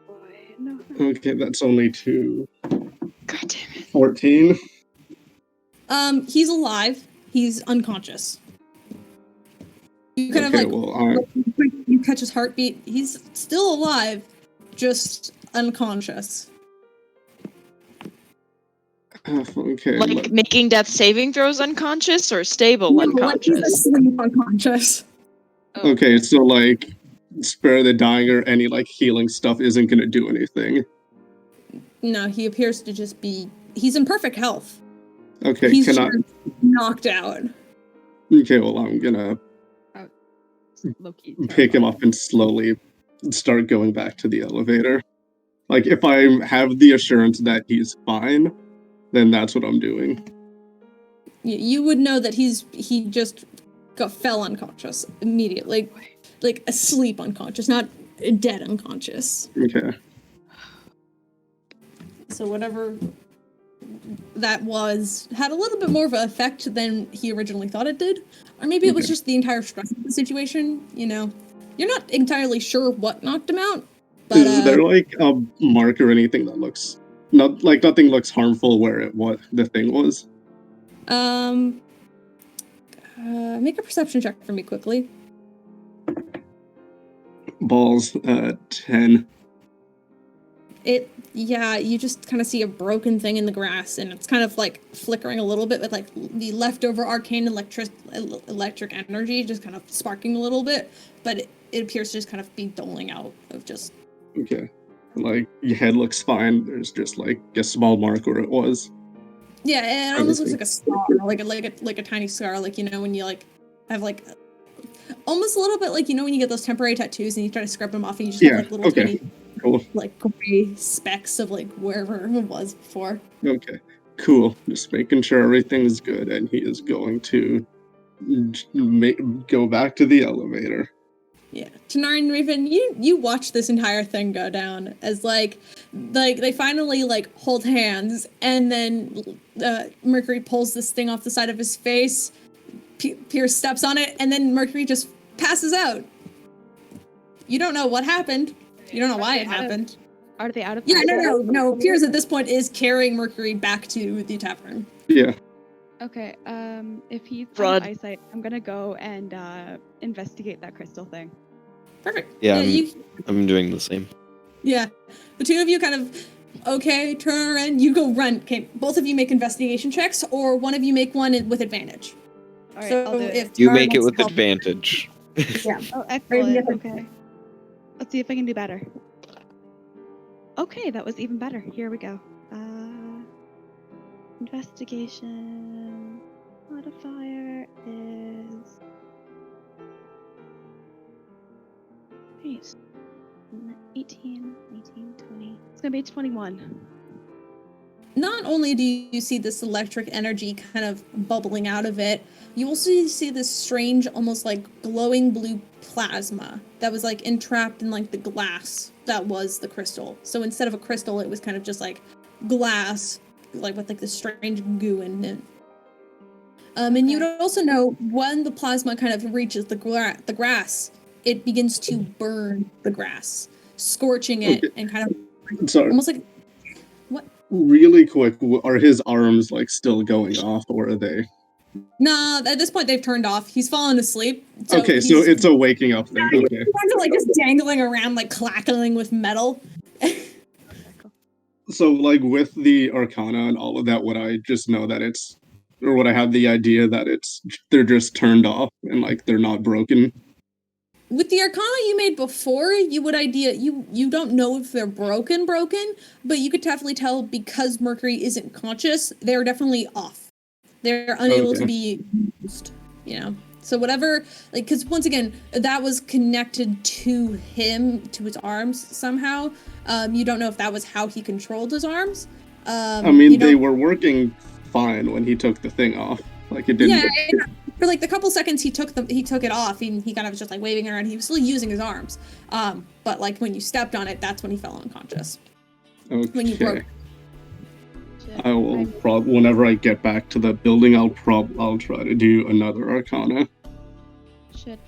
Boy, no. Okay, that's only 2. God damn it. 14. He's alive. He's unconscious. You kind Okay, of well, you catch his heartbeat. He's still alive, just unconscious. okay. Like making death saving throws unconscious or stable No, like unconscious? he's asleep unconscious. Okay, so like, spare the dying or any like healing stuff isn't gonna do anything. No, he appears to just be. He's in perfect health. Okay, He's can I? just knocked out. Okay, well, I'm gonna Low-key pick him terrifying. up and slowly start going back to the elevator. Like, if I have the assurance that he's fine, then that's what I'm doing. You would know that he just fell unconscious immediately, like asleep unconscious, not dead unconscious. Okay. So whatever that was had a little bit more of an effect than he originally thought it did, or maybe it was Okay. just the entire stress of the situation. You're not entirely sure what knocked him out, but Is there like a mark or anything that looks nothing looks harmful where what the thing was? Make a perception check for me quickly. Balls, 10. You just kind of see a broken thing in the grass, and it's kind of like flickering a little bit with like the leftover arcane electric energy just kind of sparking a little bit, but it appears to just kind of be doling out of just. Okay. Like, your head looks fine. There's just like a small mark where it was. Yeah, it almost looks like a scar, like a tiny scar, like when you like have like almost a little bit like when you get those temporary tattoos and you try to scrub them off and you just have like little tiny Cool. like gray specks of like wherever it was before. Okay. Cool. Just making sure everything's good, and he is going to go back to the elevator. Yeah, Tanar'ri and Raven, you watch this entire thing go down as like they finally like hold hands, and then Mercury pulls this thing off the side of his face. Peirs steps on it, and then Mercury just passes out. You don't know what happened. You don't know why it happened. Are they out of? Yeah, no. Peirs at this point is carrying Mercury back to the tavern. Yeah. Okay. If he's Rod. on eyesight, I'm gonna go and investigate that crystal thing. Perfect. Yeah, you. I'm doing the same. Yeah, the two of you kind of turn around. You go run. Okay, both of you make investigation checks, or one of you make one with advantage. All right, So I'll do it. if You Tanar'ri make it wants with to help- advantage. Yeah. Oh, Raven, excellent. get Okay. Let's see if I can do better. Okay, that was even better. Here we go. Investigation modifier is... Nice. 18, 20. It's gonna be 21. Not only do you see this electric energy kind of bubbling out of it, you also see this strange, almost like glowing blue plasma that was like entrapped in like the glass that was the crystal. So instead of a crystal, it was kind of just like glass, like with like this strange goo in it. And you'd also know when the plasma kind of reaches the grass, it begins to burn the grass, scorching it and kind of Sorry. almost like Really quick, are his arms like still going off, or are they? Nah, at this point they've turned off. He's fallen asleep. Okay, so it's a waking up thing. Okay. He's kind of like just dangling around, like clackling with metal. So, like, with the Arcana and all of that, would I just know that it's, or would I have the idea that they're just turned off and like they're not broken? With the Arcana you made before, you don't know if they're broken, but you could definitely tell because Mercury isn't conscious, they're definitely off. They're unable to be used, you know? So whatever, like, because once again, that was connected to him, to his arms somehow. You don't know if that was how he controlled his arms. I mean, they were working fine when he took the thing off. Like, it didn't... Yeah, for like the couple seconds he took it off, he kind of was just like waving around. He was still using his arms. But like when you stepped on it, that's when he fell unconscious. Okay. When you broke. I will whenever I get back to the building, I'll try to do another Arcana. Should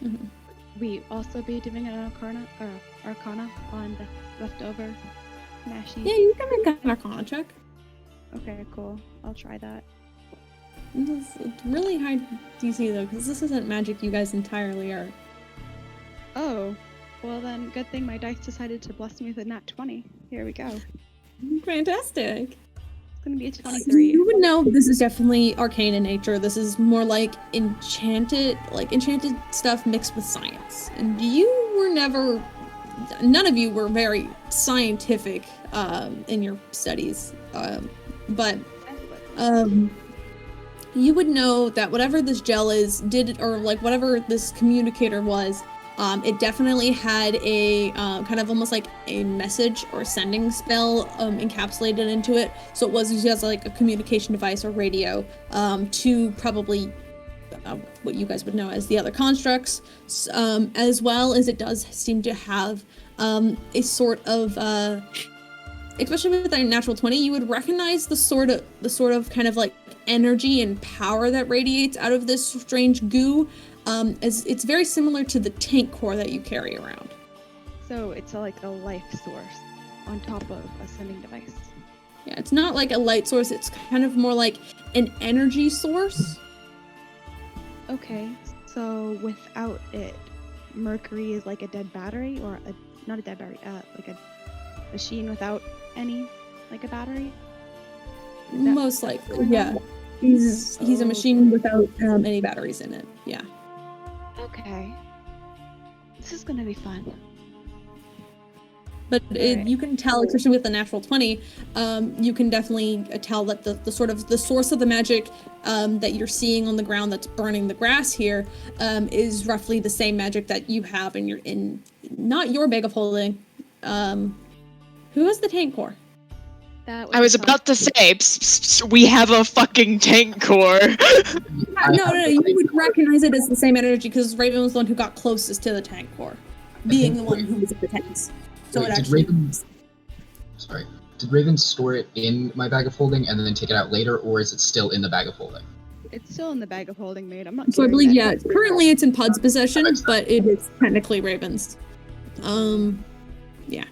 we also be doing an Arcana on the leftover Mashy? Yeah, you can make an Arcana check. Okay, cool. I'll try that. It's really high DC though, because this isn't magic you guys entirely are. Oh, well then, good thing my dice decided to bless me with a nat 20. Here we go. Fantastic. It's gonna be a 23. You would know this is definitely arcane in nature. This is more like enchanted stuff mixed with science. And none of you were very scientific in your studies, but you would know that whatever this gel or like whatever this communicator was, it definitely had a kind of almost like a message or sending spell encapsulated into it. So it was used as like a communication device or radio to probably what you guys would know as the other constructs, as well as it does seem to have a sort of especially with a natural 20, you would recognize the sort of kind of like energy and power that radiates out of this strange goo, as it's very similar to the tank core that you carry around. So it's like a life source on top of a sending device. Yeah, it's not like a light source, it's kind of more like an energy source. Okay, so without it, Mercury is like a dead battery, or not a dead battery, like a machine without any, like a battery? Most likely, yeah. He's a machine without any batteries in it, yeah. Okay. This is gonna be fun. But you can tell, especially with the natural 20, you can definitely tell that the source of the magic that you're seeing on the ground that's burning the grass here is roughly the same magic that you have in not your bag of holding. Who has the tank core? I was about to say, we have a fucking tank core. No, you would recognize it as the same energy because Raven was the one who got closest to the tank core, being the one who was at the tanks. So Wait, it actually. Did Raven store it in my bag of holding and then take it out later, or is it still in the bag of holding? It's still in the bag of holding, mate. I'm not. So I believe, yeah. Currently, it's in Puud's possession, but it is technically Raven's. Yeah.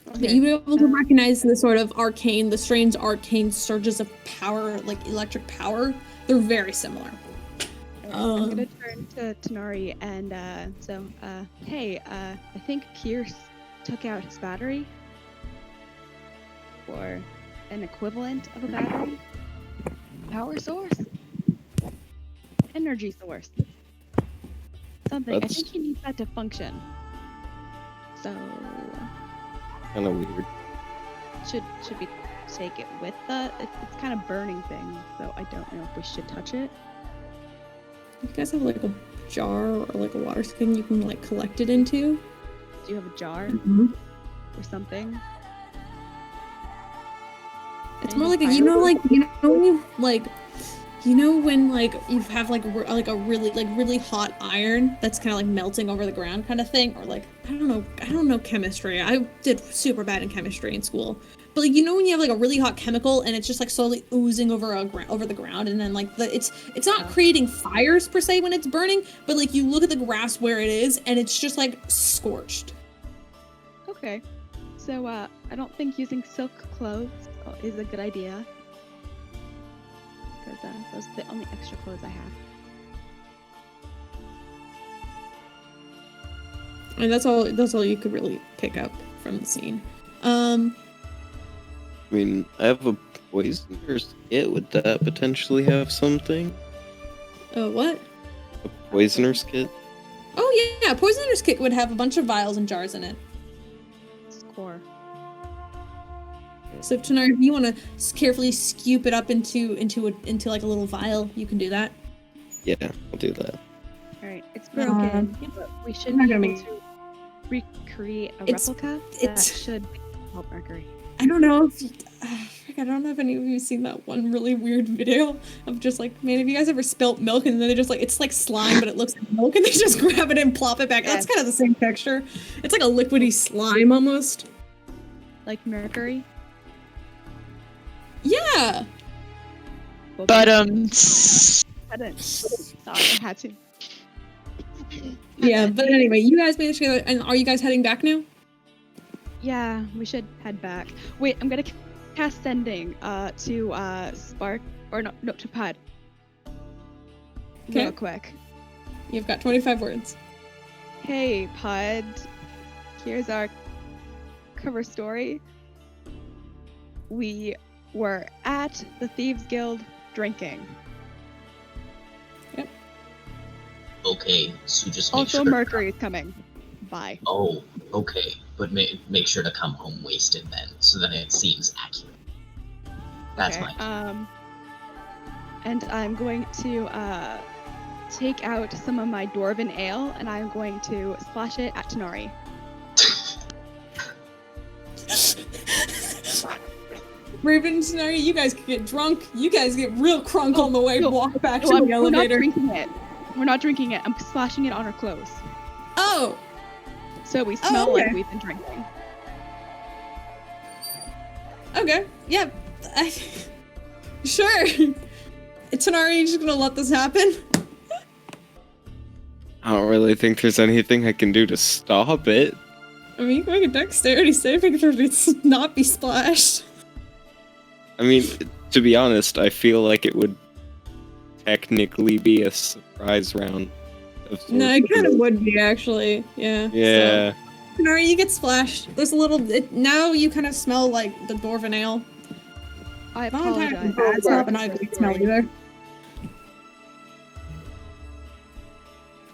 Okay. But you were able to recognize the sort of the strange arcane surges of power, like electric power. They're very similar. I'm gonna turn to Tanar'ri and hey, I think Peirs took out his battery, or an equivalent of a battery, power source, energy source, something. I think he needs that to function. So Kind of weird. should we take it with us? It's kind of burning things, so I don't know if we should touch it. You guys have like a jar or like a water skin you can like collect it into? Do you have a jar or something? It's more like when you have like a really hot iron that's kind of like melting over the ground kind of thing, or like I don't know chemistry. I did super bad in chemistry in school. But like when you have like a really hot chemical and it's just like slowly oozing over the ground, and then like it's not creating fires per se when it's burning, but like you look at the grass where it is and it's just like scorched. Okay, so I don't think using silk clothes is a good idea. Because those are the only extra clothes I have. And that's all you could really pick up from the scene. I mean, I have a poisoner's kit. Would that potentially have something? What? A poisoner's kit? Oh yeah, poisoner's kit would have a bunch of vials and jars in it. Score. So Tanar'ri, if you want to carefully scoop it up into like a little vial, you can do that. Yeah, I'll do that. Alright, it's broken, but we should not be gonna able be- to recreate a It's- replica that it's- should help Mercury. I don't know if I don't know if any of you have seen that one really weird video of just like, man, have you guys ever spilt milk and then they just like, it's like slime but it looks like milk and they just grab it and plop it back. That's kind of the same texture. It's like a liquidy slime almost. Like Mercury? Yeah. But I didn't. Sorry, I had to. Yeah, but anyway, you guys managed to get, and are you guys heading back now? Yeah, we should head back. Wait, I'm gonna cast sending to Spark or no to Puud. Okay. Real quick. You've got 25 words. Hey Puud, here's our cover story. We were at the Thieves Guild drinking. Okay, so just make Also, sure. Mercury is coming. Bye. Oh, okay, but make sure to come home wasted then, so then it seems accurate. That's Okay, my. and I'm going to take out some of my dwarven ale and I'm going to splash it at Tanar'ri. Raven and Tanar'ri, you guys can get drunk. You guys get real crunk on the way. Walk back to the We're not elevator. drinking it. We're not drinking it. I'm splashing it on our clothes. Oh, So we smell okay. like we've been drinking. okay. Yeah. Sure. Tanar'ri, you just gonna let this happen? I don't really think there's anything I can do to stop it. I mean, you can make a dexterity saving throw to not be splashed. I mean, to be honest, I feel like it would technically be a surprise round. No, it kind of would be actually. Yeah. Yeah. So, Tanar'ri, you get splashed. There's a little. Now you kind of smell like the dwarven ale. I Not entirely apologize. bad. It's not a great smell either.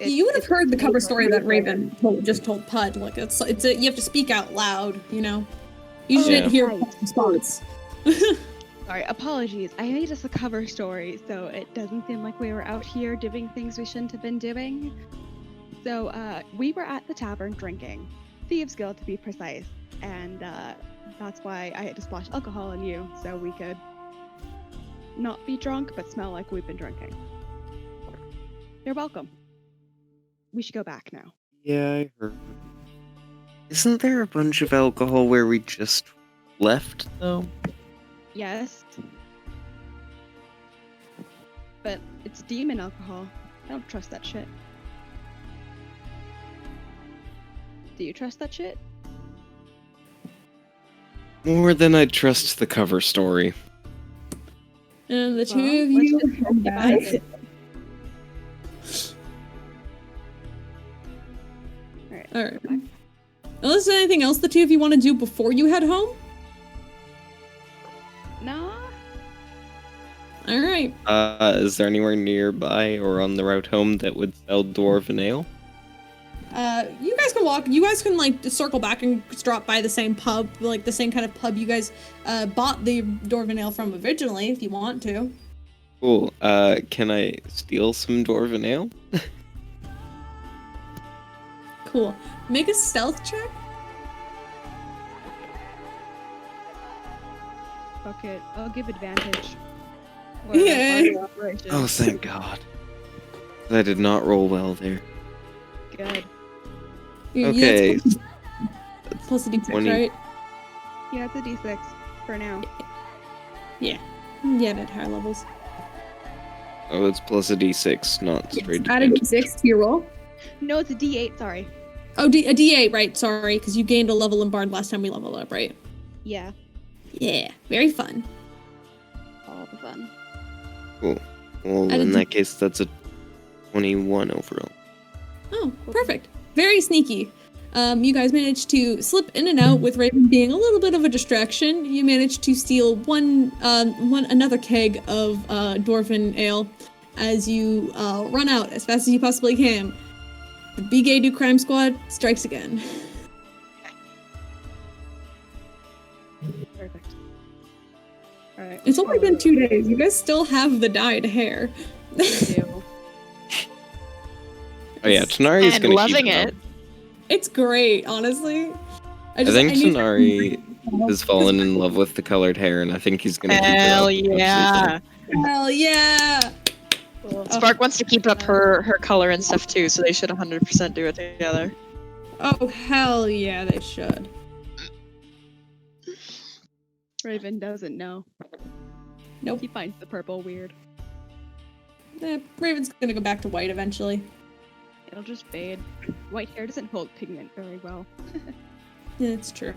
You would have heard the cover story that Raven just told Puud. Like you have to speak out loud. You know. You just Yeah. didn't hear Pudd's response. Sorry, apologies. I made us a cover story, so it doesn't seem like we were out here doing things we shouldn't have been doing. So, we were at the tavern drinking. Thieves Guild, to be precise. And, that's why I had to splash alcohol on you, so we could not be drunk, but smell like we've been drinking. You're welcome. We should go back now. Yeah, I heard. Isn't there a bunch of alcohol where we just left, though? Yes. But it's demon alcohol. I don't trust that shit. Do you trust that shit? More than I trust the cover story. And the two Well, of let's you just come back. Alright. All right. Unless there's anything else the two of you want to do before you head home. Nah. All right. Is there anywhere nearby or on the route home that would sell dwarven ale? You guys can walk. You guys can like circle back and drop by the same pub, like the same kind of pub you guys bought the dwarven ale from originally, if you want to. Cool. Can I steal some dwarven ale? Cool. Make a stealth check. Fuck it. I'll give advantage. Yay. Oh, thank God. I did not roll well there. Good. Okay. That's plus a d6, 20. right? Yeah, it's a d6 for now. Yeah, at higher levels. Oh, it's plus a d6, not straight Add a damage. d6 to your roll. No, it's a d8, sorry. Oh, a d8, right? Sorry, because you gained a level in Bard last time we leveled up, right? Yeah. Yeah, very fun. All the fun. Cool. Well, I in did- that case, that's a 21 overall. Oh, perfect. Very sneaky. You guys managed to slip in and out with Raven being a little bit of a distraction. You managed to steal another keg of dwarven ale as you run out as fast as you possibly can. The Be Gay Do Crime Squad strikes again. Perfect. Alright. It's only been 2 days. You guys still have the dyed hair. do. Oh yeah, Tanar'ri's And gonna loving keep it. up. It's great, honestly. I think need- Tanar'ri has fallen in love with the colored hair, and I think he's gonna keep it Hell up. yeah. Hell yeah! Cool. Spark wants to keep up her color and stuff too, so they should 100% do it together. Oh, hell yeah, they should. Raven doesn't know. Nope. He finds the purple weird. Raven's gonna go back to white eventually. It'll just fade. White hair doesn't hold pigment very well. Yeah, it's true.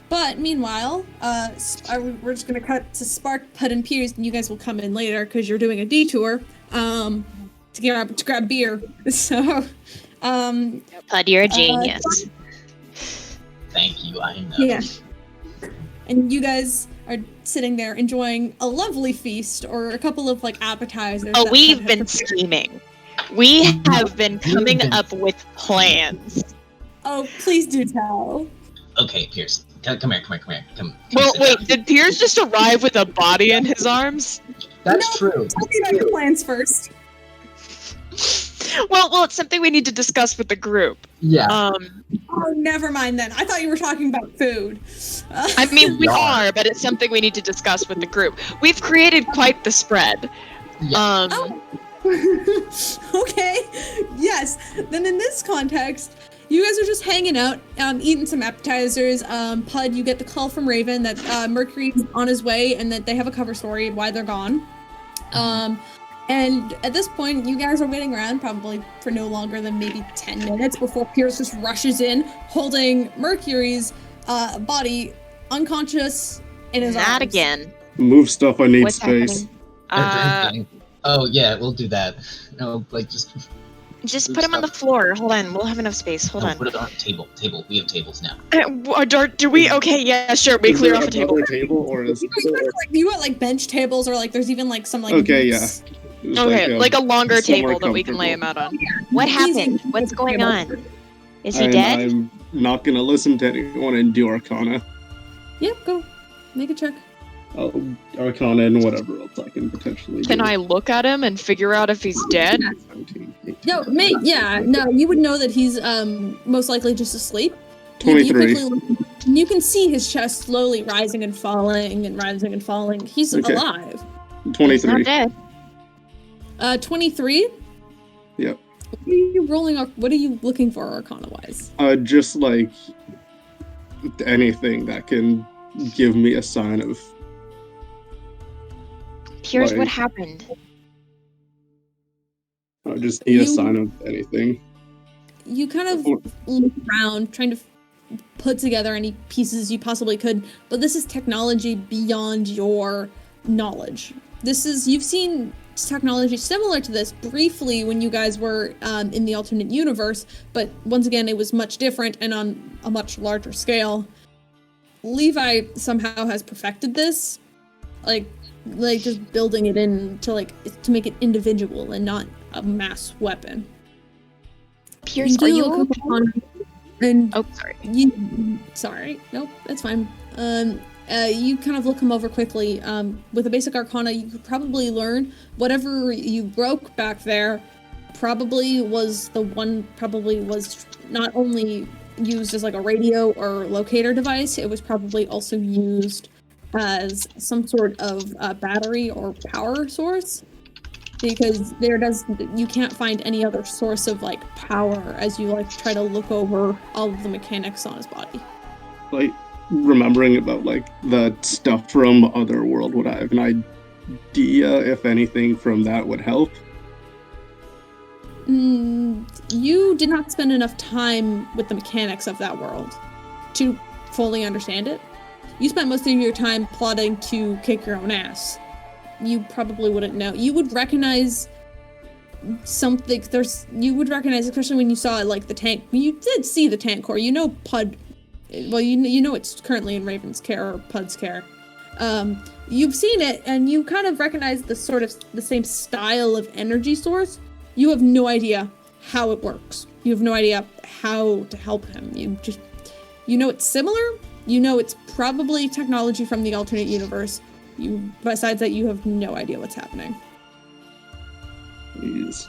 But meanwhile, we're just gonna cut to Spark, Puud, and Peirs, and you guys will come in later because you're doing a detour to grab beer. So, Puud, you're a genius. Thank you, I know. yeah. And you guys are sitting there enjoying a lovely feast or a couple of like appetizers. Oh, that we've Puud been had prepared. scheming. We have been coming up with plans. Oh, please do tell. Okay, Peirs, come here. Come Well, sit wait, down. did Peirs just arrive with a body in his arms? That's No. true. Tell me about your plans first. Well, it's something we need to discuss with the group. Yeah. Oh, never mind then. I thought you were talking about food. I mean, we No. are, but it's something we need to discuss with the group. We've created quite the spread. Yeah. Okay. Yes. Then in this context, you guys are just hanging out, eating some appetizers. Puud, you get the call from Raven that Mercury's on his way and that they have a cover story why they're gone. And at this point, you guys are waiting around probably for no longer than maybe 10 minutes before Peirs just rushes in, holding Mercury's body unconscious in his arms. Not again. Move stuff, I need What's space. happening? Oh yeah, we'll do that. No, like just Just put him on the floor. Hold on, we'll have enough space. Hold no, on. put it on the table. We have tables now. Do we? Okay, yeah, sure. We Is clear there off a table. another table or is You got like bench tables or like there's even like some like Okay, booths. It's Okay, like a longer somewhere table that we can lay him comfortable. out on. What happened? Easy. What's going on? Is he And dead? I'm not gonna listen to anyone and do Arcana. Yep, go. Make a check. Arcana and whatever else I can potentially Can do. I look at him and figure out if he's dead? 17, 18, No, you would know that he's most likely just asleep. You 23. quickly look- you can see his chest slowly rising and falling and rising and falling. He's Okay. alive. He's 23. not dead. 23? Yep. What are you rolling? What are you looking for Arcana wise? Just like anything that can give me a sign of. Here's what Like- happened. I just need a You- sign of anything. You kind of look around, trying to put together any pieces you possibly could, but this is technology beyond your knowledge. You've seen technology similar to this briefly when you guys were in the alternate universe, but once again, it was much different and on a much larger scale. Levi somehow has perfected this, like just building it in to make it individual and not a mass weapon. Peirs, do are you look okay? upon- and Oh, sorry. sorry, nope, that's fine. You kind of look him over quickly. With a basic Arcana, you could probably learn whatever you broke back there probably was not only used as like a radio or locator device, it was probably also used as some sort of battery or power source. Because you can't find any other source of like power as you like try to look over all of the mechanics on his body. Like remembering about like the stuff from Otherworld, would I have an idea if anything from that would help? You did not spend enough time with the mechanics of that world to fully understand it. you spent most of your time plotting to kick your own ass. You probably wouldn't know. You would recognize something. You would recognize, especially when you saw like the tank. You did see the tank core. You know Puud. Well, you know it's currently in Raven's care or Pud's care. You've seen it, and you kind of recognize the same style of energy source. You have no idea how it works. You have no idea how to help him. You know it's similar. You know it's probably technology from the alternate universe. Besides that, you have no idea what's happening. He's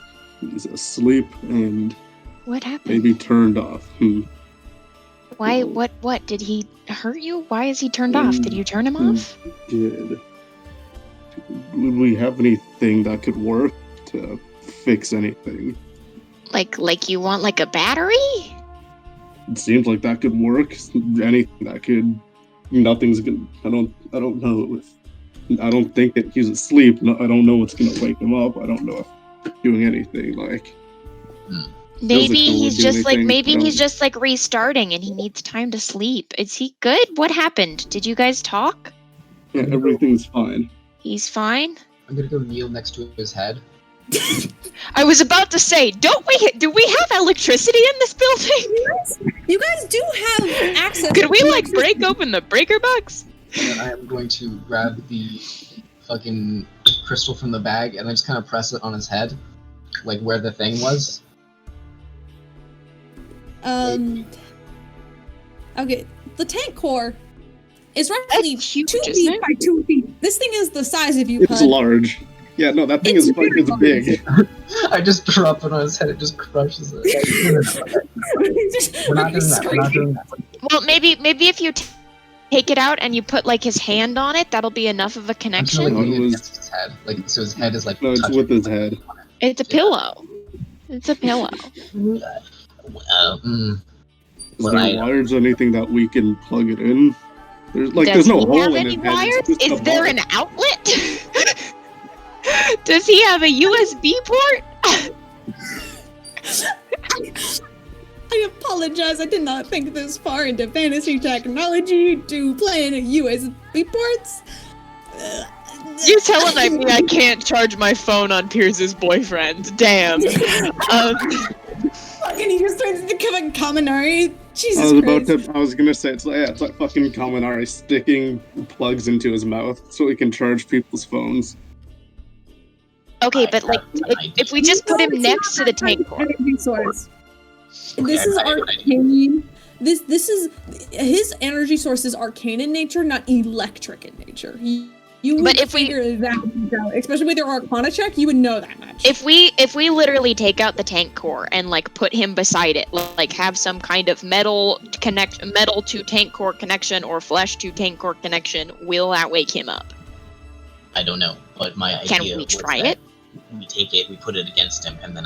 asleep and What happened? maybe turned off. Why? What? Did he hurt you? Why is he turned off? Did you turn him off? Did we have anything that could work to fix anything? Like you want like a battery? It seems like that could work. Anything that could. Nothing's gonna. I don't know. I don't think that he's asleep. No, I don't know what's gonna wake him up. I don't know if doing anything like. Maybe he's just like anything. he's just like restarting and he needs time to sleep. Is he good? What happened? Did you guys talk? Yeah, everything's fine. He's fine. I'm gonna go kneel next to his head. I was about to say, do we have electricity in this building? You guys do have access. Could we to like break open the breaker box? And then I am going to grab the fucking crystal from the bag and I just kind of press it on his head, like where the thing was. Okay, the tank core is roughly That's huge, 2 isn't feet it? by 2 feet. This thing is the size of you, It's Puud. large. Yeah, no, that thing It's is very it's big. I just drop it on his head, it just crushes it. We're not doing that, we're not doing that. Well, maybe if you take it out and you put like his hand on it, that'll be enough of a I'm connection. trying to No, lean it was- against his head, like so his head is like No, it's touching with his head. It's a pillow. It's a pillow. Is Well, there wires or anything that we can plug it in? There's no he hole have in any his head. wires? It's just Is a there bar. an outlet? Does he have a USB port? I apologize. I did not think this far into fantasy technology to plan USB ports. You're telling me I can't charge my phone on Peirs' boyfriend. Damn. Fucking, he just turns into fucking Kaminari. Jesus Christ. I was gonna say it's like fucking Kaminari sticking plugs into his mouth so he can charge people's phones. Okay, but like, if we just put him next to the tank core. Energy source. Okay, This is I have an arcane. This is his energy source is arcane in nature, not electric in nature. You would But if we- figure that out, especially with your Arcana check, you would know that much. If we literally take out the tank core and like put him beside it, like have some kind of metal to tank core connection or flesh to tank core connection, will that wake him up? I don't know, but my Can idea we was try that it? we take it, we put it against him, and then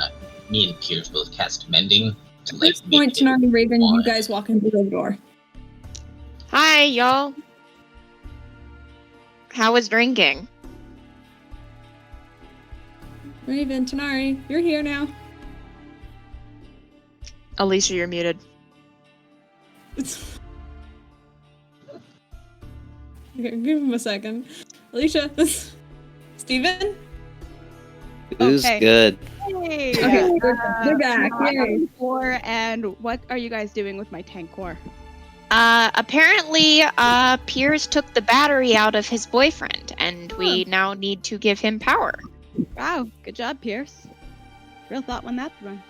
me and Peirs both cast Mending to At like this point, make it Tanar'ri and Raven, you on. guys walk into the door. Hi, y'all. How was drinking? Raven, Tanar'ri, you're here now. Alycia, you're muted. Okay, give him a second. Alycia, Steven? It was Okay. good. Hey, Okay, you're back. Yay. core, and what are you guys doing with my tank core? Apparently, Peirs took the battery out of his boyfriend, and we now need to give him power. Wow, good job, Peirs. Real thought when that's run.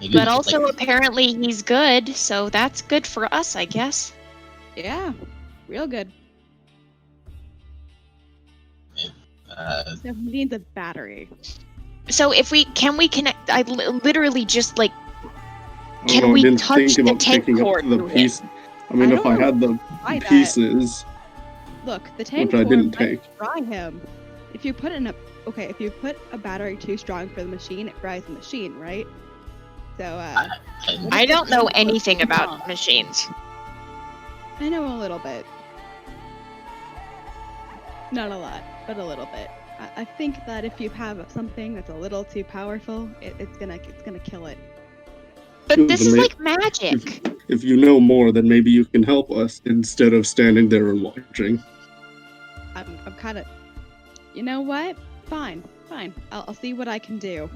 Maybe But we could, also, like, apparently, he's good, so that's good for us, I guess. Yeah, real good. So he needs a battery. So if can we connect? I literally just like, I Can don't know, we I didn't touch think the about tank picking up cord the through it? piece. I mean, I if I don't had the Try that. pieces, Look, the tank which I core didn't might take. fry him. If you put in a if you put a battery too strong for the machine, it fries the machine, right? So I don't know anything about machines. I know a little bit. Not a lot, but a little bit. I think that if you have something that's a little too powerful, it's gonna kill it. But Dude, this the is ma- like magic. if you know more, then maybe you can help us instead of standing there and watching. I'm kind of. You know what? Fine. I'll see what I can do.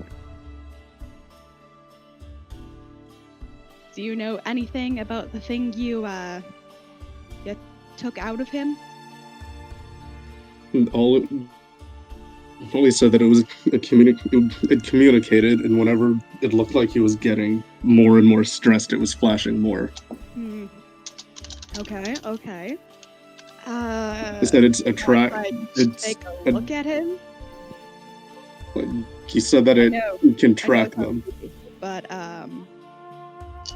Do you know anything about the thing you took out of him? Only said that it was it communicated, and whenever it looked like he was getting more and more stressed, it was flashing more. Okay. He said it's a track. Take a look at him. He said that it can track them. But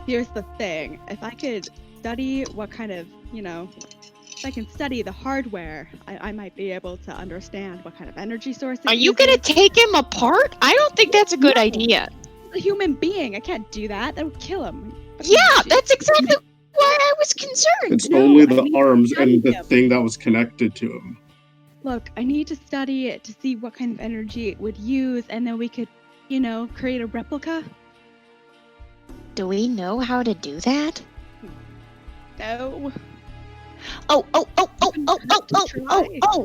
here's the thing: if I could study what kind of, if I can study the hardware, I might be able to understand what kind of energy source. Are you gonna take him apart? I don't think that's a good idea. He's a human being. I can't do that. That would kill him. Yeah, that's exactly why I was concerned. It's only the arms and the thing that was connected to him. Look, I need to study it to see what kind of energy it would use, and then we could, create a replica. Do we know how to do that? No. Oh,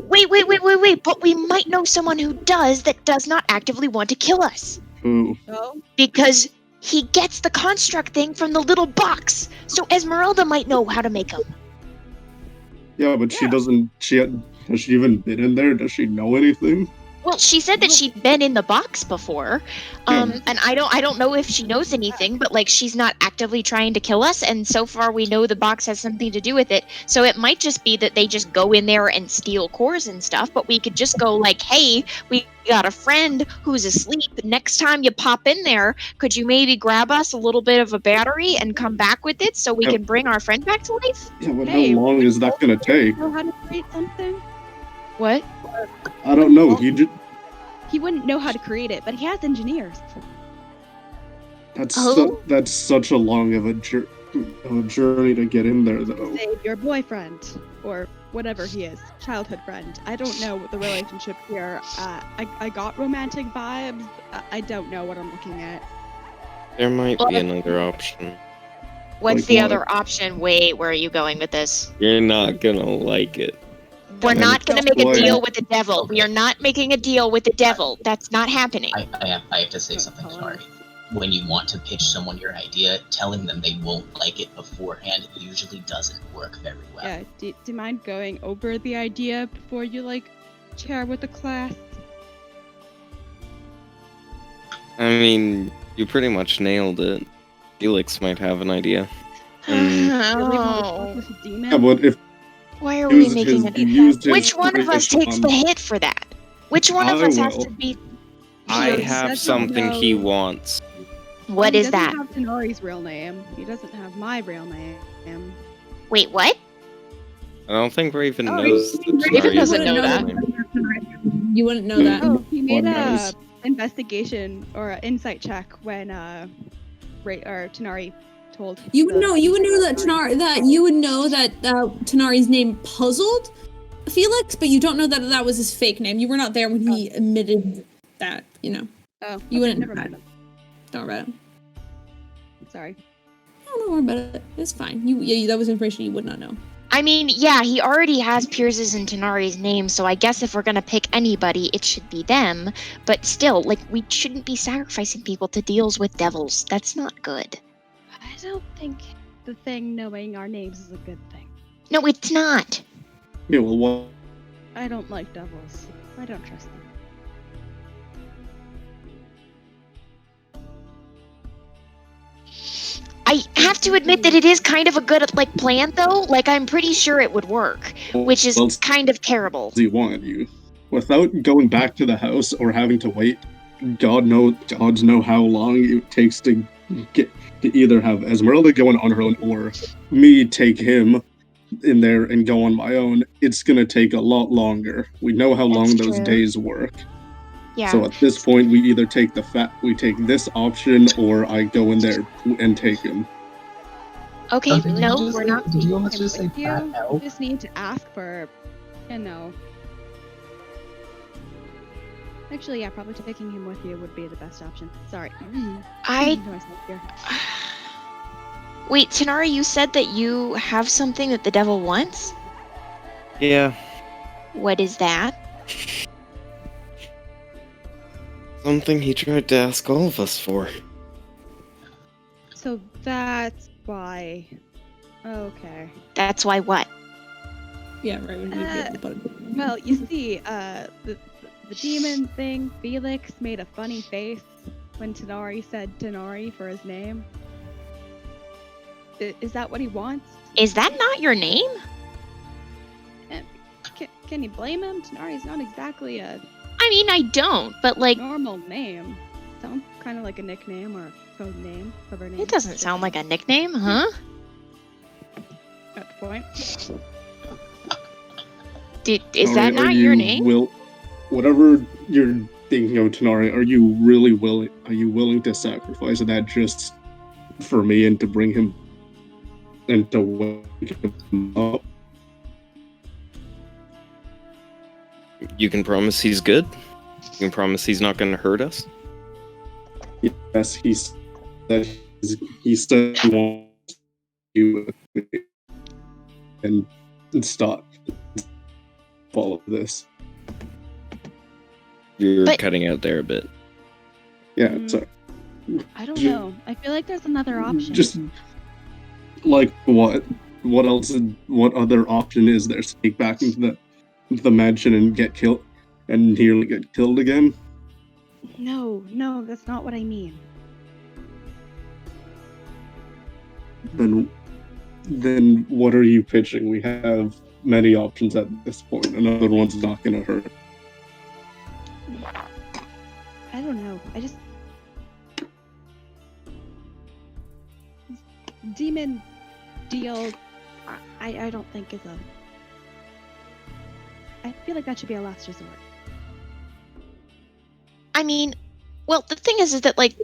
wait, but we might know someone who does that does not actively want to kill us. Who? Oh? Because he gets the construct thing from the little box, so Esmeralda might know how to make them. Yeah, but she doesn't, has she even been in there? Does she know anything? Well, she said that she'd been in the box before, and I don't know if she knows anything, but like she's not actively trying to kill us, and so far we know the box has something to do with it. So it might just be that they just go in there and steal cores and stuff, but we could just go like, hey, we got a friend who's asleep. Next time you pop in there, could you maybe grab us a little bit of a battery and come back with it so we can bring our friend back to life? Yeah, but how long is that gonna take? Know how to create something? What? I don't know. He wouldn't know how to create it, but he has engineers. That's such a long of a journey to get in there, though. Save your boyfriend, or whatever he is, childhood friend. I don't know what the relationship here. I got romantic vibes. I don't know what I'm looking at. There might be another option. What's Like the what? other option? Wait, where are you going with this? You're not gonna like it. We're not going to make a Why? deal with the devil. We are not making a deal with the devil. That's not happening. I have to say something, Tanar'ri. When you want to pitch someone your idea, telling them they won't like it beforehand usually doesn't work very well. Yeah, do you mind going over the idea before you, share with the class? I mean, you pretty much nailed it. Felix might have an idea. Oh. With a demon? Yeah, but if Why are we making a deal? used his Which one of us takes the hit for that? Which one of I us has will. to be... I He have doesn't something he know- wants. What is that? He doesn't have Tanar'ri's real name. He doesn't have my real name. Wait, what? I don't think Raven Oh, knows that Raven Tanar'ri doesn't is know his that. name. You wouldn't know that. Oh, he made One a knows. investigation or an insight check when Tanar'ri told. You would know that Tanar'ri's name puzzled Felix, but you don't know that that was his fake name. You were not there when he admitted that, Oh, You wouldn't never know mind. Don't worry about it. Sorry. Don't worry about it. It's fine. That was information you would not know. I mean, yeah, he already has Peirs' and Tanar'ri's names, so I guess if we're gonna pick anybody, it should be them. But still, we shouldn't be sacrificing people to deals with devils. That's not good. I don't think the thing knowing our names is a good thing. No, it's not. Yeah, well, what? I don't like devils. I don't trust them. I have to admit that it is kind of a good, plan, though. I'm pretty sure it would work, which is Well, kind of terrible. does he want you? Without going back to the house or having to wait, gods know how long it takes to either have Esmeralda go on her own or me take him in there and go on my own. It's gonna take a lot longer. We know how long That's those true. days work. Yeah. So at this point, we either take this option or I go in there and take him. Okay, Okay, no, just we're say- not. Did you almost just say With you, fat you elf? just need to ask for, Actually, yeah, probably taking him with you would be the best option. Sorry. I To myself here. Wait, Tanar'ri, you said that you have something that the devil wants? Yeah. What is that? Something he tried to ask all of us for. So that's why. Okay. That's why what? Yeah, right. When we get the button. Well, you see, the demon thing, Felix made a funny face when Tanar'ri said Tanar'ri for his name. Is that what he wants? Is that not your name? Can you blame him? Tanar'ri's not exactly a I mean, I don't, but like, normal name. Sounds kind of like a nickname or a code name. Cover name. it doesn't sound like a nickname, huh? At the point. Is that not your name? Whatever you're thinking of, Tanar'ri, are you really willing? Are you willing to sacrifice that just for me and to bring him and to wake him up? You can promise he's good? You can promise he's not going to hurt us? Yes, he said he wants you with me and stop follow this. You're But- cutting out there a bit. Yeah, sorry. I don't know. I feel like there's another option. Just like what? What else? What other option is there? Sneak back into the mansion and get killed, and nearly get killed again? No, that's not what I mean. Then what are you pitching? We have many options at this point. Another one's not going to hurt. I don't know. I just demon deal. I don't think is a. I feel like that should be a last resort. I mean, well, the thing is that like,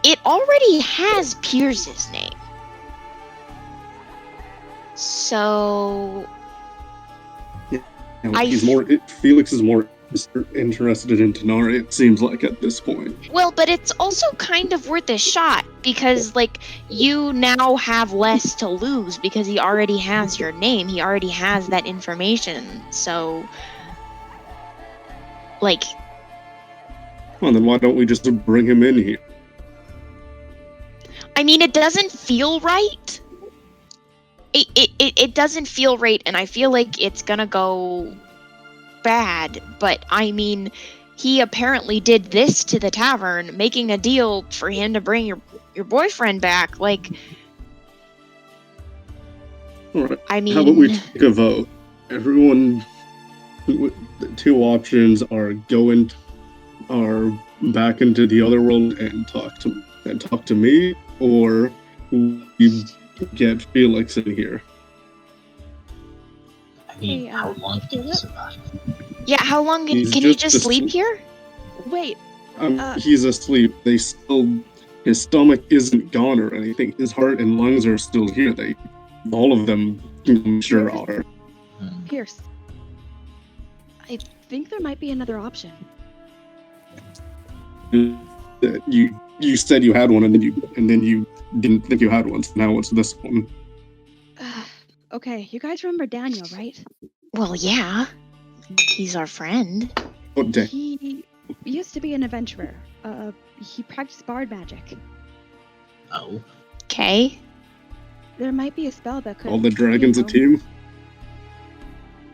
it already has Peirs' name. So Felix is more interested in Tanar'ri, it seems like, at this point. well, but it's also kind of worth a shot because like you now have less to lose because he already has your name. He already has that information. So like, Well, then why don't we just bring him in here? I mean, it doesn't feel right. It doesn't feel right, and I feel like it's gonna go bad. But I mean, he apparently did this to the tavern, making a deal for him to bring your boyfriend back. Like, All right. I mean, How about we take a vote? Everyone, the two options are back into the other world and talk to me, or we get Felix in here. I mean, Hey, how long can he Philip? survive? yeah. How long can He's he just just sleep asleep. here? Wait, He's asleep. His stomach isn't gone or anything. His heart and lungs are still here. All of them, I'm sure, are. Hmm. Pierce. I think there might be another option. You said you had one, and then you didn't think you had one. So now what's this one? Okay, you guys remember Daniel, right? Well, yeah. He's our friend. What day? He used to be an adventurer. He practiced bard magic. Oh, Okay. There might be a spell that could. All the dragons a you know- team?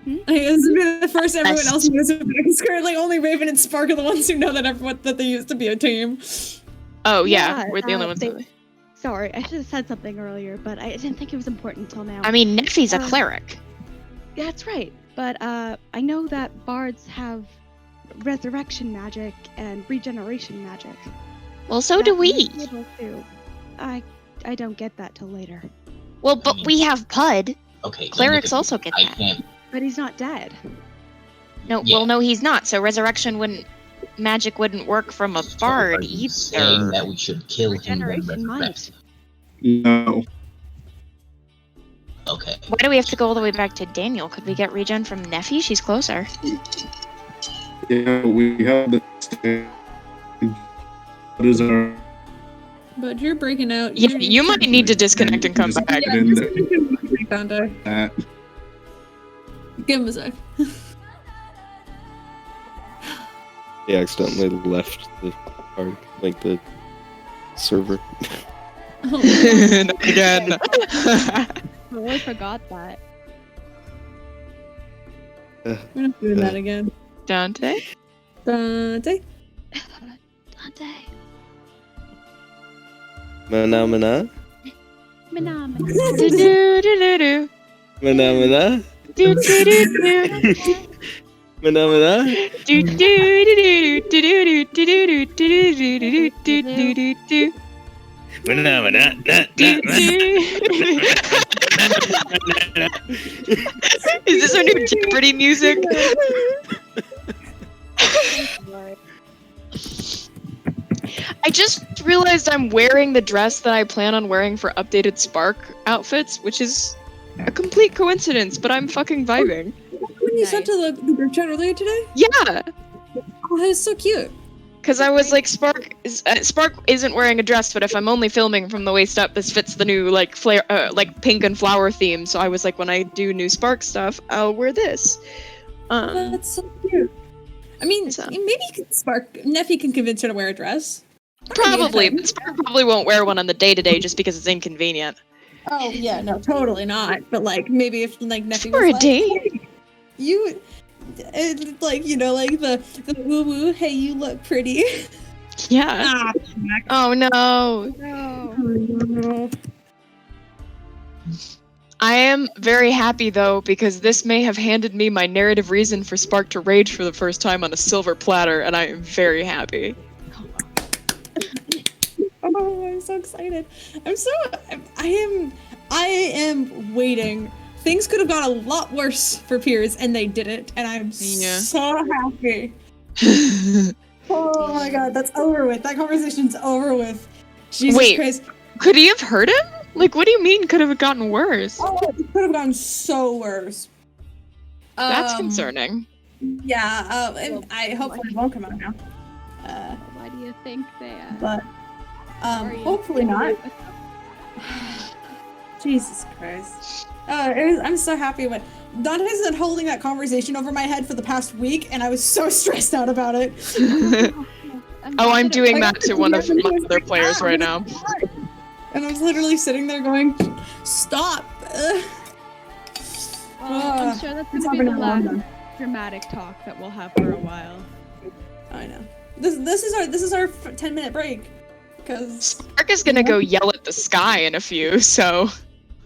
I think this has been the first everyone Best. else knows about it. It's currently only Raven and Spark are the ones who know that they used to be a team. Oh yeah, yeah, we're the only ones. they- Sorry, I should have said something earlier, but I didn't think it was important until now. I mean, Neffy's a Uh, cleric. That's right, but I know that bards have resurrection magic and regeneration magic. Well, so That do we. might be able to- I don't get that till later. Well, but we have Puud. okay. don't Clerics look at also me. get I that. can't. But he's not dead. No, Yeah. well, no, he's not. So magic wouldn't work from a So bard are you saying either. that we should kill him and Regeneration resurrect might. him? No. Okay. Why do we have to go all the way back to Daniel? Could we get regen from Neffy? She's closer. Yeah, we have the is our But you're breaking out. Yeah, you might need to disconnect and come Just back. get in there. Dante. That. Give him a sec. He accidentally left the party, like the server. Oh, Not again. I really forgot that. we're not doing that again. Dante? Dante? Dante. Mana mana? Manam. Do-do-do-do-do. Mana mana? Do-do-do-do. Mana mana? Do-do-do-do-do-do-do-do-do-do-do-do-do-do-do. Mana mana? Is this our new Jeopardy music? I just realized I'm wearing the dress that I plan on wearing for updated Spark outfits, which is a complete coincidence, but I'm fucking vibing. When you sent to the group chat earlier today? Yeah! Oh, that is so cute. Because I was like, Spark isn't wearing a dress, but if I'm only filming from the waist up, this fits the new like flare, like pink and flower theme. So I was like, when I do new Spark stuff, I'll wear this. That's so cute. I mean, So- maybe you can Neffy can convince her to wear a dress. Probably, but Spark probably won't wear one on the day-to-day just because it's inconvenient. Oh yeah, no, totally not. But like, maybe if like Neffy For was a like, date? "Hey, you, like like the woo woo. Hey, you look pretty. Yeah. Oh no. No. I am very happy though, because this may have handed me my narrative reason for Spark to rage for the first time on a silver platter, and I am very happy. Oh, I'm so excited. I am waiting. Things could have got a lot worse for Peirs, and they didn't, and I'm Yeah. so happy. Oh my god, that's over with. That conversation's over with. Jesus Wait. Christ. Could he have hurt him? Like, what do you mean could have gotten worse? Oh, it could have gone so worse. That's concerning. Yeah, and I hopefully it won't come out now. Why do you think they? But are you- hopefully not. Jesus Christ. I'm so happy when Dante's been holding that conversation over my head for the past week, and I was so stressed out about it. Oh, I'm doing Like, that to one of my other players right now. And I was literally sitting there going, "Stop!" Well, I'm sure that's It's gonna be the happening a lot, last dramatic talk that we'll have for a while. I know. This is our 10-minute break, because Spark is gonna go yell at the sky in a few, so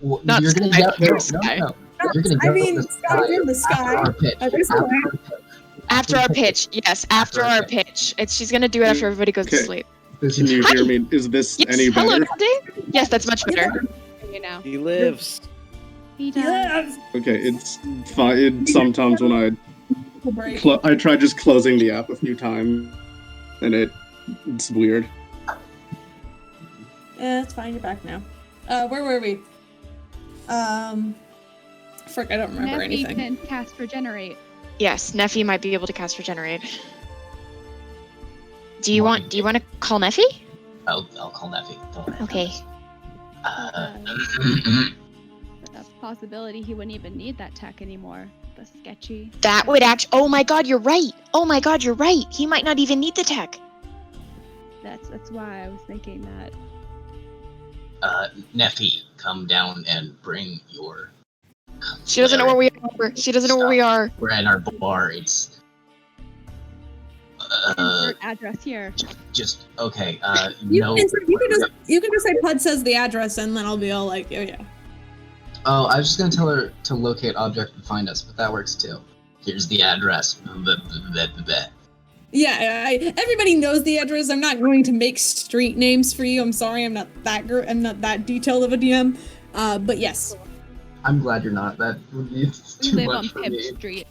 Well, Not you're gonna sky, yell. pure No, sky. no, no. You're gonna I yell mean, at the sky's in the after sky. our pitch. At this After point. our pitch. after our pitch, yes, after our pitch. She's gonna do it after everybody goes to Okay. sleep. This Can is you hear me? Is this Yes, any hello, better? Dante. Yes, that's much better. You know. He lives. He does. Yes. Okay, it's fine. Sometimes when Break. I try just closing the app a few times, and it's weird. Yeah, it's fine. You're back now. Where were we? Frick, I don't remember Neffy anything. can cast regenerate. Yes, Neffy might be able to cast regenerate. Do you want to call Neffy? I'll call Neffy. Don't worry. Okay. The possibility he wouldn't even need that tech anymore. The sketchy. That would oh my god, you're right. Oh my god, you're right. He might not even need the tech. That's why I was thinking that. Neffy, come down and bring your. She doesn't know where we are. She doesn't know where we are. We're at our bar. It's. Insert address here. Just okay. You No. can just say Pud says the address, and then I'll be all like, oh yeah. Oh, I was just gonna tell her to locate object and find us, but that works too. Here's the address. Yeah, everybody knows the address. I'm not going to make street names for you. I'm sorry, I'm not that detailed of a DM. But yes. I'm glad you're not. That would be We too live on much for Pip me. Street.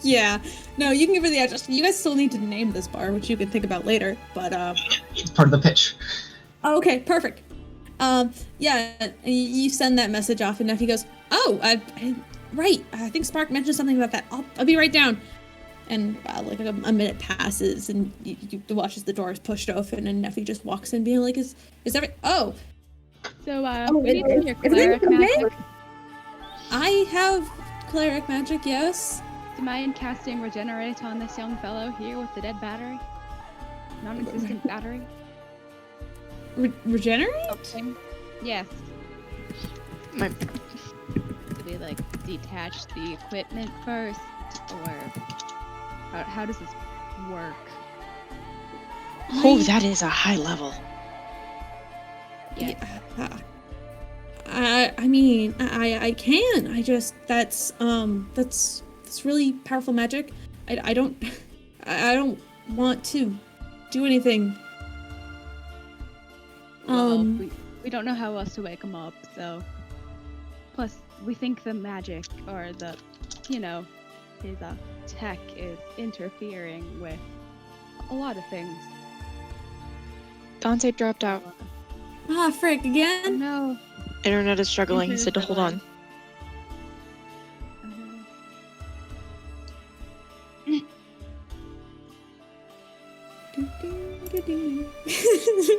Yeah. No, you can give her the address. You guys still need to name this bar, which you can think about later. But It's part of the pitch. okay, perfect. Yeah, you send that message off, and Neffy goes, "Oh, right. I think Spark mentioned something about that. I'll be right down." And like a minute passes, and you watch as the door is pushed open, and Neffy just walks in, being like, "Is every oh." So we need to hear cleric magic. I have cleric magic, yes. Do you mind casting regenerate on this young fellow here with the dead battery? Non-existent battery? Regenerate? Something. Yes. My- Do we like detach the equipment first, or how does this work? Oh, that is a high level. Yeah. I mean, I can. I just that's really powerful magic. I don't want to do anything. Well, we don't know how else to wake him up, so. Plus, we think the magic or the, his tech is interfering with a lot of things. Dante dropped out. Ah, frick, Oh, again? no. Internet is struggling. He said to hold on.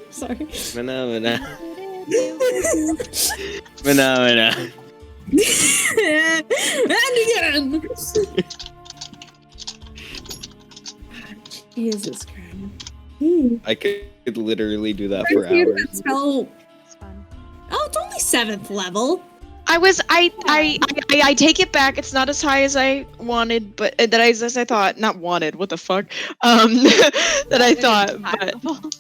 Sorry. Phenomena. And again! Jesus Christ. I could literally do that I for see hours. that spell. It's fun. Oh, it's only 7th level. I take it back. It's not as high as I wanted, but as I thought. Not wanted. What the fuck? That I thought,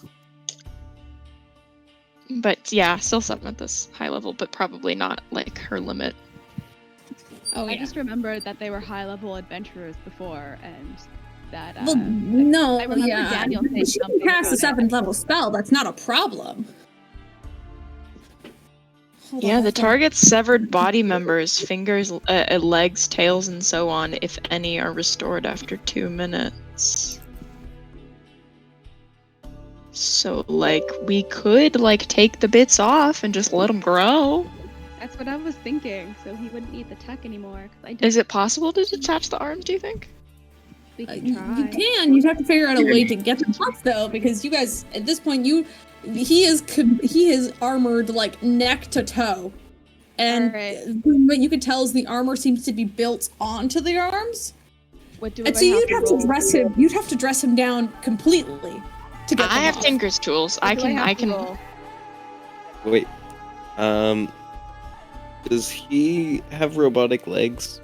but yeah, still something at this high level, but probably not like her limit. Oh, I just remembered that they were high-level adventurers before, and that. Well, no, I remember Daniel saying she can something cast a about it. 7th level spell. That's not a problem. Hold Yeah, on, the hold on. target's severed body members, fingers, legs, tails, and so on, if any, are restored after 2 minutes. So, like, we could, like, take the bits off and just let them grow. That's what I was thinking, so he wouldn't need the tech anymore. Is it possible to detach the arms, do you think? We can You try. can. You'd have to figure out a way to get them off, though, because you guys at this point, he is armored like neck to toe, and Alright. what you could tell is the armor seems to be built onto the arms, What do and I so you'd have to roll? dress him. You'd have to dress him down completely to get I them have off. Tinker's tools. What I do can, have I to can. roll? Wait. Does he have robotic legs?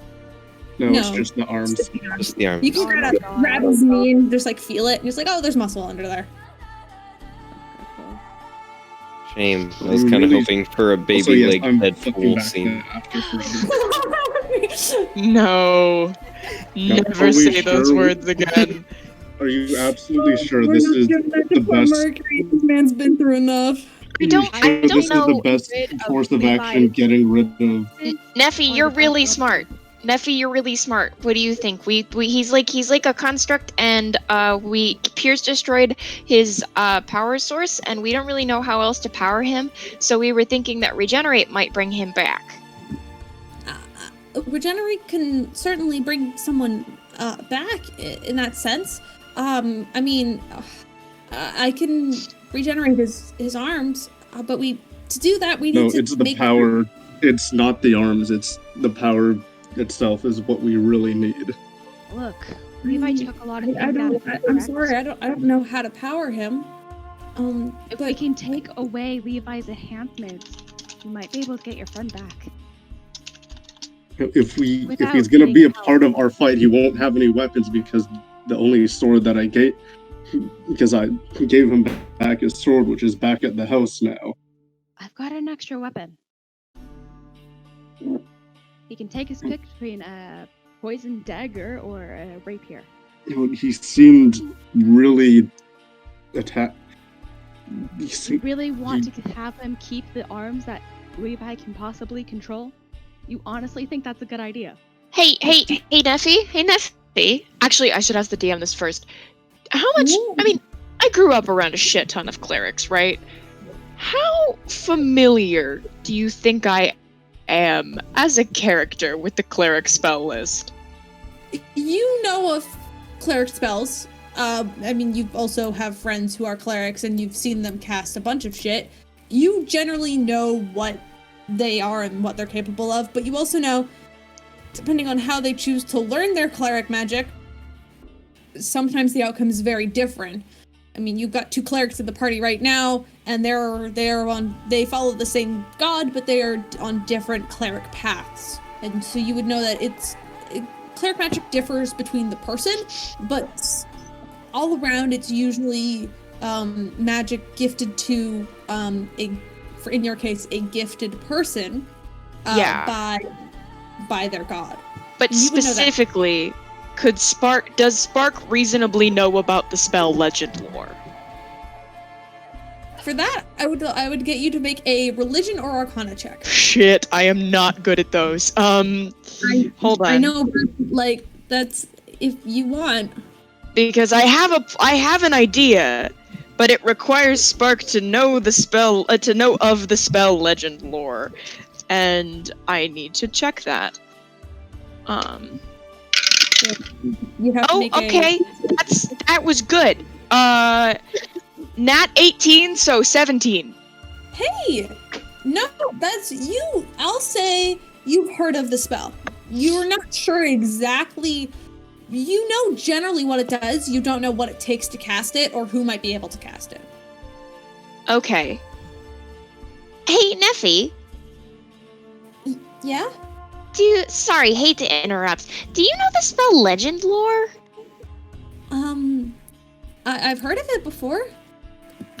No, it's No. just the arms. Just the arms. You can Oh my God. grab his knee and just like feel it, and just like, oh, there's muscle under there. Shame. I was kind of Really- hoping for a baby Also, yes, leg I'm fucking Deadpool back scene. after forever. No. No, Never are we say those sure? words again. Are you absolutely sure We're this not is giving that the to poor best? Mercury. This man's been through enough. I don't This is the know. best rid of course of Levi's- action getting rid of. Neffy, On you're the really front smart. Neffy, you're really smart. What do you think? He's like a construct, and Peirs destroyed his power source, and we don't really know how else to power him. So we were thinking that regenerate might bring him back. Regenerate can certainly bring someone back in that sense. I mean, I can regenerate his arms, but to do that we need No, to it's the make power. It's not the arms. It's the power itself is what we really need. Look, Levi took a lot of things out of it, I'm correct? sorry, I don't know how to power him. If we But can take away Levi's enhancements, you might be able to get your friend back. If Without he's gonna be a getting help. part of our fight, he won't have any weapons because the only sword that I gave, because I gave him back his sword, which is back at the house now. I've got an extra weapon. He can take his pick between a poison dagger or a rapier. You know, he seemed really attacked. You really want to have him keep the arms that Levi can possibly control? You honestly think that's a good idea? Hey, Neffy. Actually, I should ask the DM this first. How much? I mean, I grew up around a shit ton of clerics, right? How familiar do you think I am as a character with the cleric spell list? you know a cleric spells, I mean, you also have friends who are clerics and you've seen them cast a bunch of shit. You generally know what they are and what they're capable of, but you also know, depending on how they choose to learn their cleric magic, sometimes the outcome is very different. I mean, you've got 2 clerics in the party right now, and they follow the same god, but they are on different cleric paths. And so you would know that cleric magic differs between the person, but all around it's usually magic gifted to in your case, a gifted person by their god. But specifically, does Spark reasonably know about the spell legend lore? For that, I would get you to make a religion or arcana check. Shit, I am not good at those. Hold on. I know, but, that's if you want. Because I have an idea, but it requires Spark to know the spell, to know of the spell legend lore, and I need to check that. You have to make okay. That was good. Nat 18, so 17. Hey! No, that's you. I'll say you've heard of the spell. You're not sure exactly. You know generally what it does. You don't know what it takes to cast it or who might be able to cast it. Okay. Hey, Neffy. Yeah? Sorry, hate to interrupt. Do you know the spell legend lore? I've heard of it before.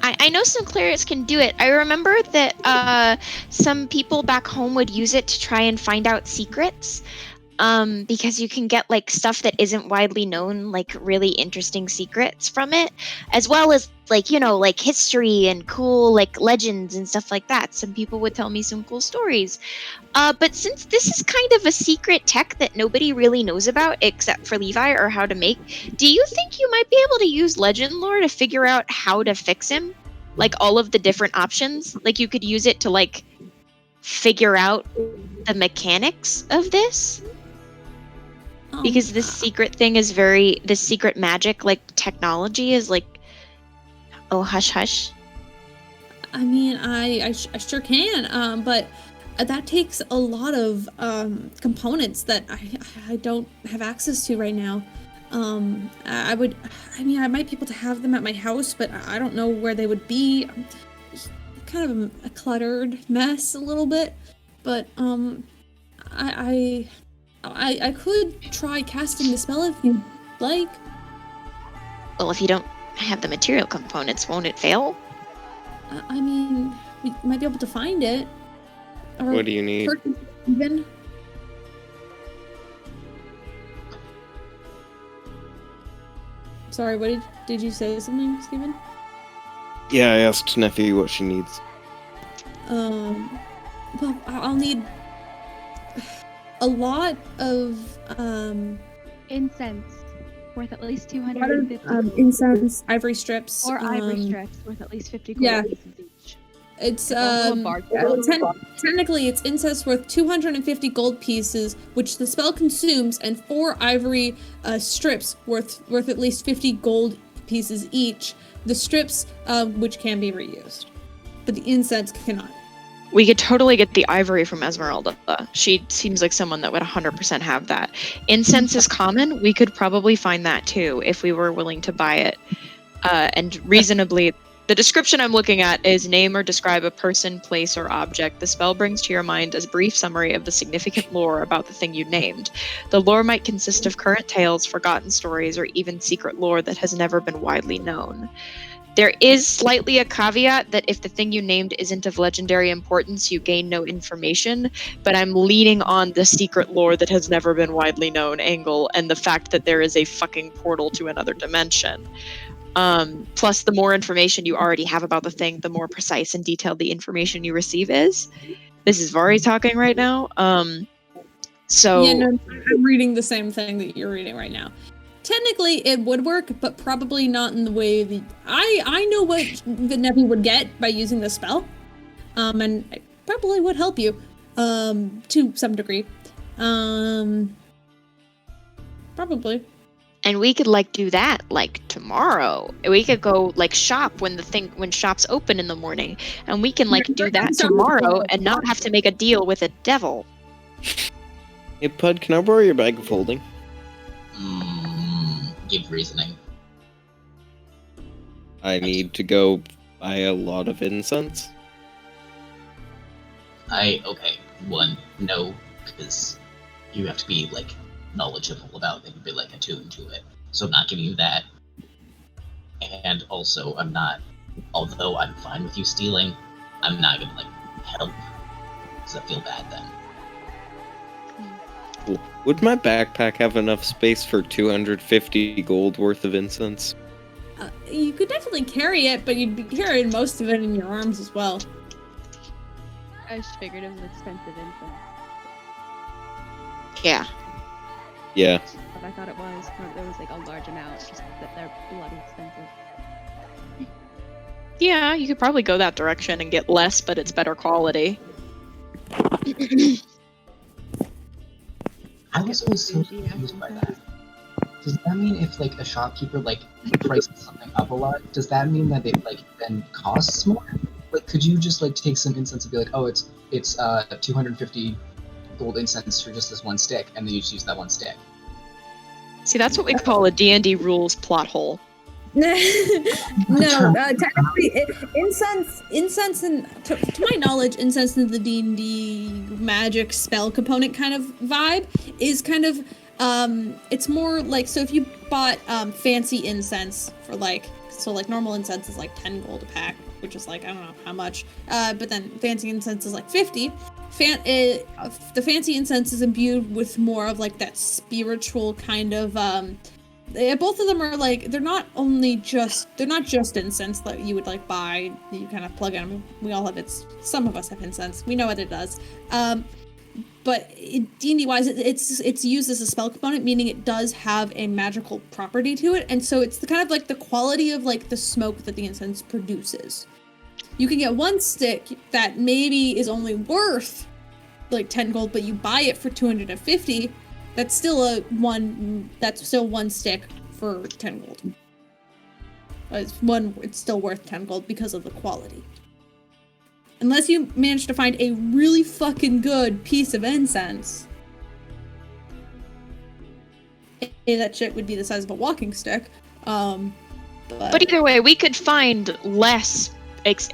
I know some clerics can do it. I remember that some people back home would use it to try and find out secrets. Because you can get stuff that isn't widely known, really interesting secrets from it, as well as history and cool legends and stuff like that. Some people would tell me some cool stories. But since this is kind of a secret tech that nobody really knows about except for Levi or how to make, do you think you might be able to use legend lore to figure out how to fix him? All of the different options? You could use it to figure out the mechanics of this? Because this secret thing is this secret magic, technology is oh, hush, hush. I mean, I sure can, but that takes a lot of components that I don't have access to right now. I might be able to have them at my house, but I don't know where they would be. Kind of a cluttered mess a little bit, but I could try casting the spell if you'd like. Well, if you don't have the material components, won't it fail? I mean, we might be able to find it. Or What do you need? Even. Sorry, what did you say something, Steven? Yeah, I asked Neffy what she needs. Well, I'll need a lot of incense worth at least 250. Incense, ivory strips, or ivory strips worth at least 50 gold yeah. pieces each. It's technically it's incense worth 250 gold pieces, which the spell consumes, and 4 ivory strips worth at least 50 gold pieces each. The strips, which can be reused, but the incense cannot. We could totally get the ivory from Esmeralda. She seems like someone that would 100% have that. Incense is common. We could probably find that too if we were willing to buy it. And reasonably, the description I'm looking at is name or describe a person, place, or object. The spell brings to your mind a brief summary of the significant lore about the thing you named. The lore might consist of current tales, forgotten stories, or even secret lore that has never been widely known. There is slightly a caveat that if the thing you named isn't of legendary importance, you gain no information, but I'm leaning on the secret lore that has never been widely known angle and the fact that there is a fucking portal to another dimension. Plus, the more information you already have about the thing, the more precise and detailed the information you receive is. This is Vari talking right now. So Yeah, no, I'm reading the same thing that you're reading right now. Technically, it would work, but probably not in the way that I know what the Nevi would get by using the spell, and it probably would help you, to some degree, probably. And we could like do that like tomorrow. We could go like shop when shops open in the morning, and we can like do that tomorrow and not have to make a deal with a devil. Hey, Puud, can I borrow your bag of holding? Give reasoning. I need to go buy a lot of incense. Okay. One, no, because you have to be like knowledgeable about it and be like attuned to it. So I'm not giving you that. And also, I'm not. Although I'm fine with you stealing, I'm not gonna like help because I feel bad then. Cool. Would my backpack have enough space for 250 gold worth of incense? You could definitely carry it, but you'd be carrying most of it in your arms as well. I just figured it was expensive incense. Yeah. Yeah. But I thought it was. There was like a large amount, just that they're bloody expensive. Yeah, you could probably go that direction and get less, but it's better quality. I was always so confused by that. Does that mean if like a shopkeeper like prices something up a lot, does that mean that it like then costs more? Like, could you just like take some incense and be like, oh, it's 250 gold incense for just this one stick, and then you just use that one stick? See, that's what we call a D&D rules plot hole. No, technically, incense, and to my knowledge, incense in the D&D magic spell component kind of vibe is kind of, it's more like, so if you bought fancy incense for like, so like normal incense is like 10 gold a pack, which is like, I don't know how much, but then fancy incense is like 50. The fancy incense is imbued with more of like that spiritual kind of, both of them are like, they're not just incense that you would like buy, that you kind of plug in. I mean, we all have some of us have incense, we know what it does. But D&D wise, it's used as a spell component, meaning it does have a magical property to it, and so it's the kind of like the quality of like the smoke that the incense produces. You can get one stick that maybe is only worth like 10 gold, but you buy it for 250. That's still one stick for 10 gold. It's still worth 10 gold because of the quality. Unless you manage to find a really fucking good piece of incense. That shit would be the size of a walking stick. But either way, we could find less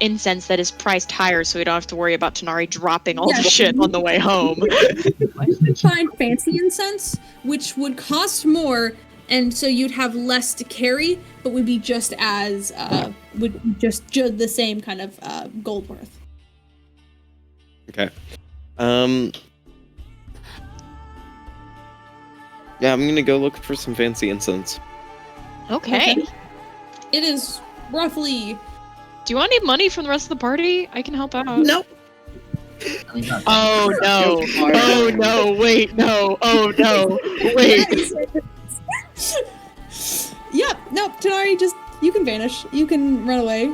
incense that is priced higher, so we don't have to worry about Tanar'ri dropping all the shit on the way home. Find fancy incense, which would cost more, and so you'd have less to carry, but would be just as just the same kind of gold worth. Okay. Yeah, I'm gonna go look for some fancy incense. Okay. It is roughly. Do you want any money from the rest of the party? I can help out. Nope. Oh no! Oh no! Wait, no! Oh no! Wait! Yep. Nope. Tanar'ri, you can vanish. You can run away.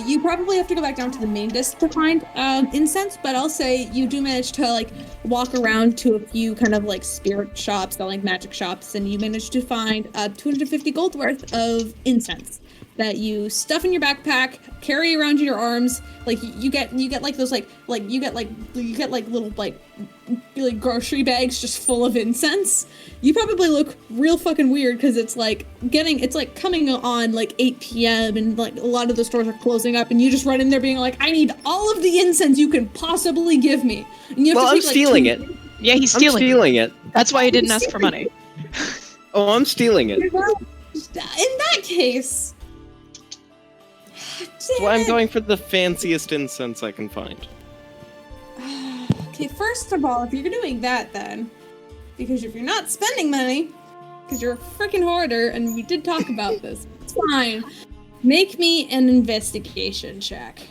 You probably have to go back down to the main disc to find incense, but I'll say you do manage to like walk around to a few kind of like spirit shops, like magic shops, and you manage to find 250 gold worth of incense that you stuff in your backpack, carry around in your arms. Like you get like those like little like grocery bags just full of incense. You probably look real fucking weird because it's like coming on like 8 p.m. and like a lot of the stores are closing up, and you just run in there being like, I need all of the incense you can possibly give me. And you have to I'm stealing it. Yeah, he's stealing it. That's why he didn't ask for money. Oh, I'm stealing it. Well, in that case. Well, I'm going for the fanciest incense I can find. Okay, first of all, if you're doing that then, because if you're not spending money, because you're a freaking hoarder, and we did talk about this, it's fine. Make me an investigation check.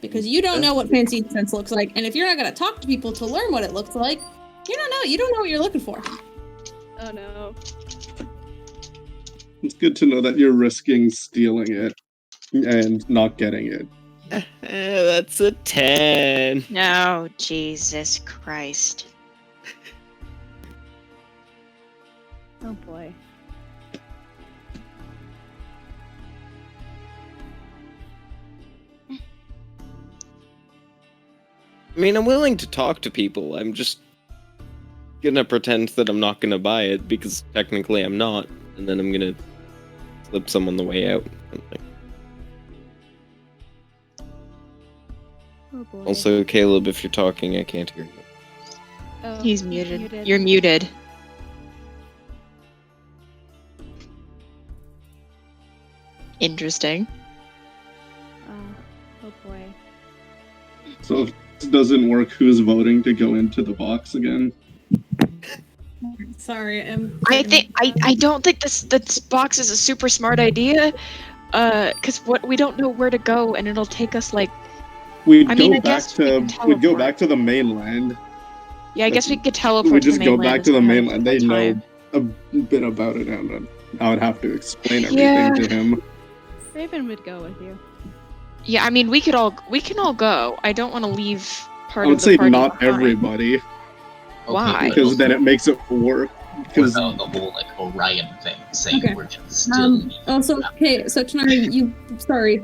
Because you don't know what fancy incense looks like, and if you're not going to talk to people to learn what it looks like, you don't know what you're looking for. Oh no. It's good to know that you're risking stealing it and not getting it. That's a 10. No, Jesus Christ. Oh boy. I mean, I'm willing to talk to people. I'm just gonna pretend that I'm not gonna buy it because technically I'm not, and then I'm gonna slip some on the way out. Oh boy. Also, Caleb, if you're talking, I can't hear you. Oh, He's muted. You're muted. Interesting. Oh boy. So if this doesn't work, who's voting to go into the box again? Sorry, I don't think this box is a super smart idea. Cause we don't know where to go, and it'll take us like. We'd I go mean, I back guess we to can we'd go teleport. back to the mainland. Yeah, I guess we could teleport. We to just the go mainland back to the and spend mainland. They some know time. a bit about it, and I would have to explain everything Yeah. to him. Raven would go with you. Yeah, I mean, we can all go. I don't want to leave part I would of the say party not behind. everybody, Why? because then it makes it work. Because the whole like Orion thing, saying Okay. we're just still. Also, okay, so Tanar'ri,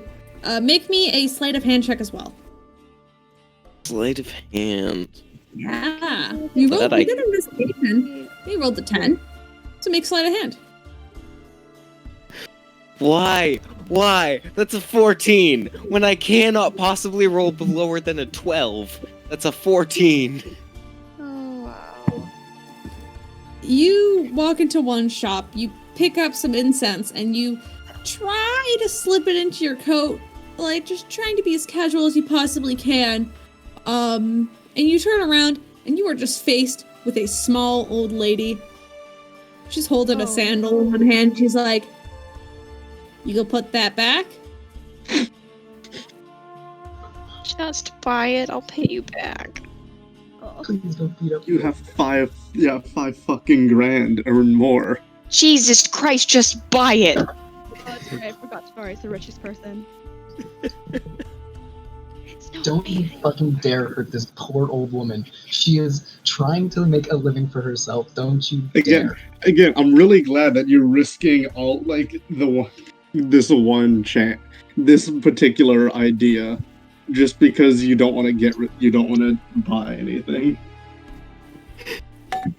make me a sleight of hand check as well. Sleight of hand. Yeah. You That did an investigation. You rolled a 10. So make sleight of hand. Why? Why? That's a 14. When I cannot possibly roll lower than a 12. That's a 14. Oh wow. You walk into one shop, you pick up some incense, and you try to slip it into your coat, like just trying to be as casual as you possibly can. And you turn around, and you are just faced with a small old lady. She's holding a sandal in one hand. She's like, "You go put that back?" Just buy it. I'll pay you back. Please don't beat up. you have five fucking grand or more. Jesus Christ! Just buy it. Oh, it's okay. I forgot Tanar'ri's the richest person. It's no Don't you fucking dare hurt this poor old woman. She is trying to make a living for herself. Don't you dare. Again, I'm really glad that you're risking all like this particular idea, just because you don't want to buy anything.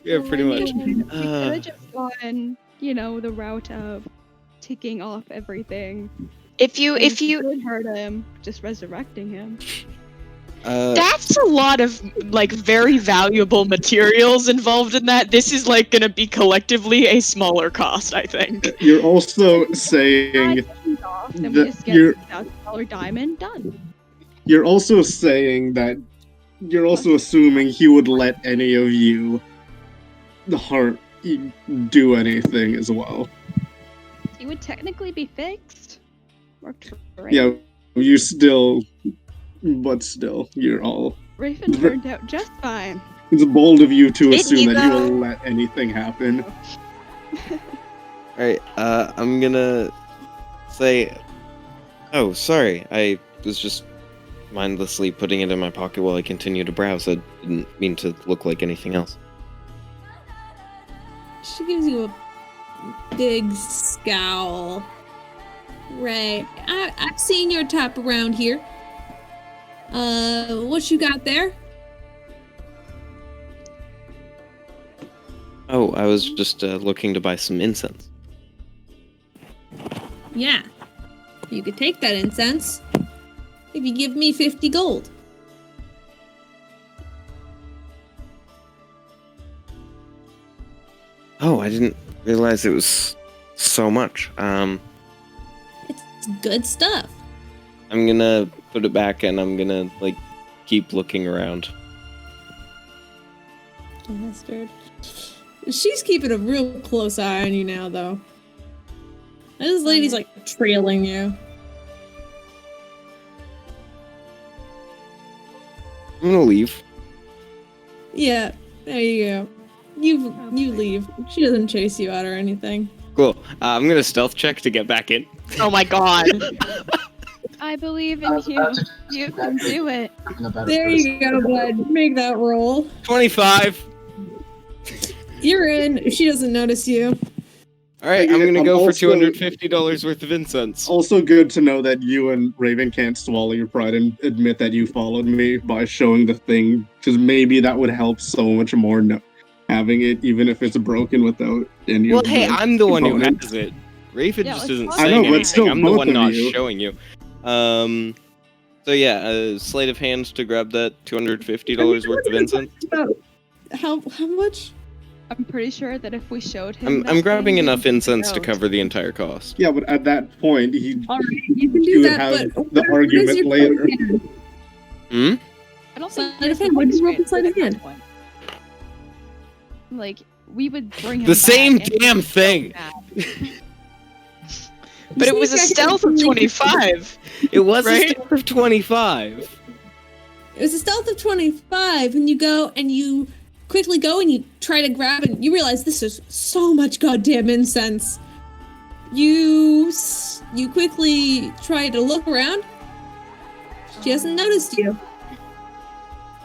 Yeah, pretty much. We could have just gone, the route of taking off everything. If you could hurt him, just resurrecting him. that's a lot of like very valuable materials involved in that. This is like gonna be collectively a smaller cost, I think. You're also saying Off, then that we just get you're- a $1,000 diamond done. you're also saying that you're also assuming he would let any of you do anything as well. He would technically be fixed. Worked for Yeah, you still, but still, you're all. Raven turned out just fine. It's bold of you to Did assume he, that you though? will let anything happen. Alright, I'm gonna say... Oh, sorry, I was just mindlessly putting it in my pocket while I continue to browse. I didn't mean to look like anything else. She gives you a big scowl. Right. I've seen your type around here. What you got there? Oh, I was just looking to buy some incense. Yeah. You could take that incense if you give me 50 gold. Oh, I didn't realize it was so much. It's good stuff. I'm gonna put it back and I'm gonna, keep looking around. Bastard. She's keeping a real close eye on you now, though. This lady's, trailing you. I'm gonna leave. Yeah, there you go. You leave. She doesn't chase you out or anything. Cool. I'm gonna stealth check to get back in. Oh my god. I believe I in was you. about to You can do it. There you go, bud. Make that roll. 25! You're in. She doesn't notice you. All right, Okay, I'm gonna I'm go for also- $250 worth of incense. Also good to know that you and Raven can't swallow your pride and admit that you followed me by showing the thing, because maybe that would help so much more having it, even if it's broken without any Well, of hey, the I'm the one who components. has it. Raven Yeah, just let's isn't talk saying about it. I know, but anything. still, I'm the both one of not you. showing you. So yeah, a sleight of hand to grab that $250 worth of incense. How much? I'm pretty sure that if we showed him, I'm grabbing thing, enough he would incense to know. cover the entire cost. Yeah, but at that point, All right, you can he do would that, have but the what is argument your later. Hmm? I don't Sleight think of hand, what did you roll for sleight of hand? Like we would bring him The same back and damn he'd be so thing. mad. But it was a stealth of 25. It was Right? a stealth of 25. It was a stealth of 25, and you go and you quickly go and you try to grab it. And you realize this is so much goddamn incense. You quickly try to look around. She hasn't noticed you.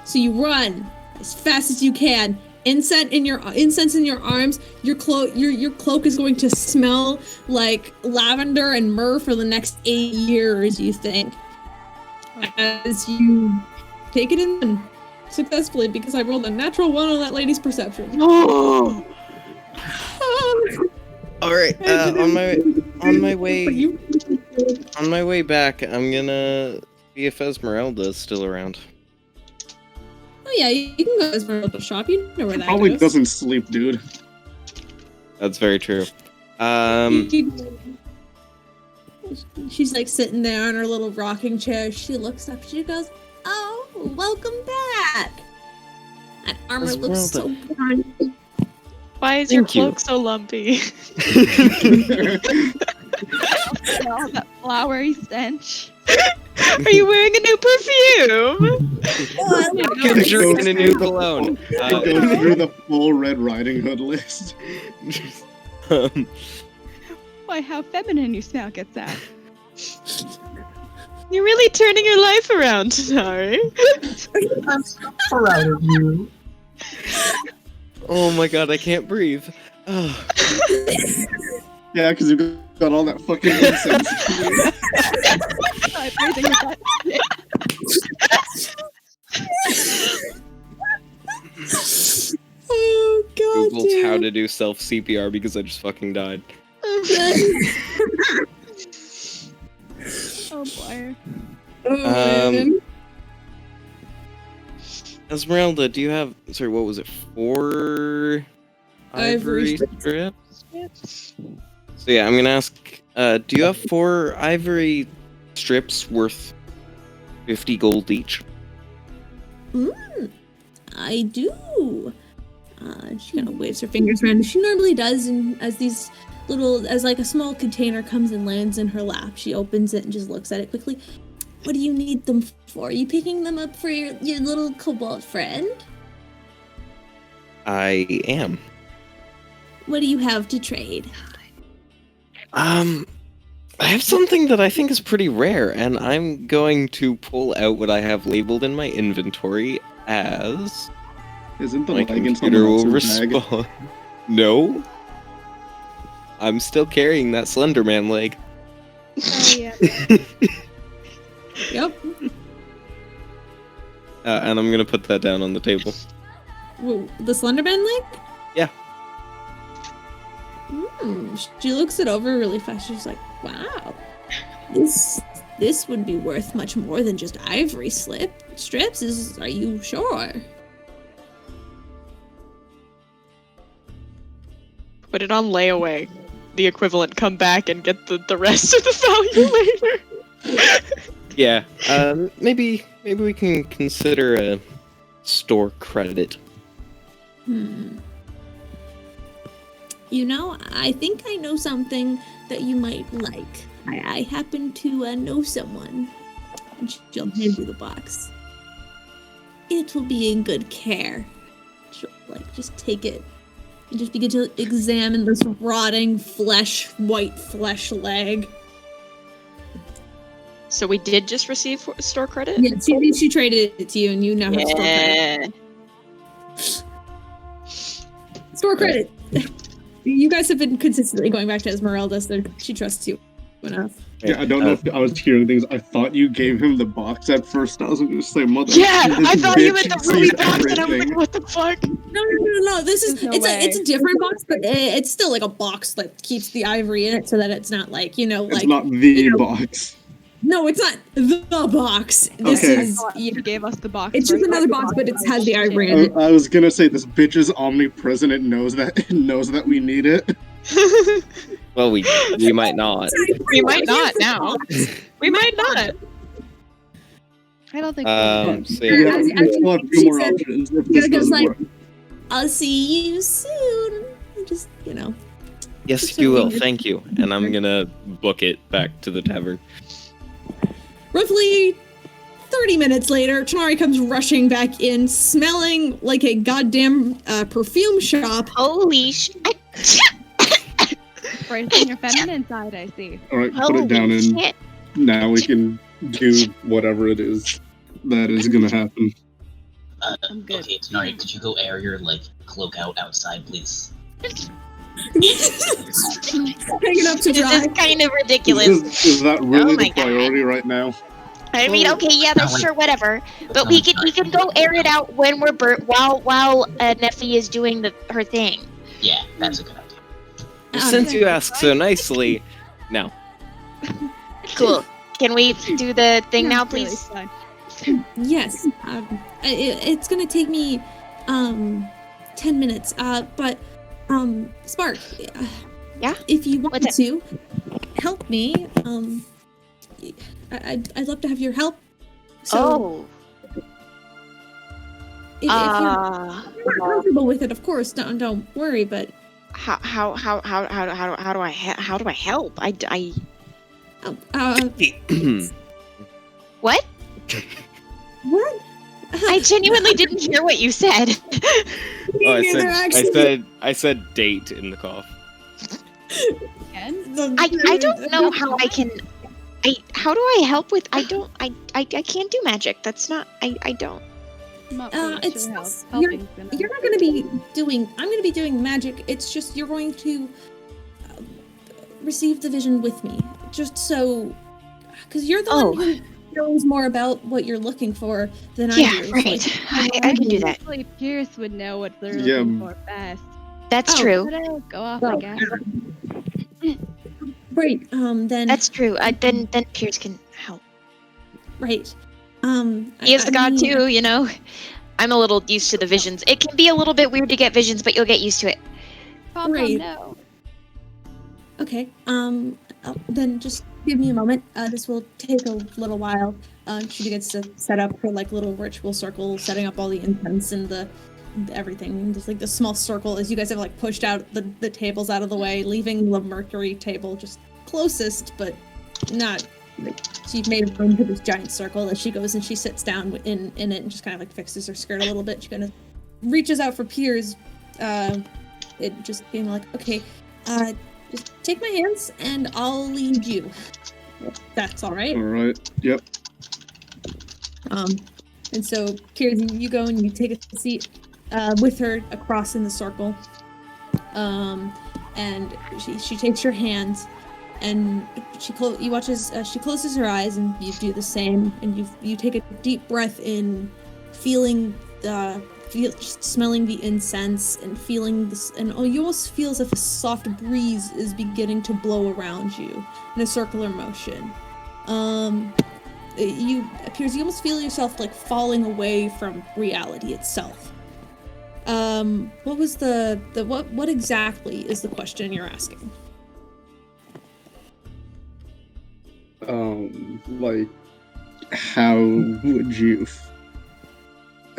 So you run as fast as you can. Incense in your arms. Your cloak is going to smell like lavender and myrrh for the next 8 years, you think. As you take it in successfully, because I rolled a natural 1 on that lady's perception. Oh. All right. On my way back, I'm gonna see if Esmeralda's still around. Oh yeah, you can go to Esmeralda shop. You know where that Probably goes. doesn't sleep, dude. That's very true. She's like sitting there in her little rocking chair. She looks up. She goes, "Oh, welcome back. That armor looks so good." Why is your Thank you. cloak so lumpy? All that flowery stench. Are you wearing a new perfume? Conjuring a new cologne. Go through the full Red Riding Hood list. Why, how feminine you smell gets that. You're really turning your life around, Tanar'ri. I'm so proud of you. Oh my god, I can't breathe. Oh. Yeah, because you've got all that fucking incense. I'm breathing with that shit. Oh god. Googled how to do self CPR because I just fucking died. Oh boy. Esmeralda, do you have, sorry, what was it, 4 ivory Ivory strips? So yeah, I'm gonna ask, do you have 4 ivory strips worth 50 gold each? I do. She kind of waves her fingers around as she normally does, and as like a small container comes and lands in her lap, she opens it and just looks at it quickly. What do you need them for? Are you picking them up for your little cobalt friend? I am. What do you have to trade? I have something that I think is pretty rare, and I'm going to pull out what I have labeled in my inventory as... Isn't the My leg in computer will someone else's bag? respond. No. I'm still carrying that Slenderman leg. Oh yeah. Yep. And I'm gonna put that down on the table. Whoa, the Slenderman leg? Yeah. She looks it over really fast. She's like, "Wow, this would be worth much more than just ivory strips. Are you sure?" Put it on layaway. The equivalent, come back and get the rest of the value later. Yeah. Maybe we can consider a store credit. You know, I think I know something that you might like. I happen to know someone. And she'll hand you the box. It will be in good care. She'll, just take it and just begin to examine this rotting white flesh leg. So we did just receive store credit? Yeah, she traded it to you, and you now have store credit. Store credit! You guys have been consistently going back to Esmeralda, so she trusts you enough. Yeah, I don't know if I was hearing things. I thought you gave him the box at first. I was going to say, mother. Yeah, this I thought you bitch meant the ruby sees box, and I was everything. like, what the fuck? No. This is There's no way. it's a different box, but it's still like a box that keeps the ivory in it, so that it's not like It's not the box. No, it's not the box. This Okay. is You gave us the box. it's just first. another box, but it has the ivory in it. I was gonna say this bitch is omnipresent. It knows that we need it. Well, we might not. We might not now. We might not. I don't think. So Yeah, yeah. we still have two more options if this Goes doesn't like- work. I'll see you soon. Just Yes, you will. Thank you. And I'm gonna book it back to the tavern. Roughly 30 minutes later, Tanar'ri comes rushing back in, smelling like a goddamn perfume shop. Holy sh! Embracing your feminine side, I see. All right, put it down, and shit. now we can do whatever it is that is gonna happen. I'm good. Okay, Tanar'ri, could you go air your cloak out outside, please? Hanging up to This dry. is kind of ridiculous. Is that really Oh my the priority right now? I mean, okay, yeah, that's sure, whatever. But we can go air it out when we're while Neffy is doing her thing. Yeah, that's a good idea. Since you ask so nicely, no. Cool. Can we do the thing now, Really please? fun. Yes. It's gonna take me 10 minutes. But Spark. Yeah? If you want What's to help me, I'd love to have your help. So if you're not comfortable with it, of course, don't worry. But how do I help? What? What? I genuinely didn't hear what you said. Oh, I said date in the cough. Again? I don't know how I can. How do I help with? I can't do magic. That's not. I don't. I'm not really it's sure how you're helping's gonna not going to be doing. I'm going to be doing magic. It's just you're going to receive the vision with me, just so because you're the one who knows more about what you're looking for than I do. Yeah, right. I can do that. Actually, Peirs would know what they're Yeah. looking for best. That's true. Go off, I guess. Right. Then That's true. Then Peirs can help. right. He is the god too, you know. I'm a little used to the visions. It can be a little bit weird to get visions, but you'll get used to it. Pom, Right. no. Okay. Then just give me a moment. This will take a little while. She gets to set up her little ritual circle, setting up all the incense and the everything. Just the small circle as you guys have pushed out the tables out of the way, leaving the Mercury table just closest, but not. She made room for this giant circle as she goes and she sits down in it and just kind of fixes her skirt a little bit. She kind of reaches out for Peirs. It just being okay. Just take my hands and I'll lead you. If that's all right. All right. Yep. And so Peirs, you go and you take a seat with her across in the circle. And she takes your hands and you watch as she closes her eyes and you do the same and you take a deep breath in, feeling smelling the incense and feeling this, and you almost feel as if a soft breeze is beginning to blow around you in a circular motion. You almost feel yourself falling away from reality itself. What was what exactly is the question you're asking?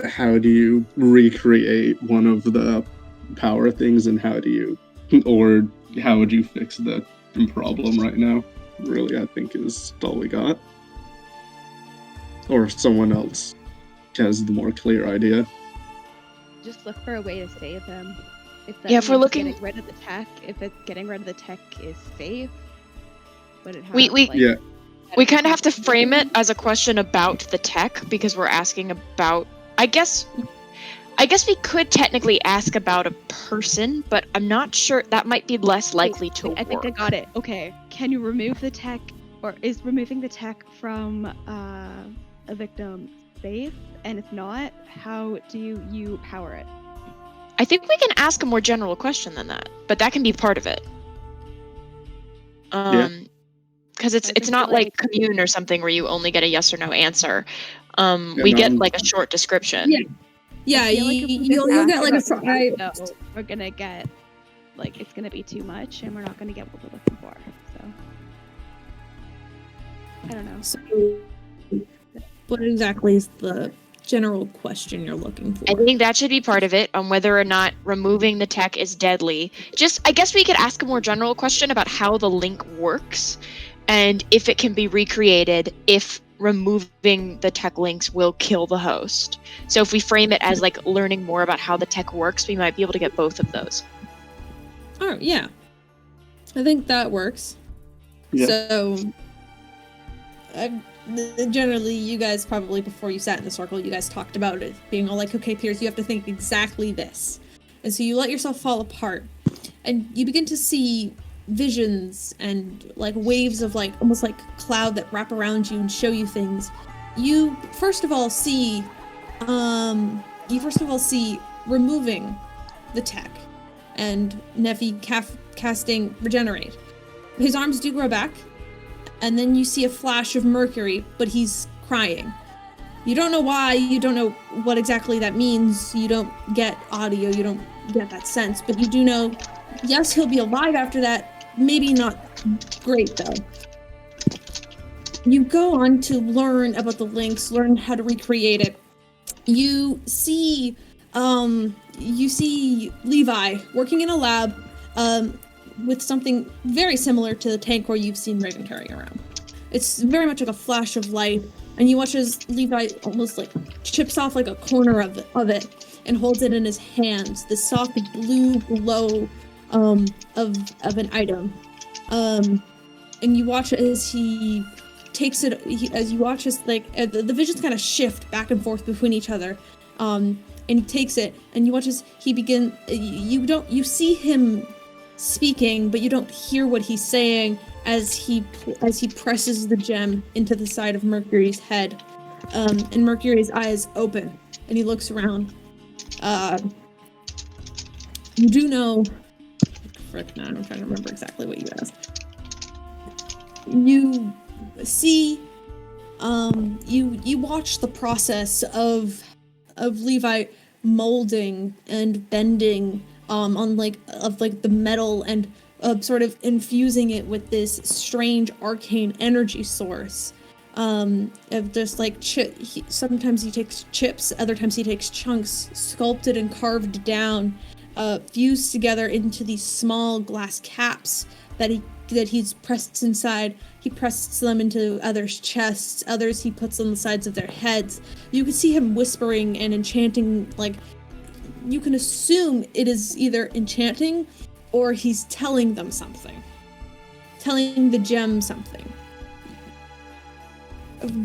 How do you recreate one of the power things, and how would you fix the problem right now? Really, I think is all we got. Or someone else has the more clear idea. Just look for a way to save him. If that Yeah, if we're means looking- getting rid of the tech, if it's getting rid of the tech is safe, but it has, Yeah. We kind of have to frame it as a question about the tech because we're asking about. I guess I guess we could technically ask about a person, but I'm not sure. That might be less likely to work. I think I got it. Okay. Can you remove the tech, or is removing the tech from a victim safe? And if not, how do you power it? I think we can ask a more general question than that, but that can be part of it. Because it's not like commune or something where you only get a yes or no answer. We get like a short description. Yeah, you'll get like a short. We're gonna get like it's gonna be too much, and we're not gonna get what we're looking for. So I don't know. So, what exactly is the general question you're looking for? I think that should be part of it, on whether or not removing the tech is deadly. I guess we could ask a more general question about how the link works, and if it can be recreated, if removing the tech links will kill the host. So if we frame it as like learning more about how the tech works, we might be able to get both of those. Oh, yeah. I think that works. Yeah. So, generally, you guys probably, before you sat in the circle, you guys talked about it being all like, okay, Peirs, you have to think exactly this. And so you let yourself fall apart. And you begin to see visions and like waves of like almost like cloud that wrap around you and show you things. You first of all see removing the tech and Nephi casting regenerate. His arms do grow back, and then you see a flash of Mercury, but he's crying. You don't know why, you don't know what exactly that means, you don't get audio, you don't get that sense, but you do know, yes, he'll be alive after that, maybe not great though. You go on to learn about the links, learn how to recreate it. You see Levi working in a lab with something very similar to the tank where you've seen Raven carrying around. It's very much like a flash of light, and you watch as Levi almost like chips off like a corner of it and holds it in his hands, the soft blue glow of an item. And you watch as he takes it, as you watch as like the visions kind of shift back and forth between each other. And he takes it, and you watch as he you see him speaking, but you don't hear what he's saying as he presses the gem into the side of Mercury's head. And Mercury's eyes open, and he looks around. You do know... Frick, now I'm trying to remember exactly what you asked. You see... You watch the process of Levi molding and bending on the metal and sort of infusing it with this strange arcane energy source. Of just like sometimes he takes chips, other times he takes chunks sculpted and carved down, fused together into these small glass caps that he's pressed inside. He presses them into others' chests, others he puts on the sides of their heads. You can see him whispering and enchanting, like, you can assume it is either enchanting or he's telling them something. Telling the gem something.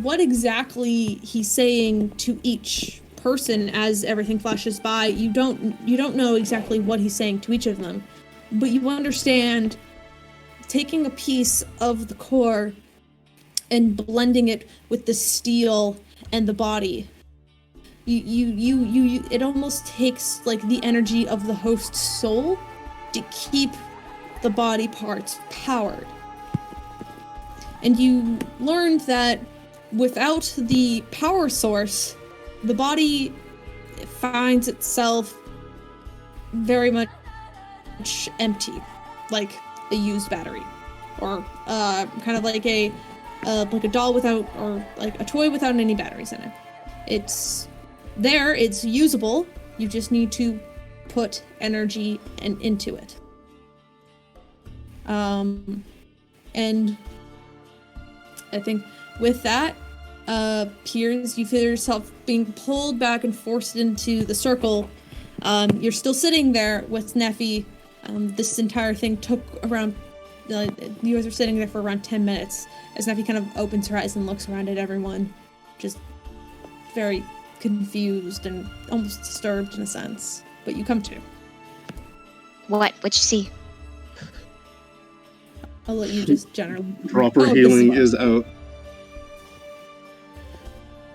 What exactly he's saying to each person as everything flashes by, you don't know exactly what he's saying to each of them, but you understand taking a piece of the core and blending it with the steel and the body. It almost takes like the energy of the host's soul to keep the body parts powered. And you learned that without the power source, the body finds itself very much empty, like a used battery, or kind of like a doll without, or like a toy without any batteries in it. It's there, it's usable, you just need to put energy into it. And I think with that, Peirs, you feel yourself being pulled back and forced into the circle. You're still sitting there with Nephi. This entire thing took around, you guys are sitting there for around 10 minutes as Nephi kind of opens her eyes and looks around at everyone, just very confused and almost disturbed in a sense. But you come to. What'd you see? I'll let you just generally. Proper Oh, healing this is out.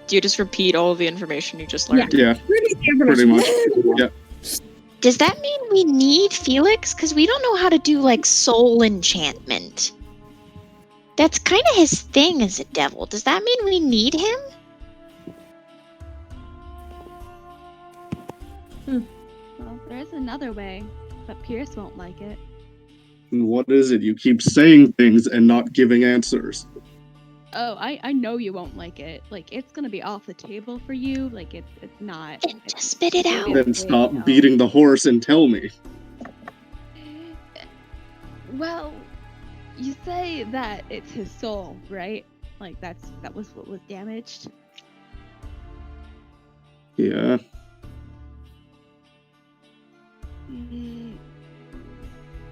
Do you just repeat all of the information you just learned? Yeah, pretty much. Yeah. Does that mean we need Felix? Because we don't know how to do, like, soul enchantment. That's kind of his thing as a devil. Does that mean we need him? Well, there is another way, but Peirs won't like it. What is it? You keep saying things and not giving answers. Oh, I know you won't like it. Like, it's gonna be off the table for you. Like, it's not. Then just spit it out. Then stop beating the horse and tell me. Well, you say that it's his soul, right? Like, that was what was damaged. Yeah.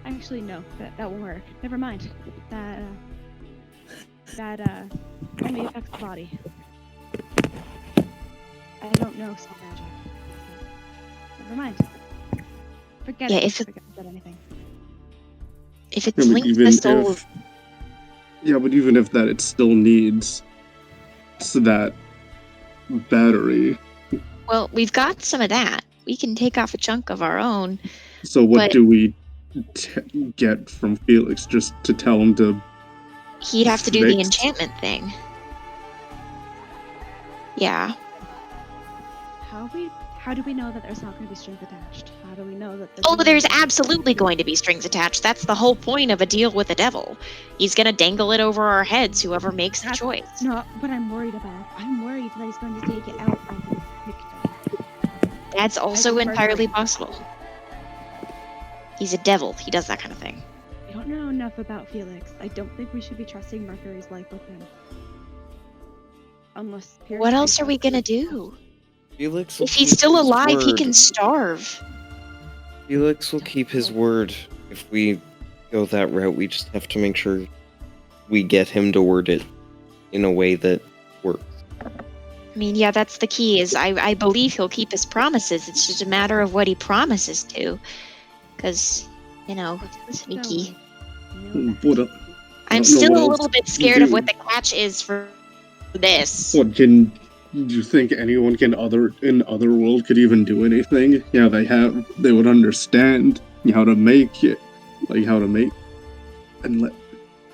Actually, no, that won't work. Never mind. That only affects the body. I don't know soul magic. Never mind. Forget it. Forget anything. If it's linked to the soul... Yeah, but even if that, it still needs that battery. Well, we've got some of that. We can take off a chunk of our own. So what do we get from Felix? Just to tell him to... He'd have to do the enchantment thing. Yeah. How do we know that there's not going to be strings attached? How do we know that there's absolutely going to be strings attached. That's the whole point of a deal with the devil. He's going to dangle it over our heads, whoever makes the choice. Not what I'm worried about. I'm worried that he's going to take it out of his victim. That's also entirely possible. He's a devil. He does that kind of thing. I don't know enough about Felix. I don't think we should be trusting Mercury's life with him. Unless Peirs. What else are we gonna do? Felix if he's still alive, he can starve. Felix will keep his word. If we go that route, we just have to make sure we get him to word it in a way that works. I mean, yeah, that's the key, is I believe he'll keep his promises. It's just a matter of what he promises to. Because, you know, sneaky. I'm still a little bit scared of what the catch is for this. What, do you think anyone in other world could even do anything? Yeah, they would understand how to make it. Like, how to make... And let...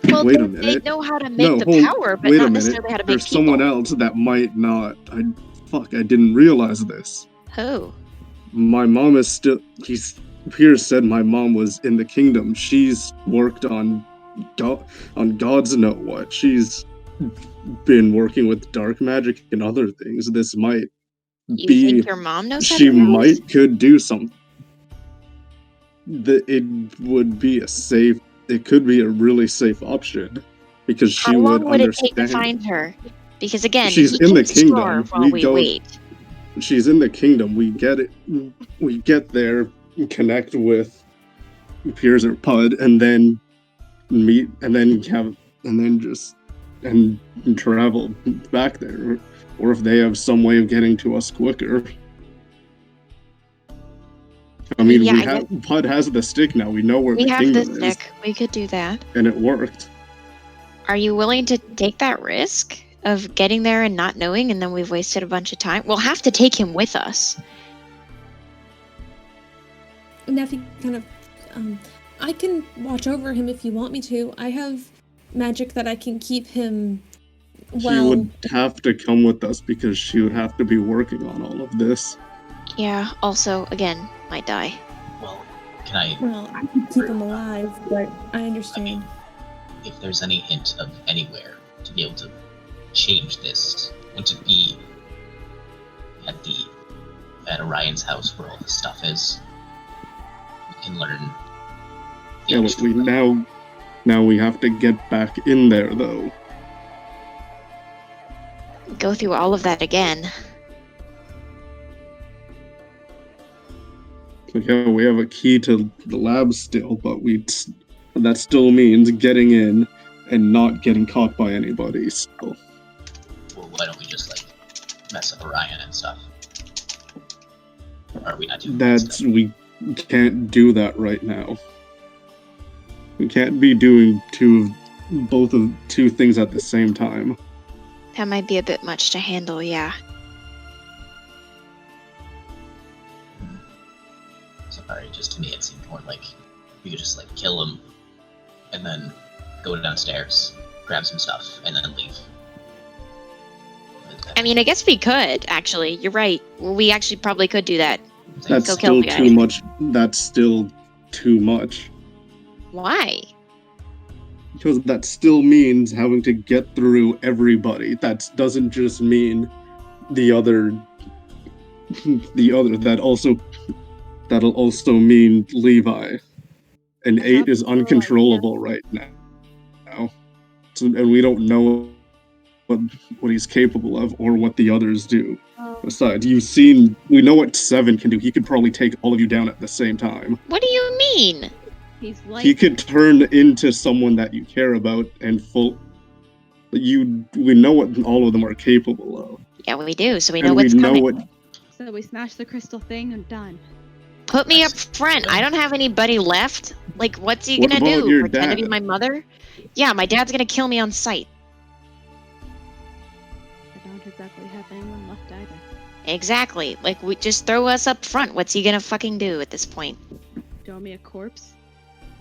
Well, wait a minute. They know how to make power, but not necessarily how to make There's people. someone else that might not. I didn't realize this. Who? My mom is still... Peirs said my mom was in the kingdom. She's worked on God's know what. She's been working with dark magic and other things. This might You be... think your mom knows how She to do this? could do something. It would be it could be a really safe option. Because she How long would it understand. take to find her? Because again, She's he in the can kingdom. starve while we wait. She's in the kingdom. We get it. We get there, connect with Peirs or Puud, and then meet, and then travel back there. Or if they have some way of getting to us quicker. I mean, Puud has the stick now. We know where the kingdom is. We have the stick. We could do that. And it worked. Are you willing to take that risk of getting there and not knowing, and then we've wasted a bunch of time? We'll have to take him with us. Nephi kind of, I can watch over him if you want me to. I have magic that I can keep him well. She would have to come with us because she would have to be working on all of this. Yeah, also, again, might die. Well, can I... Well, I can keep him alive, but I understand. I mean, if there's any hint of anywhere to be able to change this, would it be at Orion's house where all the stuff is? We can learn. Yeah, but now we have to get back in there, though. Go through all of that again. Yeah, we have a key to the lab still, but that still means getting in and not getting caught by anybody. So. Well, why don't we just mess up Orion and stuff. Or are we not doing that? We can't do that right now. We can't be doing two things at the same time. That might be a bit much to handle, yeah. Sorry, just to me it seemed more like we could just like kill him and then go downstairs, grab some stuff, and then leave. I mean, I guess we could, actually. You're right. We actually probably could do that. That's Go kill still the guy. too much. That's still too much. Why? Because that still means having to get through everybody. That doesn't just mean the other. That'll also mean Levi. And 8 is uncontrollable right now. So, and we don't know what he's capable of or what the others do. Besides, we know what 7 can do. He could probably take all of you down at the same time. What do you mean? He's like He could turn into someone that you care about and we know what all of them are capable of. Yeah, we do, so we And know what's coming. So we smash the crystal thing and done. Put me up front. I don't have anybody left. Like, what's he gonna about do? your Pretend to be dad? my mother? Yeah, my dad's gonna kill me on sight. I don't exactly have anyone left either. Exactly. Like, we just throw us up front. What's he gonna fucking do at this point? Throw me a corpse?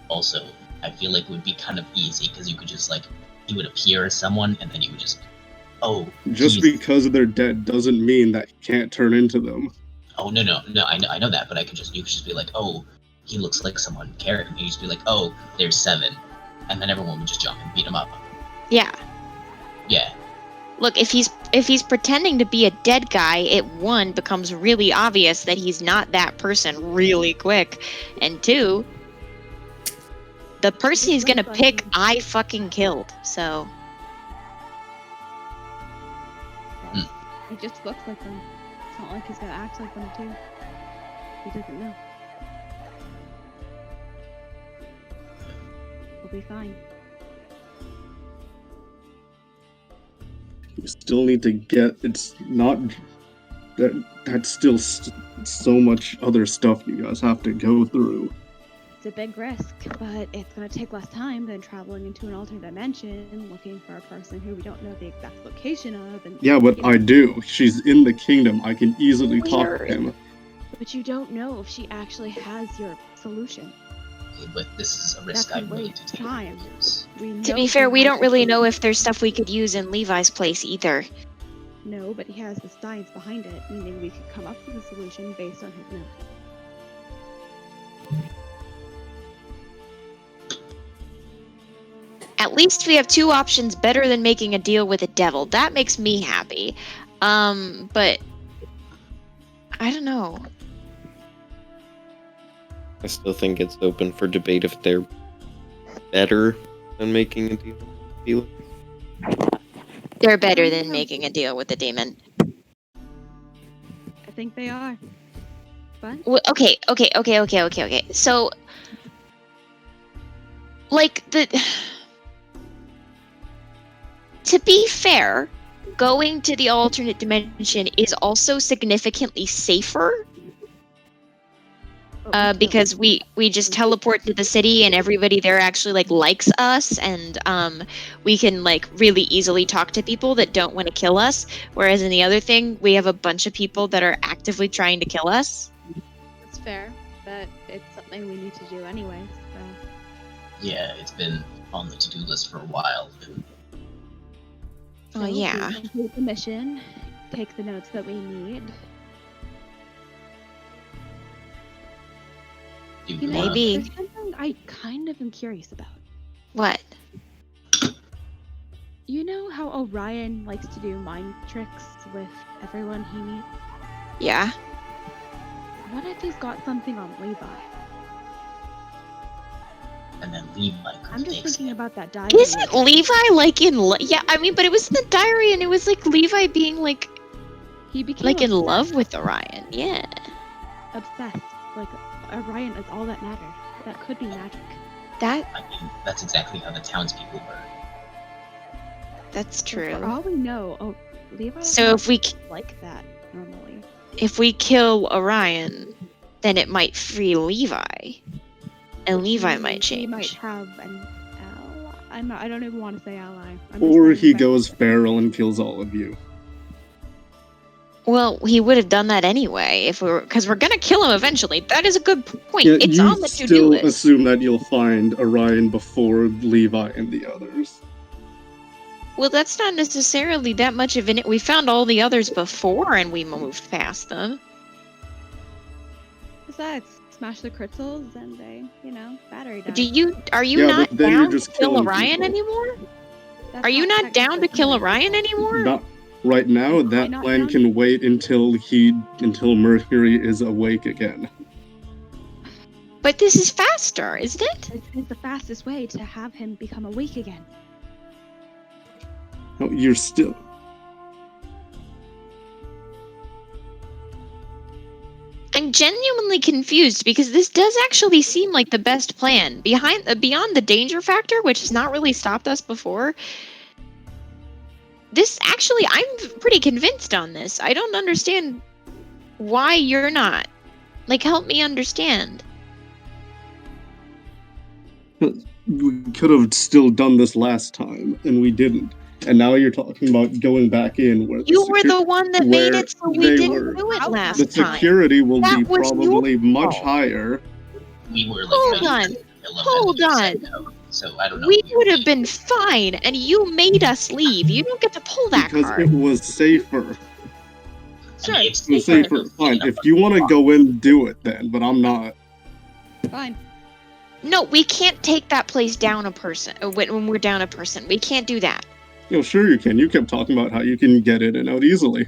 Also, I feel like it would be kind of easy because you could just like he would appear as someone and then you would just Just because they're dead doesn't mean that you can't turn into them. Oh no, I know that, but you could just be like, oh, he looks like someone caring. You just be like, oh, there's 7, and then everyone would just jump and beat him up. Yeah. Yeah. Look, if he's pretending to be a dead guy, it 1 becomes really obvious that he's not that person really quick, and 2, the person he's gonna pick, I fucking killed. So. He just looks like them. It's not like he's gonna act like them too. He doesn't know. We'll be fine. You still need to get. It's not. That's still so much other stuff you guys have to go through. It's a big risk, but it's gonna take less time than traveling into an alternate dimension, looking for a person who we don't know the exact location of. And Yeah, but I do. She's in the kingdom. I can easily talk to him. But you don't know if she actually has your solution. Okay, but this is a risk I'm willing to take. To be fair, we don't really know if there's stuff we could use in Levi's place either. No, but he has the science behind it, meaning we could come up with a solution based on his notes. At least we have 2 options better than making a deal with a devil. That makes me happy. But I don't know. I still think it's open for debate if they're better than making a deal. They're better than making a deal with the demon. I think they are. But Well, okay. So, like, to be fair, going to the alternate dimension is also significantly safer. Because we just teleport to the city and everybody there actually likes us, and we can really easily talk to people that don't want to kill us. Whereas in the other thing, we have a bunch of people that are actively trying to kill us. it's fair, but it's something we need to do anyways. So. Yeah, it's been on the to-do list for a while. Oh yeah. We complete the mission, take the notes that we need. You know, Maybe. there's something I kind of am curious about. What? You know how Orion likes to do mind tricks with everyone he meets? Yeah. What if he's got something on Levi? And then Levi I'm just thinking about that diary. Isn't Levi yeah, I mean, but it was in the diary and it was Levi being he became in love with Orion. Yeah. obsessed. Orion is all that matters. That could be magic. I mean, that's exactly how the townspeople were. That's true. For all we know, Levi So doesn't if we like that normally. if we kill Orion, then it might free Levi, and Levi might He change. might have an ally. I don't even want to say ally. I'm just Or saying he that- goes feral and kills all of you. Well, he would have done that anyway if we were, because we're gonna kill him eventually. That is a good point. Yeah, It's you on the to-do still list. assume that you'll find Orion before Levi and the others. Well, that's not necessarily that much of an. We found all the others before, and we moved past them. Besides, smash the crystals and they, battery die. Are you Yeah, not but then you're down to just kill killing Orion people. anymore? That's Are you not down to technically kill killing Orion people. anymore? Not right now. Am I That not plan down? can wait until Mhairi is awake again. But this is faster, isn't it? This is the fastest way to have him become awake again. No, you're still. I'm genuinely confused because this does actually seem like the best plan. Beyond the danger factor, which has not really stopped us before. This actually, I'm pretty convinced on this. I don't understand why you're not. Like, help me understand. We could have still done this last time, and we didn't. And now you're talking about going back in where You were the one that made where it so we they didn't were. do it The last The time. security will That be was your probably much fault. higher. We were like Hold ready on. to kill him, and Hold then he said on. no. So I don't know. We would have been fine, and you made us leave. You don't get to pull that Because card. it was safer. Sure, it's It was safer. safer. Fine. If you want to go in, do it then. But I'm not. Fine. No, we can't take that place down a person when we're down a person. We can't do that. Sure you can. You kept talking about how you can get in and out easily.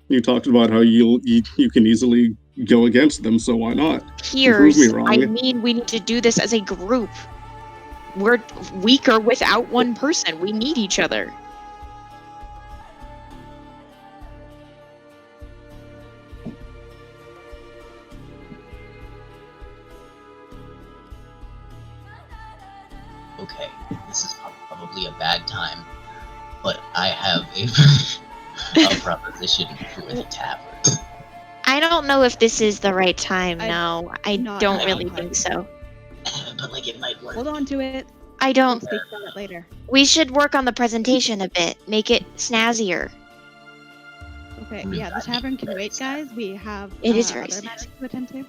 You talked about how you can easily go against them, so why not? Prove me Peirs, wrong. I mean, we need to do this as a group. We're weaker without one person. We need each other. Okay, this is probably a bad time, but I have a proposition for the tavern. I don't know if this is the right time. I- No, I not don't the really right time. think so. But like it might work. Hold on to it. I We'll don't. speak about it later. We should work on the presentation a bit. Make it snazzier. Okay, yeah, the tavern can wait, guys. We have It is very other sad. matters to attend to.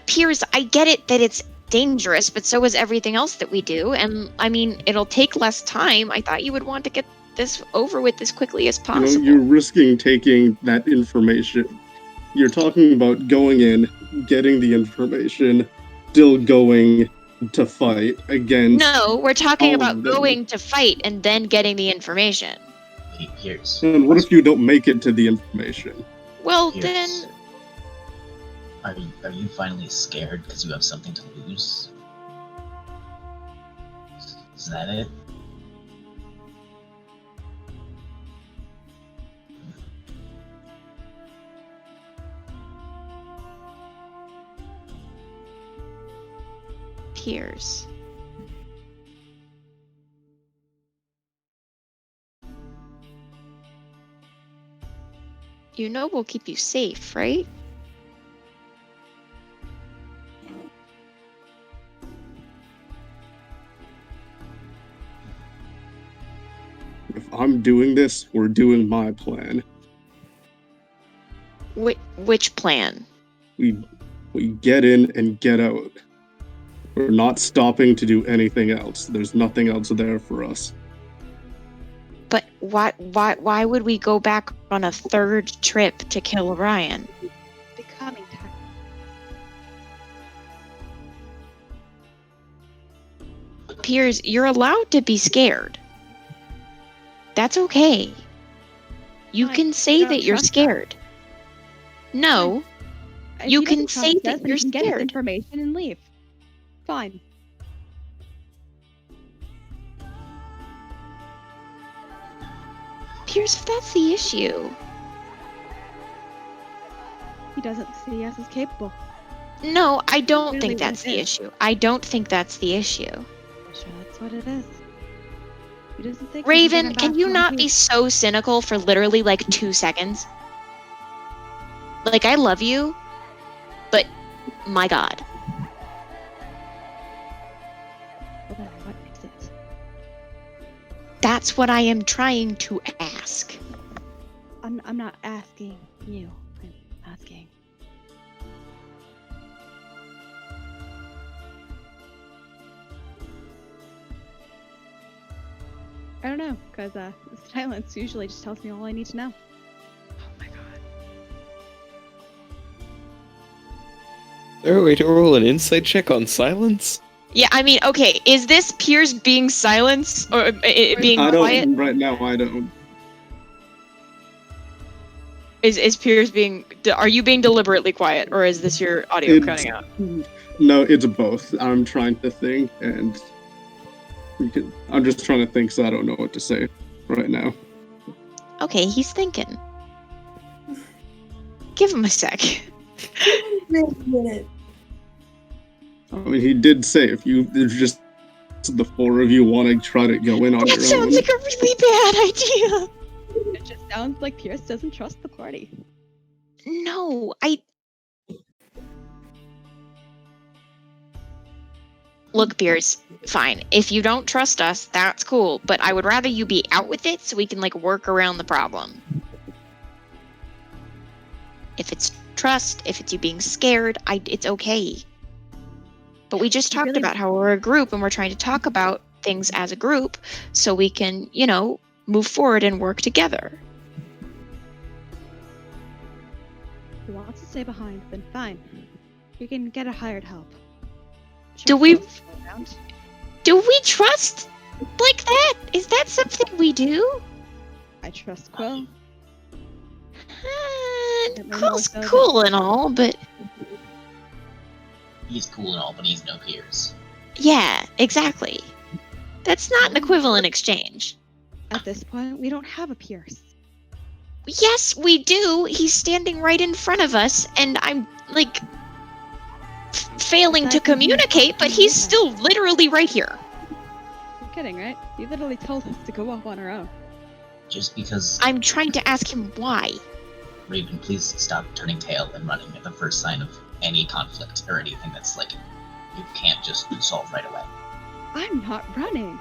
Peirs, I get it that it's dangerous, but so is everything else that we do. And I mean, it'll take less time. I thought you would want to get this over with as quickly as possible. You're risking taking that information. You're talking about going in, getting the information, still going to fight against. No, we're talking all of about them. going to fight and then getting the information. Wait, Peirs. And what if you don't make it to the information? Well, Peirs, then Are you finally scared because you have something to lose? Is that it? Peirs. You know we'll keep you safe, right? If I'm doing this, we're doing my plan. Which plan? We get in and get out. We're not stopping to do anything else. There's nothing else there for us. But why would we go back on a third trip to kill Orion? Becoming time. Peirs, you're allowed to be scared. That's okay. You Fine, can I say don't that you're trust that. scared. No, If You he can doesn't say trust that us, then you're he can get his scared. information and leave. Fine. Peirs, if that's the issue. He doesn't see us as capable. No, I don't Really think what that's it the is. issue. I don't think that's the issue. Sure, that's what it is. He doesn't think he get Raven, him can back you in one not be piece. so cynical for literally like 2 seconds? Like, I love you, but my god. Well, then what is it? That's what I am trying to ask. I'm not asking you. I'm asking. I don't know, because silence usually just tells me all I need to know. Oh my god. Is there a way to roll an insight check on silence? Yeah, I mean, okay, is this Peirs being silenced or being I quiet? don't right now. I don't. Is Peirs being? Are you being deliberately quiet, or is this your audio It's- cutting out? No, it's both. I'm trying to think, and I'm just trying to think, so I don't know what to say right now. Okay, he's thinking. Give him a sec. I mean, he did say if there's just the 4 of you want to try to go in on That your sounds own. like a really bad idea. It just sounds like Peirs doesn't trust the party. No, Look, Peirs, fine. If you don't trust us, that's cool. But I would rather you be out with it so we can, like, work around the problem. If it's trust, if it's you being scared, it's okay. But we just talked about how we're a group and we're trying to talk about things as a group so we can, move forward and work together. If he wants to stay behind, then fine. You can get a hired help. Do we- Quill's still around. Do we trust like that? Is that something we do? I trust Quill. Quill's more so than- cool and all, but He's cool and all, but he's no Peirs. yeah, exactly. That's not an equivalent exchange. At this point, we don't have a Peirs. Yes, we do. He's standing right in front of us, and I'm, like, failing to Aside from him, communicate, but he's still literally right here. You're kidding, right? You literally told us to go off on our own. Just because, I'm trying to ask him why. Raven, please stop turning tail and running at the first sign of any conflict or anything that's like you can't just solve right away. I'm not running.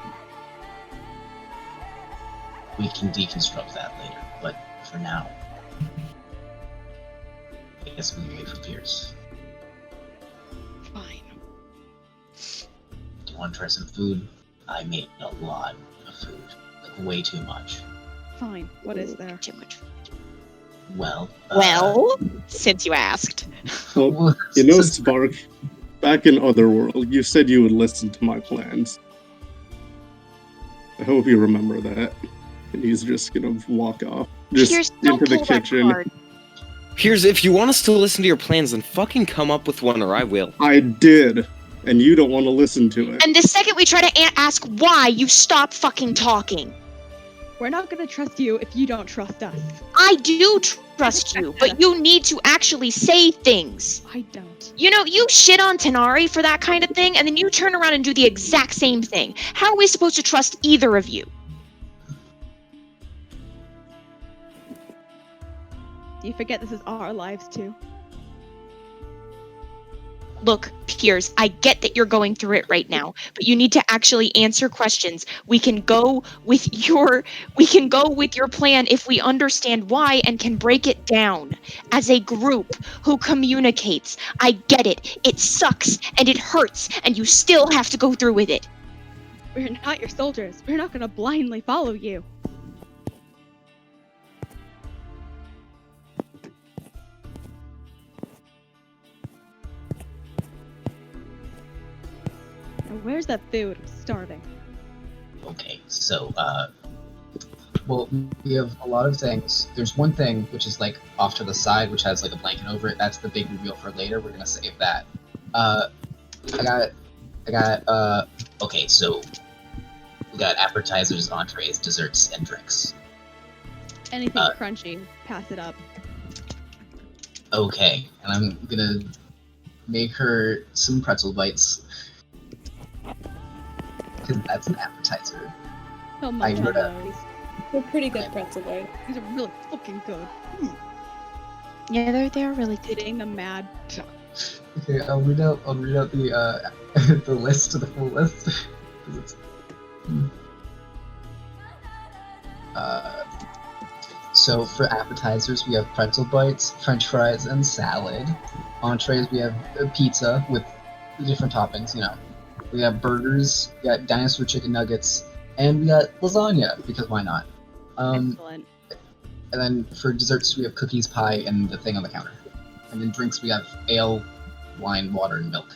We can deconstruct that later, but for now, I guess we can wait for Peirs. Fine. Do you want to try some food? I made a lot of food, like way too much. Fine. What is there? Too much. Well, Since you asked. Well, Spark, back in Otherworld, you said you would listen to my plans. I hope you remember that. And he's just gonna walk off. Just Peirs, don't into the pull that kitchen. card. Peirs, if you want us to listen to your plans, then fucking come up with one or I will. I did, and you don't want to listen to it. And the second we try to ask why, you stop fucking talking. We're not gonna trust you if you don't trust us. I do trust you, but you need to actually say things. I don't. You shit on Tanar'ri for that kind of thing, and then you turn around and do the exact same thing. How are we supposed to trust either of you? Do you forget this is our lives too? Look, Peirs, I get that you're going through it right now, but you need to actually answer questions. We can go with your plan if we understand why and can break it down as a group who communicates. I get it. It sucks and it hurts and you still have to go through with it. We're not your soldiers. We're not gonna blindly follow you. Now, where's that food? I'm starving. Okay, so, well, we have a lot of things. There's one thing which is like off to the side, which has like a blanket over it. That's the big reveal for later. We're gonna save that. Okay, so we got appetizers, entrees, desserts, and drinks. Anything crunchy, pass it up. Okay, and I'm gonna make her some pretzel bites. Because that's an appetizer. So much on wrote those. They're pretty good pretzel bites. These are really fucking good. Yeah, they're really good. Getting them mad. Okay, I'll read out the the list, the full list. 'Cause it's, so for appetizers, we have pretzel bites, French fries, and salad. Entrees, we have pizza with different toppings. We got burgers, we got dinosaur chicken nuggets, and we got lasagna because why not? Excellent. And then for desserts, we have cookies, pie, and the thing on the counter. And then drinks, we have ale, wine, water, and milk.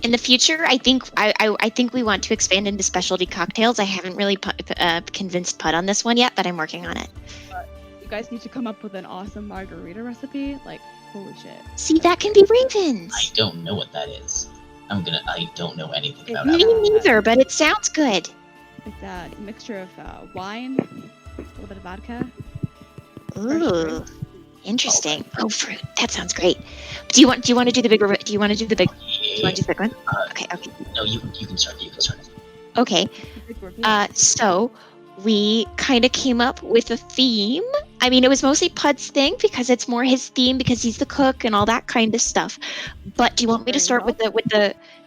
In the future, I think I think we want to expand into specialty cocktails. I haven't really convinced Puud on this one yet, but I'm working on it. You guys need to come up with an awesome margarita recipe. Like, holy shit. See, that can be I Ravens. don't know what that is. I don't know anything about Me it. neither, but it sounds good. It's a mixture of wine, a little bit of vodka. Ooh, interesting. Oh, fruit. That sounds great. Do you want to do the big? Do you want to do the big? Do you want to do the big one? Okay. No, you can start. You can start. Okay. So we kind of came up with a theme. I mean, it was mostly Puud's thing because it's more his theme because he's the cook and all that kind of stuff. But do you want me to start with the? Do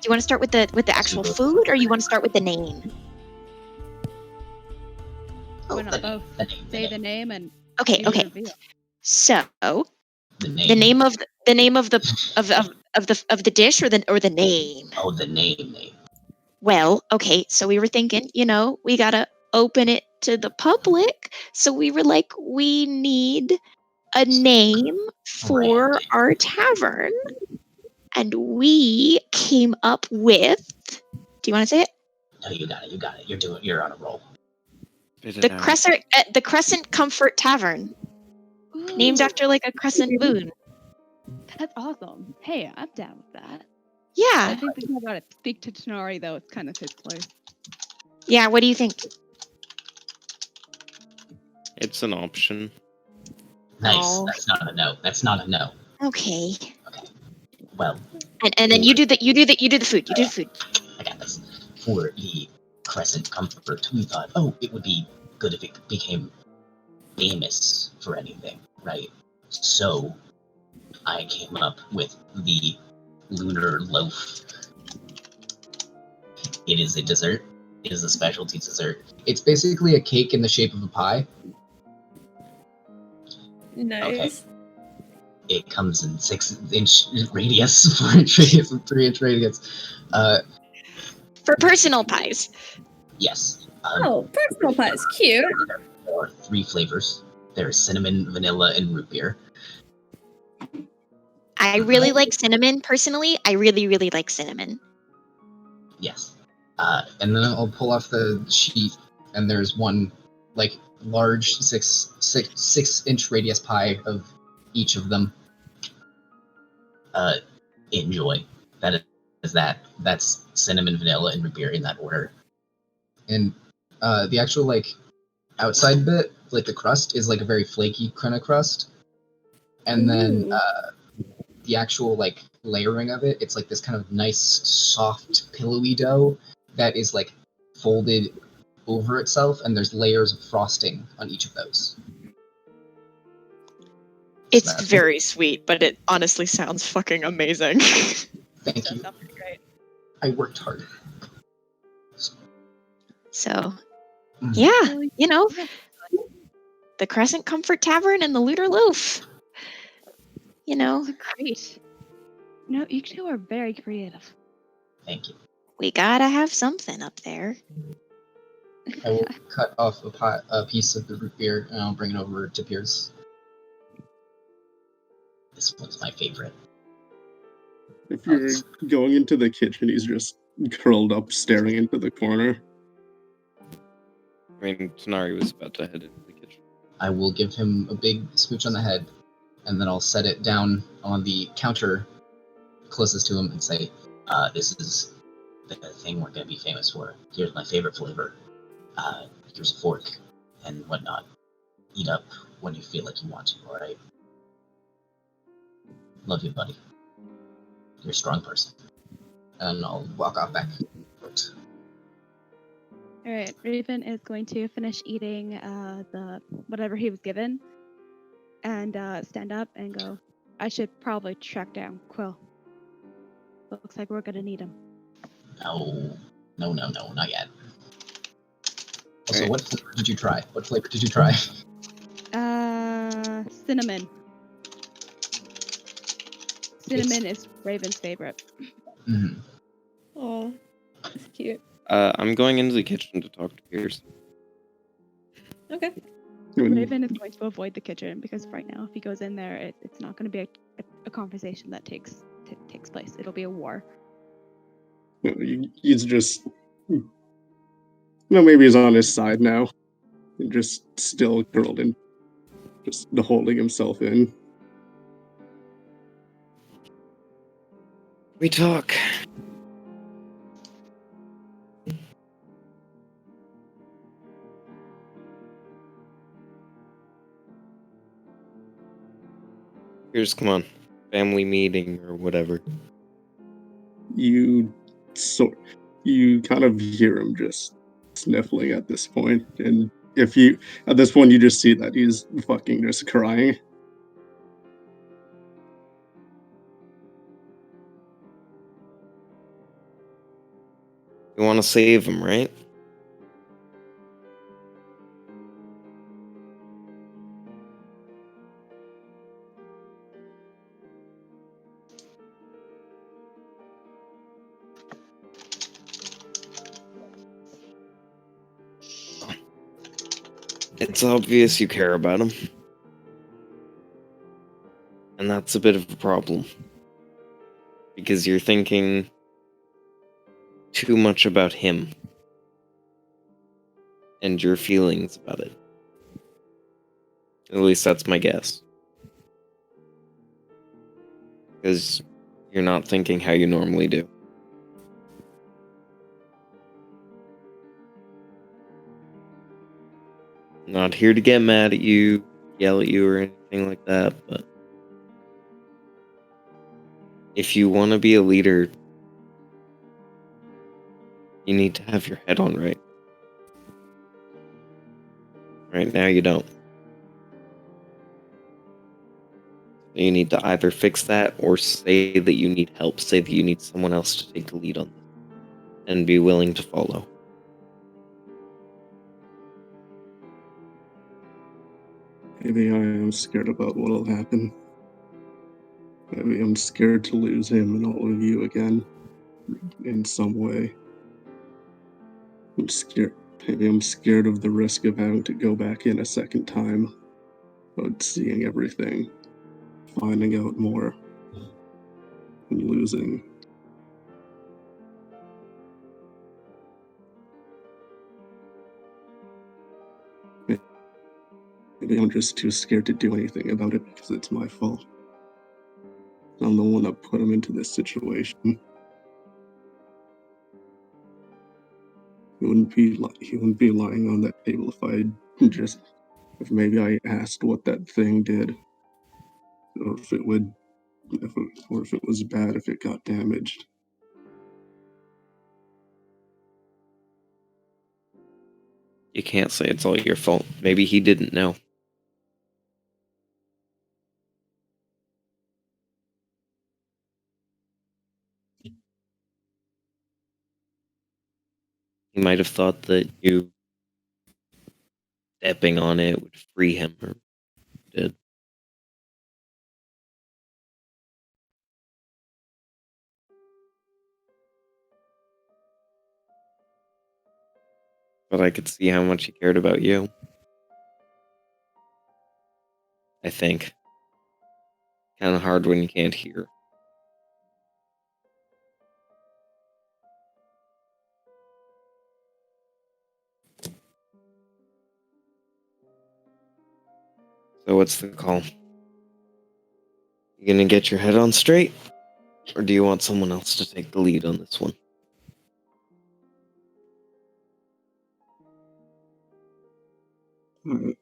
you want to start with the actual food, or you want to start with the name? Why not both? Say the name and. Okay. So The the name of the dish or the name. Oh, the name. Well, okay, so we were thinking, we gotta open it to the public. So we were like, we need a name for our tavern. And we came up with, do you want to say it? No, you got it. You're on a roll. The Crescent Comfort Tavern. Ooh, Named after like a crescent moon. That's awesome. Hey, I'm down with that. Yeah. I think we gotta speak to Tanar'ri though. It's kind of his place. Yeah, what do you think? It's an option. Nice. Oh. That's not a no. Okay. Well. And then you do the food. You do the food. I got this. For the Crescent Comfort, we thought, it would be good if it became famous for anything, right? So I came up with the Lunar Loaf. It is a dessert. It is a specialty dessert. It's basically a cake in the shape of a pie. Nice. Okay. It comes in 6-inch radius, 4-inch radius, and 3-inch radius. For personal pies. Yes. Personal pies, cute. There are 3 flavors. There's cinnamon, vanilla, and root beer. I really like cinnamon. Personally, I really, really like cinnamon. Yes. And then I'll pull off the sheet, and there's one, like, large 6-inch radius pie of each of them. Enjoy. That is that. That's cinnamon, vanilla, and root beer in that order. And the actual, like, outside bit, like the crust, is like a very flaky kind of crust. And then the actual, like, layering of it, it's like this kind of nice, soft, pillowy dough that is, like, folded over itself, and there's layers of frosting on each of those. It's very sweet, but it honestly sounds fucking amazing. Thank you. That sounds great. I worked hard. So, yeah, the Crescent Comfort Tavern and the Lunar Loaf. Great. No, you two are very creative. Thank you. We gotta have something up there. I will cut off a piece of the root beer, and I'll bring it over to Peirs. This one's my favorite. If you're going into the kitchen, he's just curled up, staring into the corner. I mean, Tanar'ri was about to head into the kitchen. I will give him a big smooch on the head, and then I'll set it down on the counter closest to him and say, this is the thing we're going to be famous for. Here's my favorite flavor. Here's a fork and whatnot. Eat up when you feel like you want to, alright? Love you, buddy. You're a strong person. And I'll walk off back. All right, Raven is going to finish eating the whatever he was given, and stand up and go. I should probably track down Quill. Looks like we're gonna need him. No, not yet. Also, Right. what flavor did you try? What flavor did you try? Cinnamon. Cinnamon is Raven's favorite. Mhm. Oh, cute. I'm going into the kitchen to talk to Peirs. Okay. Raven is going to avoid the kitchen because right now, if he goes in there, it's not going to be a conversation that takes place. It'll be a war. He's just, maybe he's on his side now, and just still curled in, just holding himself in. We talk. Peirs, come on. Family meeting or whatever. You kind of hear him just sniffling at this point, and at this point you just see that he's fucking just crying. You want to save him, right? It's obvious you care about him. And that's a bit of a problem. Because you're thinking too much about him. And your feelings about it. At least that's my guess. Because you're not thinking how you normally do. Not here to get mad at you, yell at you, or anything like that, but if you want to be a leader, you need to have your head on right. Right now, you don't. You need to either fix that or say that you need help. Say that you need someone else to take the lead on this. And be willing to follow. Maybe I am scared about what'll happen. Maybe I'm scared to lose him and all of you again, in some way. I'm scared. Maybe I'm scared of the risk of having to go back in a second time, but seeing everything, finding out more, and losing. Maybe I'm just too scared to do anything about it because it's my fault. I'm the one that put him into this situation. He wouldn't be lying on that table if maybe I asked what that thing did, or if it was bad, if it got damaged. You can't say it's all your fault. Maybe he didn't know. He might have thought that you stepping on it would free him, or did. But I could see how much he cared about you. I think. Kind of hard when you can't hear. So what's the call? You gonna get your head on straight? Or do you want someone else to take the lead on this one? Alright.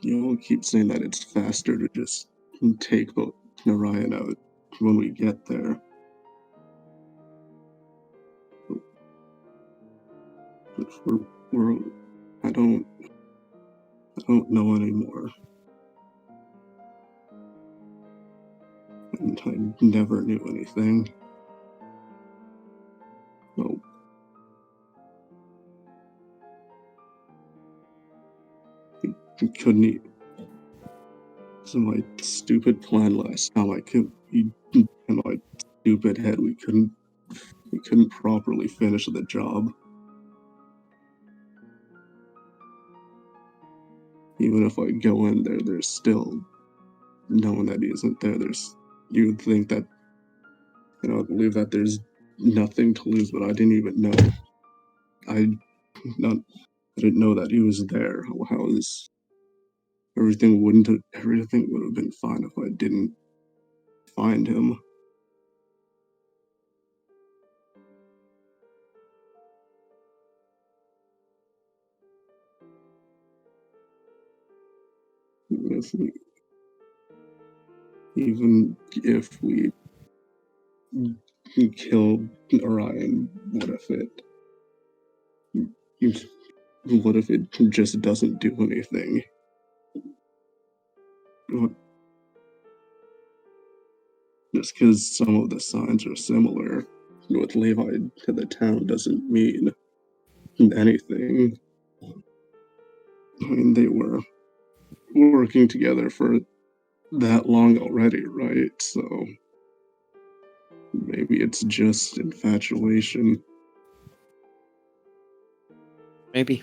You all keep saying that it's faster to just take both Narayan out when we get there. But I don't know anymore. And I never knew anything. No. He couldn't eat. So my stupid plan last time, in my stupid head, we couldn't properly finish the job. Even if I go in there, there's still knowing that he isn't there. You would think that, I believe that there's nothing to lose, but I didn't even know. I didn't know that he was there. How is everything would have been fine if I didn't find him. Even if we kill Orion, what if it just doesn't do anything? Just because some of the signs are similar with Levi to the town doesn't mean anything. I mean, they were working together for that long already, right? So maybe it's just infatuation. Maybe.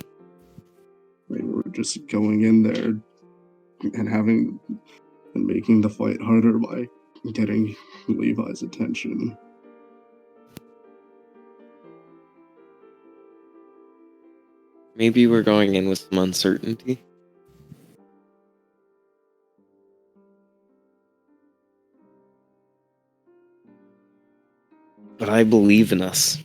Maybe we're just going in there and making the fight harder by getting Levi's attention. Maybe we're going in with some uncertainty. But I believe in us.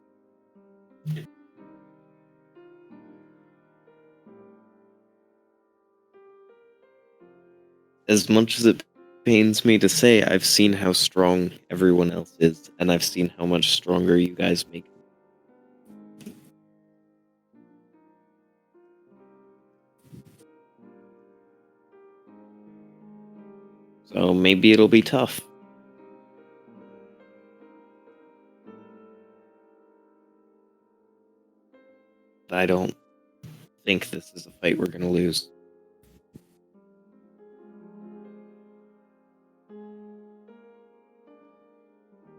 As much as it pains me to say, I've seen how strong everyone else is, and I've seen how much stronger you guys make me. So maybe it'll be tough. But I don't think this is a fight we're gonna lose.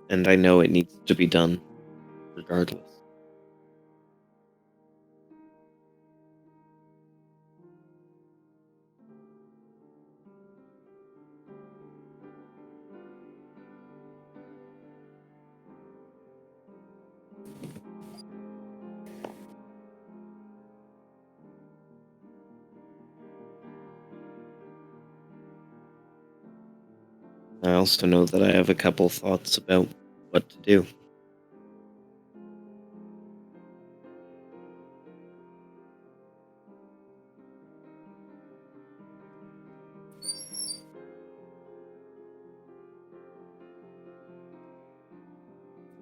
And I know it needs to be done, regardless. I also know that I have a couple thoughts about what to do.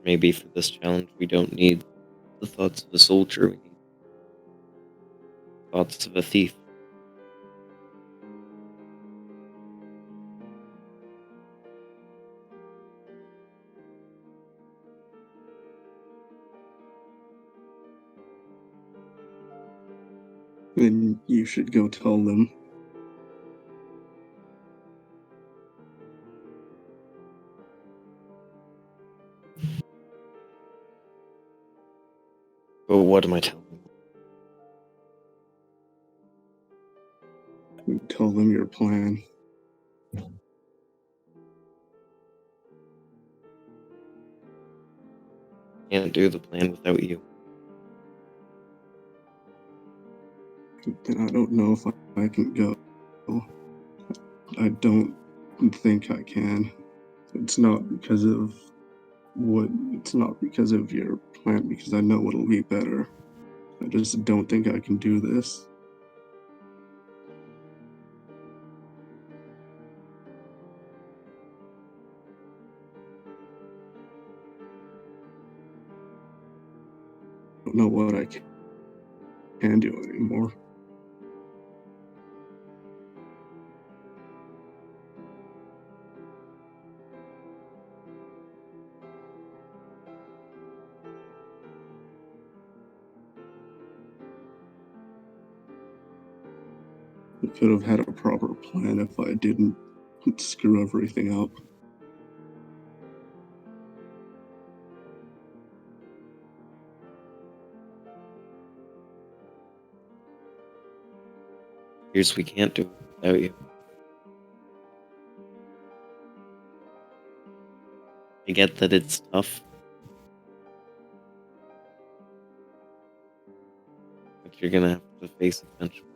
Maybe for this challenge we don't need the thoughts of a soldier, we need thoughts of a thief. Then you should go tell them. But what am I telling them? Tell them your plan. Can't do the plan without you. Then I don't know if I can go. I don't think I can. It's not because of your plan, because I know it'll be better. I just don't think I can do this. don't know what I can do anymore. I could have had a proper plan if I didn't screw everything up. Here's we can't do it without you. I get that it's tough, but you're gonna have to face it eventually.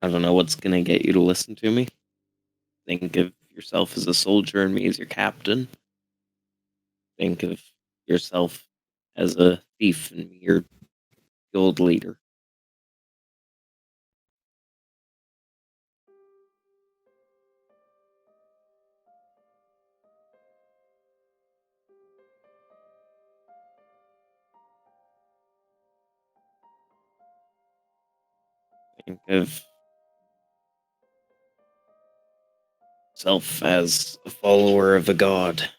I don't know what's gonna get you to listen to me. Think of yourself as a soldier and me as your captain. Think of yourself as a thief and me your guild leader. Think of yourself as a follower of a god.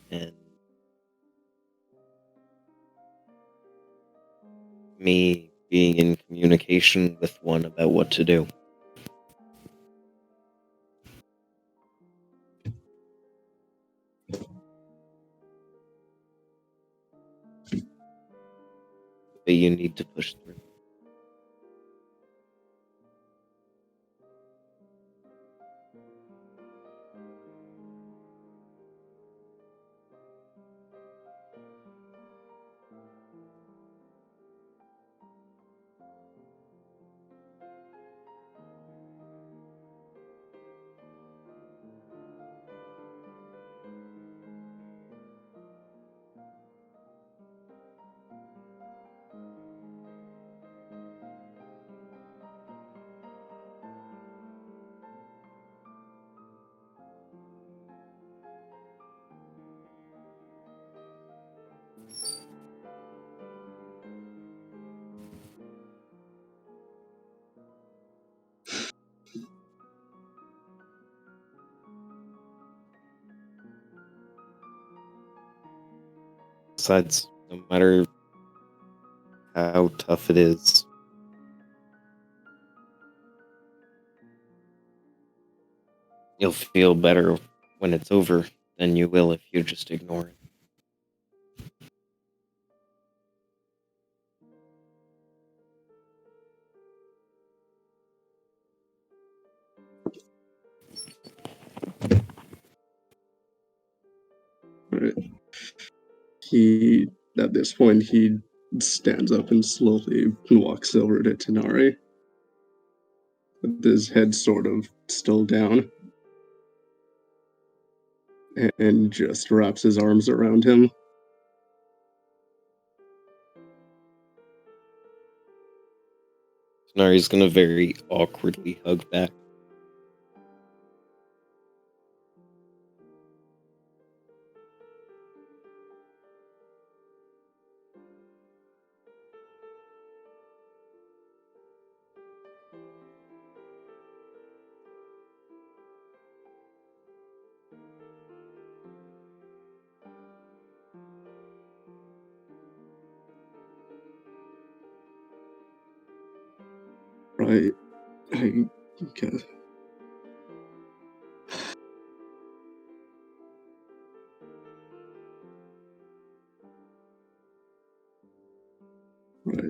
And me being in communication with one about what to do. But you need to push through. Besides, no matter how tough it is, you'll feel better when it's over than you will if you just ignore it. Right. At this point, he stands up and slowly walks over to Tanar'ri, with his head sort of still down, and just wraps his arms around him. Tanar'ri's gonna very awkwardly hug back. Right. I guess. Right.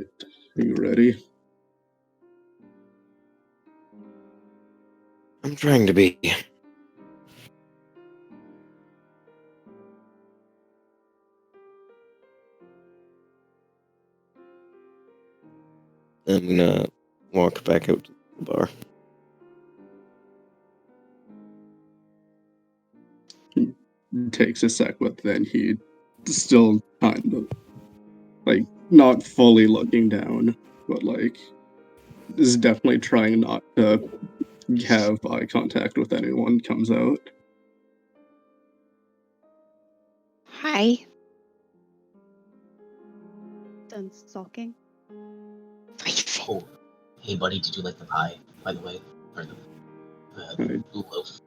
Are you ready? I'm trying to be. I'm gonna walk back out to the bar. takes a sec, but then he still kind of, like, not fully looking down, but, like, is definitely trying not to have eye contact with anyone, comes out. Hi. Done sulking. Raven. Oh, hey buddy, did you like the pie, by the way? Or the loaf?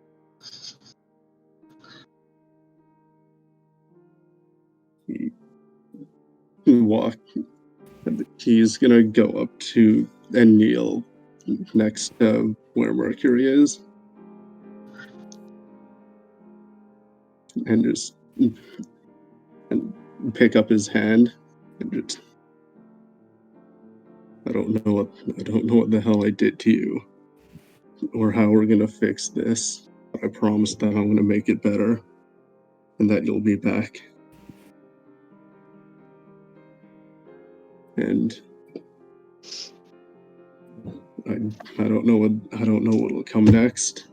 He's gonna go up to and kneel next to where Mercury is. And just and pick up his hand and just I don't know what the hell I did to you or how we're gonna fix this. But I promise that I'm gonna make it better and that you'll be back. And I don't know what'll come next.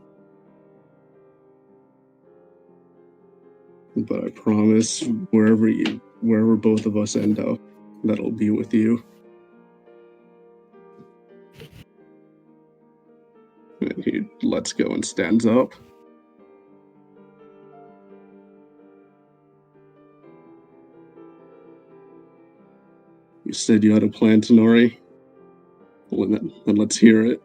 But I promise wherever both of us end up, that'll be with you. And he lets go and stands up. You said you had a plan, Tanar'ri? Well, then let's hear it.